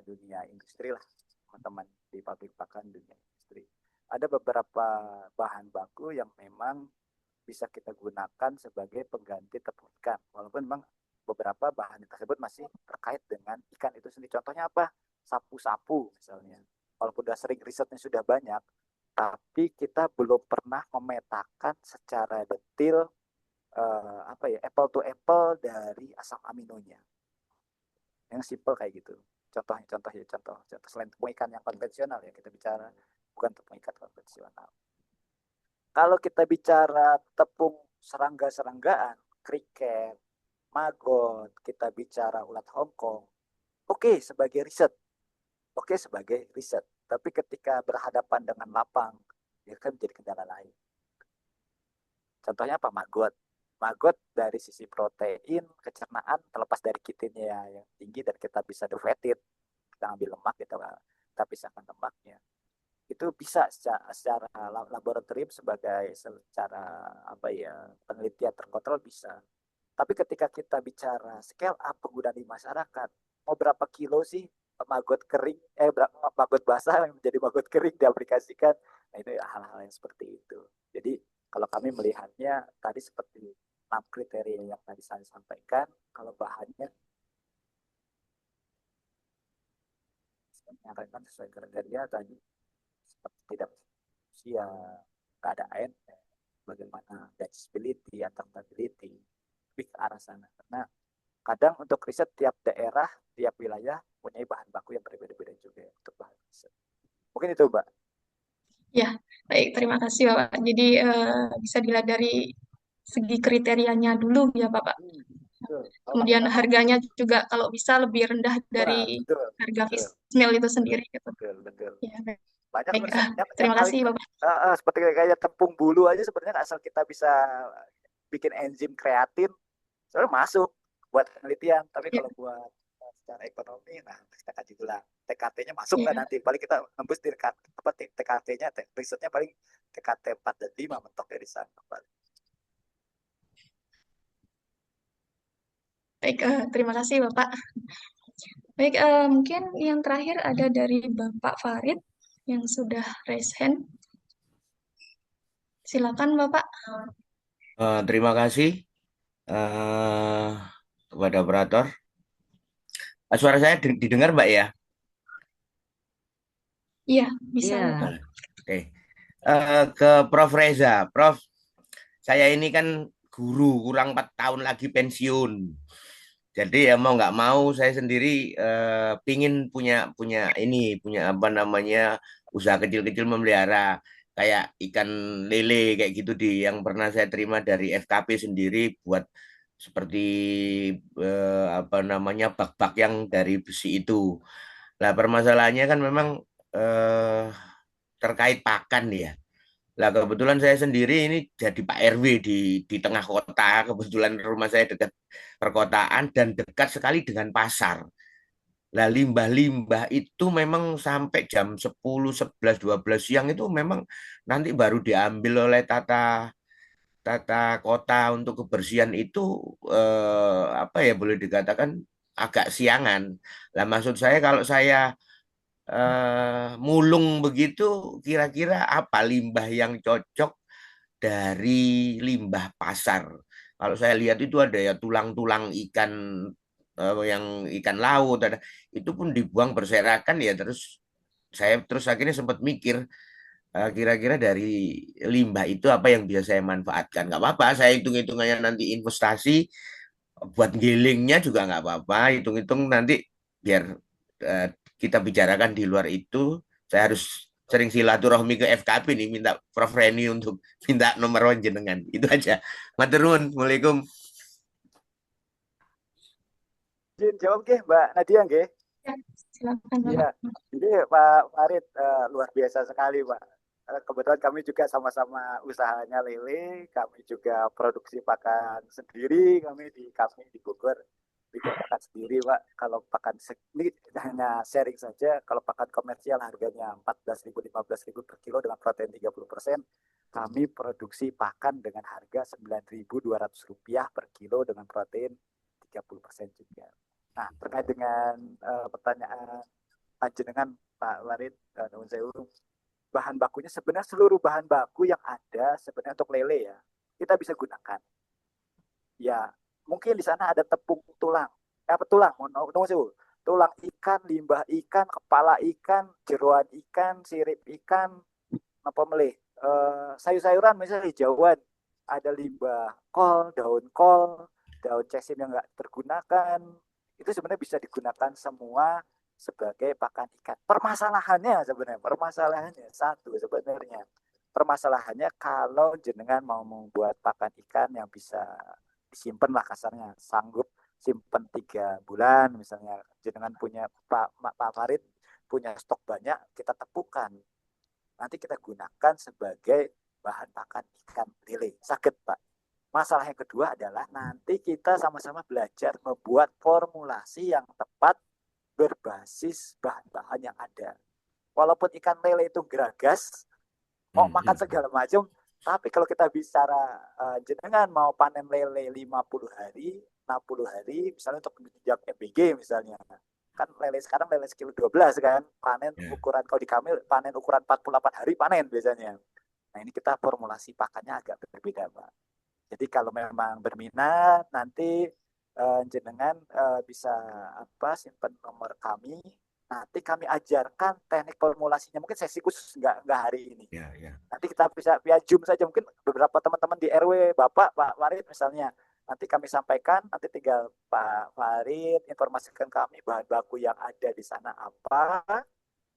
dunia industri lah, teman-teman di pabrik pakan dunia industri. Ada beberapa bahan baku yang memang bisa kita gunakan sebagai pengganti tepung ikan, walaupun memang beberapa bahan tersebut masih terkait dengan ikan itu sendiri. Contohnya apa? Sapu-sapu misalnya. Walaupun udah sering risetnya sudah banyak, tapi kita belum pernah memetakan secara detail apple to apple dari asam aminonya. Yang simple kayak gitu. Contoh selain tepung ikan yang konvensional ya, kita bicara bukan tepung ikan konvensional. Kalau kita bicara tepung serangga-seranggaan, kriket, maggot, kita bicara ulat Hongkong, oke sebagai riset. Tapi ketika berhadapan dengan lapang, ya kan menjadi kendala lain. Contohnya apa? Maggot dari sisi protein, kecernaan, terlepas dari kitinnya yang tinggi dan kita bisa defated, kita ambil lemak, kita pisahkan lemaknya. Itu bisa secara laboratorium secara penelitian terkontrol bisa. Tapi ketika kita bicara scale up penggunaan di masyarakat, mau berapa kilo sih maggot kering, maggot basah yang menjadi maggot kering diaplikasikan? Nah, itu hal-hal yang seperti itu. Jadi kalau kami melihatnya tadi seperti 6 kriteria yang tadi saya sampaikan, kalau bahannya menyarankan sesuai kriteria tadi, seperti tidak usia, nggak ada air, bagaimana digestibility, accountability, lebih ke arah sana. Karena kadang untuk riset tiap daerah, tiap wilayah punya bahan baku yang berbeda-beda juga untuk bahan riset. Mungkin itu, Mbak. Ya, baik. Terima kasih, Bapak. Jadi bisa dilihat dari segi kriterianya dulu ya, Bapak. Kemudian harganya juga kalau bisa lebih rendah dari harga fish meal itu sendiri. Gitu. Betul. Ya, Banyak baik. yang Terima kasih, Bapak. seperti kayak tepung bulu aja sebenarnya asal kita bisa bikin enzim kreatin, sebenarnya masuk buat penelitian. Tapi kalau buat secara ekonomi, nah kita kaji ulang. TKT-nya masuk nggak nanti? Paling kita nembus di TKT-nya, risetnya paling TKT 4 dan 5 mentok dari sana. Baik, terima kasih Bapak. Baik, mungkin yang terakhir ada dari Bapak Farid yang sudah raise hand. Silakan Bapak. Terima kasih kepada operator. Suara saya didengar, Mbak ya? Iya, bisa. Iya. Oke. Ke Prof. Reza. Prof, saya ini kan guru, kurang 4 tahun lagi pensiun. Jadi ya mau nggak mau saya sendiri pingin punya apa namanya usaha kecil-kecil memelihara kayak ikan lele kayak gitu yang pernah saya terima dari FKP sendiri buat seperti apa namanya bak-bak yang dari besi itu. Nah permasalahannya kan memang terkait pakan ya. Lah kebetulan saya sendiri ini jadi Pak RW di tengah kota. Kebetulan rumah saya dekat perkotaan dan dekat sekali dengan pasar. Lah limbah-limbah itu memang sampai jam 10, 11, 12 siang itu memang nanti baru diambil oleh tata kota untuk kebersihan itu apa ya boleh dikatakan agak siangan. Lah maksud saya kalau saya mulung begitu kira-kira apa limbah yang cocok dari limbah pasar. Kalau saya lihat itu ada ya tulang-tulang ikan yang ikan laut itu pun dibuang berserakan ya terus akhirnya sempat mikir kira-kira dari limbah itu apa yang bisa saya manfaatkan. Nggak apa-apa, saya hitung-hitungannya nanti investasi buat gilingnya juga nggak apa-apa. Hitung-hitung nanti biar kita bicarakan di luar itu. Saya harus sering silaturahmi ke FKP nih minta Prof Reni untuk minta nomor jenengan. Itu aja. Matur nuwun. Assalamualaikum. Izin jawab nggih, Mbak Nadia nggih? Ya, silakan Bapak. Iya. Jadi Pak Farid luar biasa sekali, Pak. Kebetulan kami juga sama-sama usahanya lele, kami juga produksi pakan sendiri, kami di Bogor bikin pakan sendiri, Pak. Kalau pakan ini hanya sharing saja, kalau pakan komersial harganya 14.000 15.000 per kilo dengan protein 30%, kami produksi pakan dengan harga Rp9.200 per kilo dengan protein 30% juga. Nah, terkait dengan pertanyaan panjenengan Pak Warid, nuwun sewu, bahan bakunya sebenarnya seluruh bahan baku yang ada sebenarnya untuk lele ya, kita bisa gunakan. Ya, mungkin di sana ada tepung tulang. Apa tulang? Nuwun sewu. Tulang ikan, limbah ikan, kepala ikan, jeroan ikan, sirip ikan, apa melih? Sayur-sayuran misalnya hijauan, ada limbah kol, daun cesim yang nggak tergunakan, itu sebenarnya bisa digunakan semua sebagai pakan ikan. Permasalahannya satu sebenarnya. Permasalahannya kalau jenengan mau membuat pakan ikan yang bisa disimpan lah kasarnya, sanggup simpen 3 bulan misalnya, jenengan punya Pak Farid punya stok banyak, kita tepukan, nanti kita gunakan sebagai bahan pakan ikan lele. Sakit Pak. Masalah yang kedua adalah nanti kita sama-sama belajar membuat formulasi yang tepat berbasis bahan-bahan yang ada. Walaupun ikan lele itu geragas, mau makan segala macam, tapi kalau kita bicara jenengan mau panen lele 50 hari, 60 hari, misalnya untuk menjawab MBG misalnya, kan lele sekarang lele sekilo 12 kan, panen ukuran kalau di kami panen ukuran 48 hari panen biasanya. Nah ini kita formulasi pakannya agak berbeda Pak. Jadi kalau memang berminat nanti jenengan bisa simpan nomor kami, nanti kami ajarkan teknik formulasinya, mungkin sesi khusus nggak hari ini. Nanti kita bisa via Zoom saja, mungkin beberapa teman-teman di RW, Pak Warid misalnya, nanti kami sampaikan, nanti tinggal Pak Farid informasikan kami bahan baku yang ada di sana apa,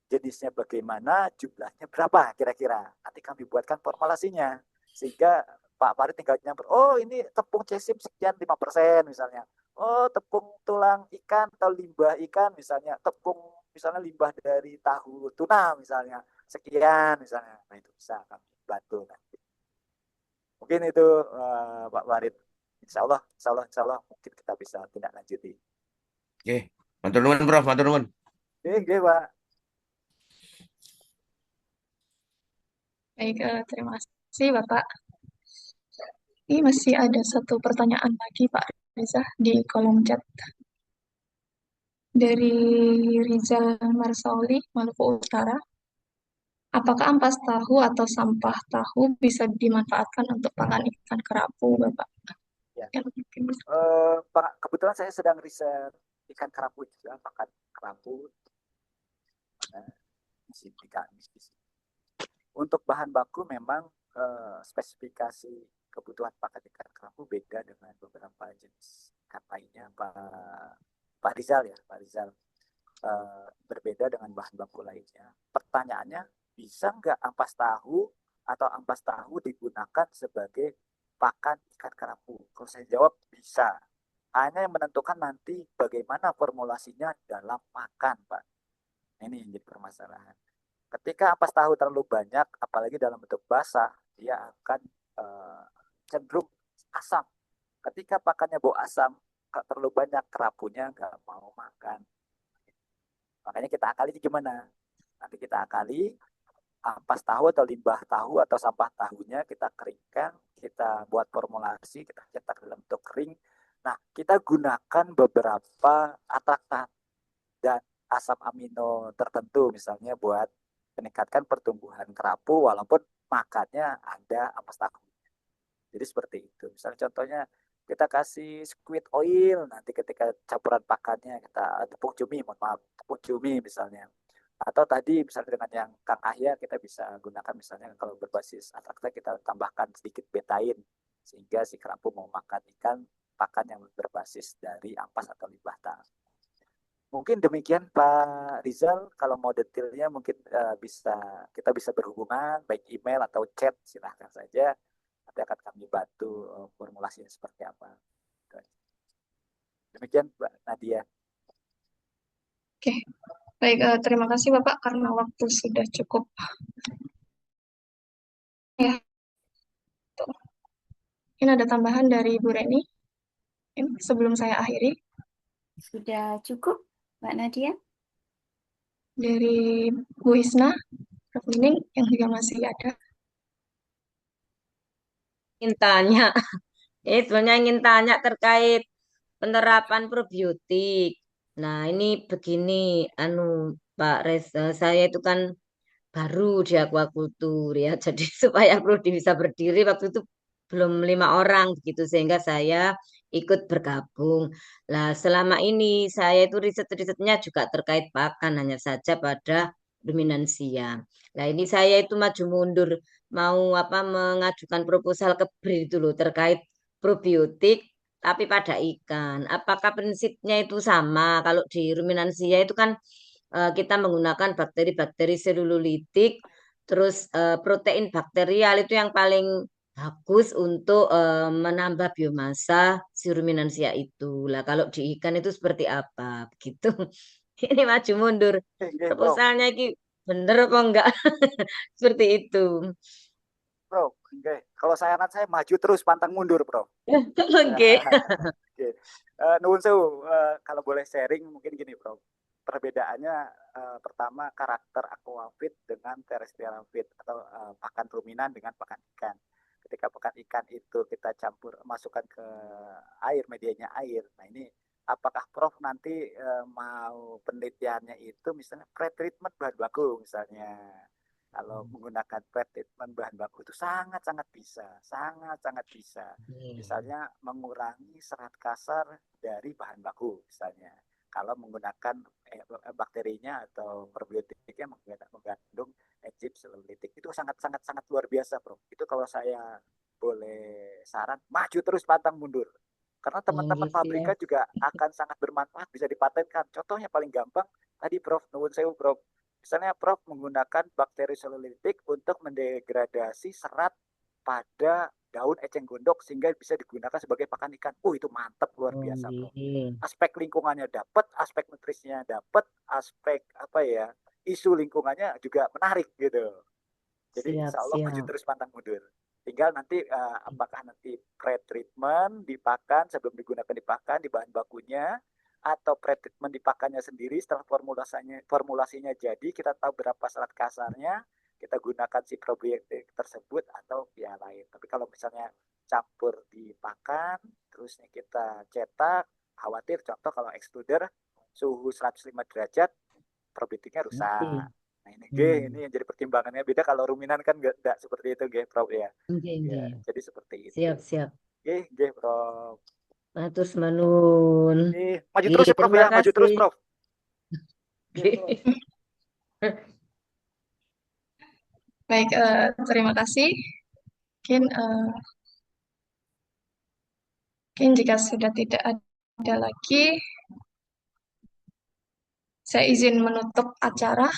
jenisnya bagaimana, jumlahnya berapa kira-kira. Nanti kami buatkan formulasinya. Sehingga Pak Farid tinggal nyamper, oh ini tepung cesim sekian 5% misalnya. Oh tepung tulang ikan atau limbah ikan misalnya, tepung misalnya limbah dari tahu tuna misalnya, sekian misalnya. Nah itu bisa kami bantu nanti. Mungkin itu Pak Farid. Insya Allah mungkin kita bisa tindak lanjuti. Oke, matur nuwun Prof, matur nuwun. Oke, Pak. Baik, terima kasih Bapak. Ini masih ada satu pertanyaan lagi Pak Riza di kolom chat. Dari Rizal Marsauli, Maluku Utara. Apakah ampas tahu atau sampah tahu bisa dimanfaatkan untuk pakan ikan kerapu, Bapak? Ya. Kebetulan saya sedang riset ikan kerapu juga, pakan kerapu. Untuk bahan baku memang spesifikasi kebutuhan pakan ikan kerapu beda dengan beberapa jenis ikan lainnya, Pak Rizal ya, Pak Rizal. Berbeda dengan bahan baku lainnya. Pertanyaannya, bisa nggak ampas tahu atau ampas tahu digunakan sebagai pakan ikan kerapu? Kalau saya jawab bisa. Hanya yang menentukan nanti bagaimana formulasinya dalam makan, Pak. Ini yang jadi permasalahan. Ketika ampas tahu terlalu banyak, apalagi dalam bentuk basah, dia akan cenderung asam. Ketika pakannya bau asam, terlalu banyak, kerapunya nggak mau makan. Makanya kita akali gimana? Nanti kita akali ampas tahu atau limbah tahu atau sampah tahunya kita keringkan, kita buat formulasi, kita cetak dalam bentuk kering. Nah, kita gunakan beberapa atraktan dan asam amino tertentu misalnya buat meningkatkan pertumbuhan kerapu walaupun makannya ada ampas tahu. Jadi seperti itu. Misalnya contohnya kita kasih squid oil, nanti ketika campuran pakannya kita tepung cumi misalnya. Atau tadi misalnya dengan yang Kang Ahya kita bisa gunakan misalnya kalau berbasis atraktan kita tambahkan sedikit betain sehingga si kerapu mau makan ikan pakan yang berbasis dari ampas atau limbah tahu. Mungkin demikian Pak Rizal, kalau mau detailnya mungkin kita bisa berhubungan baik email atau chat, silahkan saja. Nanti akan kami bantu formulasinya seperti apa. Demikian Mbak Nadia. Oke, baik, terima kasih Bapak karena waktu sudah cukup. Ya, tuh. Ini ada tambahan dari Bu Reni. Ini sebelum saya akhiri. Sudah cukup, Mbak Nadia? Dari Bu Isna, Prof. Nining yang juga masih ada. Ingin tanya, sebenarnya ingin tanya terkait penerapan probiotik. Nah, ini begini, Pak Reza, saya itu kan baru di akuakultur ya, jadi supaya prodi bisa berdiri waktu itu belum 5 orang gitu, sehingga saya ikut bergabung. Nah, selama ini saya itu risetnya juga terkait pakan, hanya saja pada ruminansia. Nah, ini saya itu maju mundur mau apa mengajukan proposal ke BRI itu loh terkait probiotik tapi pada ikan. Apakah prinsipnya itu sama? Kalau di ruminansia itu kan kita menggunakan bakteri-bakteri selulitik, terus protein bakterial itu yang paling bagus untuk menambah biomasa si ruminansia itu. Lah kalau di ikan itu seperti apa? Begitu. Ini maju mundur. Nggih, Prof. Proposalnya ini bener apa enggak? Seperti itu. Prof, nggih. Kalau saya maju terus pantang mundur, Prof. Oke. Oke. Nuwun sewu, kalau boleh sharing mungkin gini, Prof. Perbedaannya pertama karakter aquafit dengan terrestrial feed atau pakan ruminan dengan pakan ikan. Ketika pakan ikan itu kita campur masukkan ke air, medianya air. Nah, ini apakah Prof nanti mau penelitiannya itu misalnya pre-treatment bahan baku misalnya. Kalau menggunakan pre-treatment bahan baku itu sangat-sangat bisa. Misalnya mengurangi serat kasar dari bahan baku misalnya. Kalau menggunakan bakterinya atau probiotiknya mengandung enzim selulitik itu sangat luar biasa, Bro. Itu kalau saya boleh saran, maju terus pantang mundur. Karena teman-teman pabrikan juga akan sangat bermanfaat, bisa dipatenkan. Contohnya paling gampang tadi, Prof, nuwun sewu, Prof. Misalnya Prof menggunakan bakteri selulitik untuk mendegradasi serat pada daun eceng gondok sehingga bisa digunakan sebagai pakan ikan. Itu mantap luar biasa, Bro. Aspek lingkungannya dapat, aspek nutrisinya dapat, aspek isu lingkungannya juga menarik gitu. Jadi insya Allah maju terus pantang mundur. Tinggal nanti apakah nanti pre-treatment di pakan sebelum digunakan di pakan di bahan bakunya atau pre-treatment di pakannya sendiri setelah formulasinya jadi kita tahu berapa serat kasarnya kita gunakan si probiotik tersebut atau pihak lain. Tapi kalau misalnya campur di pakan terusnya kita cetak, khawatir contoh kalau extruder suhu 105 derajat probiotiknya rusak. Nah ini yang jadi pertimbangannya. Beda kalau ruminan kan enggak seperti itu Prof ya. Ya, jadi seperti itu. Siap. Prof. Matur nuwun. Maju terus ya Prof ya, maju terus Prof. Baik, terima kasih. Mungkin jika sudah tidak ada lagi, saya izin menutup acara.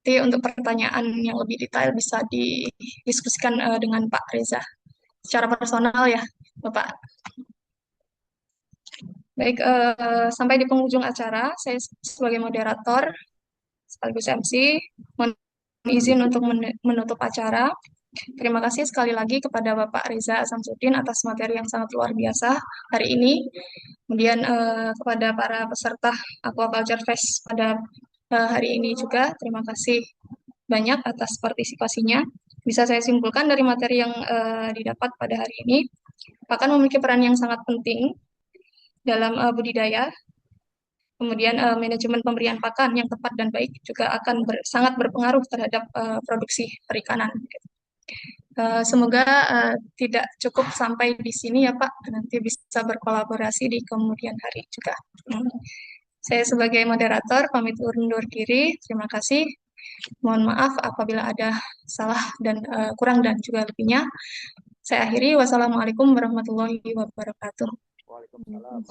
Nanti untuk pertanyaan yang lebih detail bisa didiskusikan dengan Pak Reza secara personal ya, Bapak. Baik, sampai di penghujung acara, saya sebagai moderator sekaligus MC mohon izin untuk menutup acara. Terima kasih sekali lagi kepada Bapak Reza Samsudin atas materi yang sangat luar biasa hari ini. Kemudian kepada para peserta Aquaculture Fest pada hari ini juga, terima kasih banyak atas partisipasinya. Bisa saya simpulkan dari materi yang didapat pada hari ini, pakan memiliki peran yang sangat penting dalam budidaya. Kemudian manajemen pemberian pakan yang tepat dan baik juga akan sangat berpengaruh terhadap produksi perikanan. Semoga tidak cukup sampai di sini ya Pak, nanti bisa berkolaborasi di kemudian hari juga. Saya sebagai moderator pamit undur diri, terima kasih. Mohon maaf apabila ada salah dan kurang dan juga lebihnya. Saya akhiri, wassalamualaikum warahmatullahi wabarakatuh. Waalaikumsalam.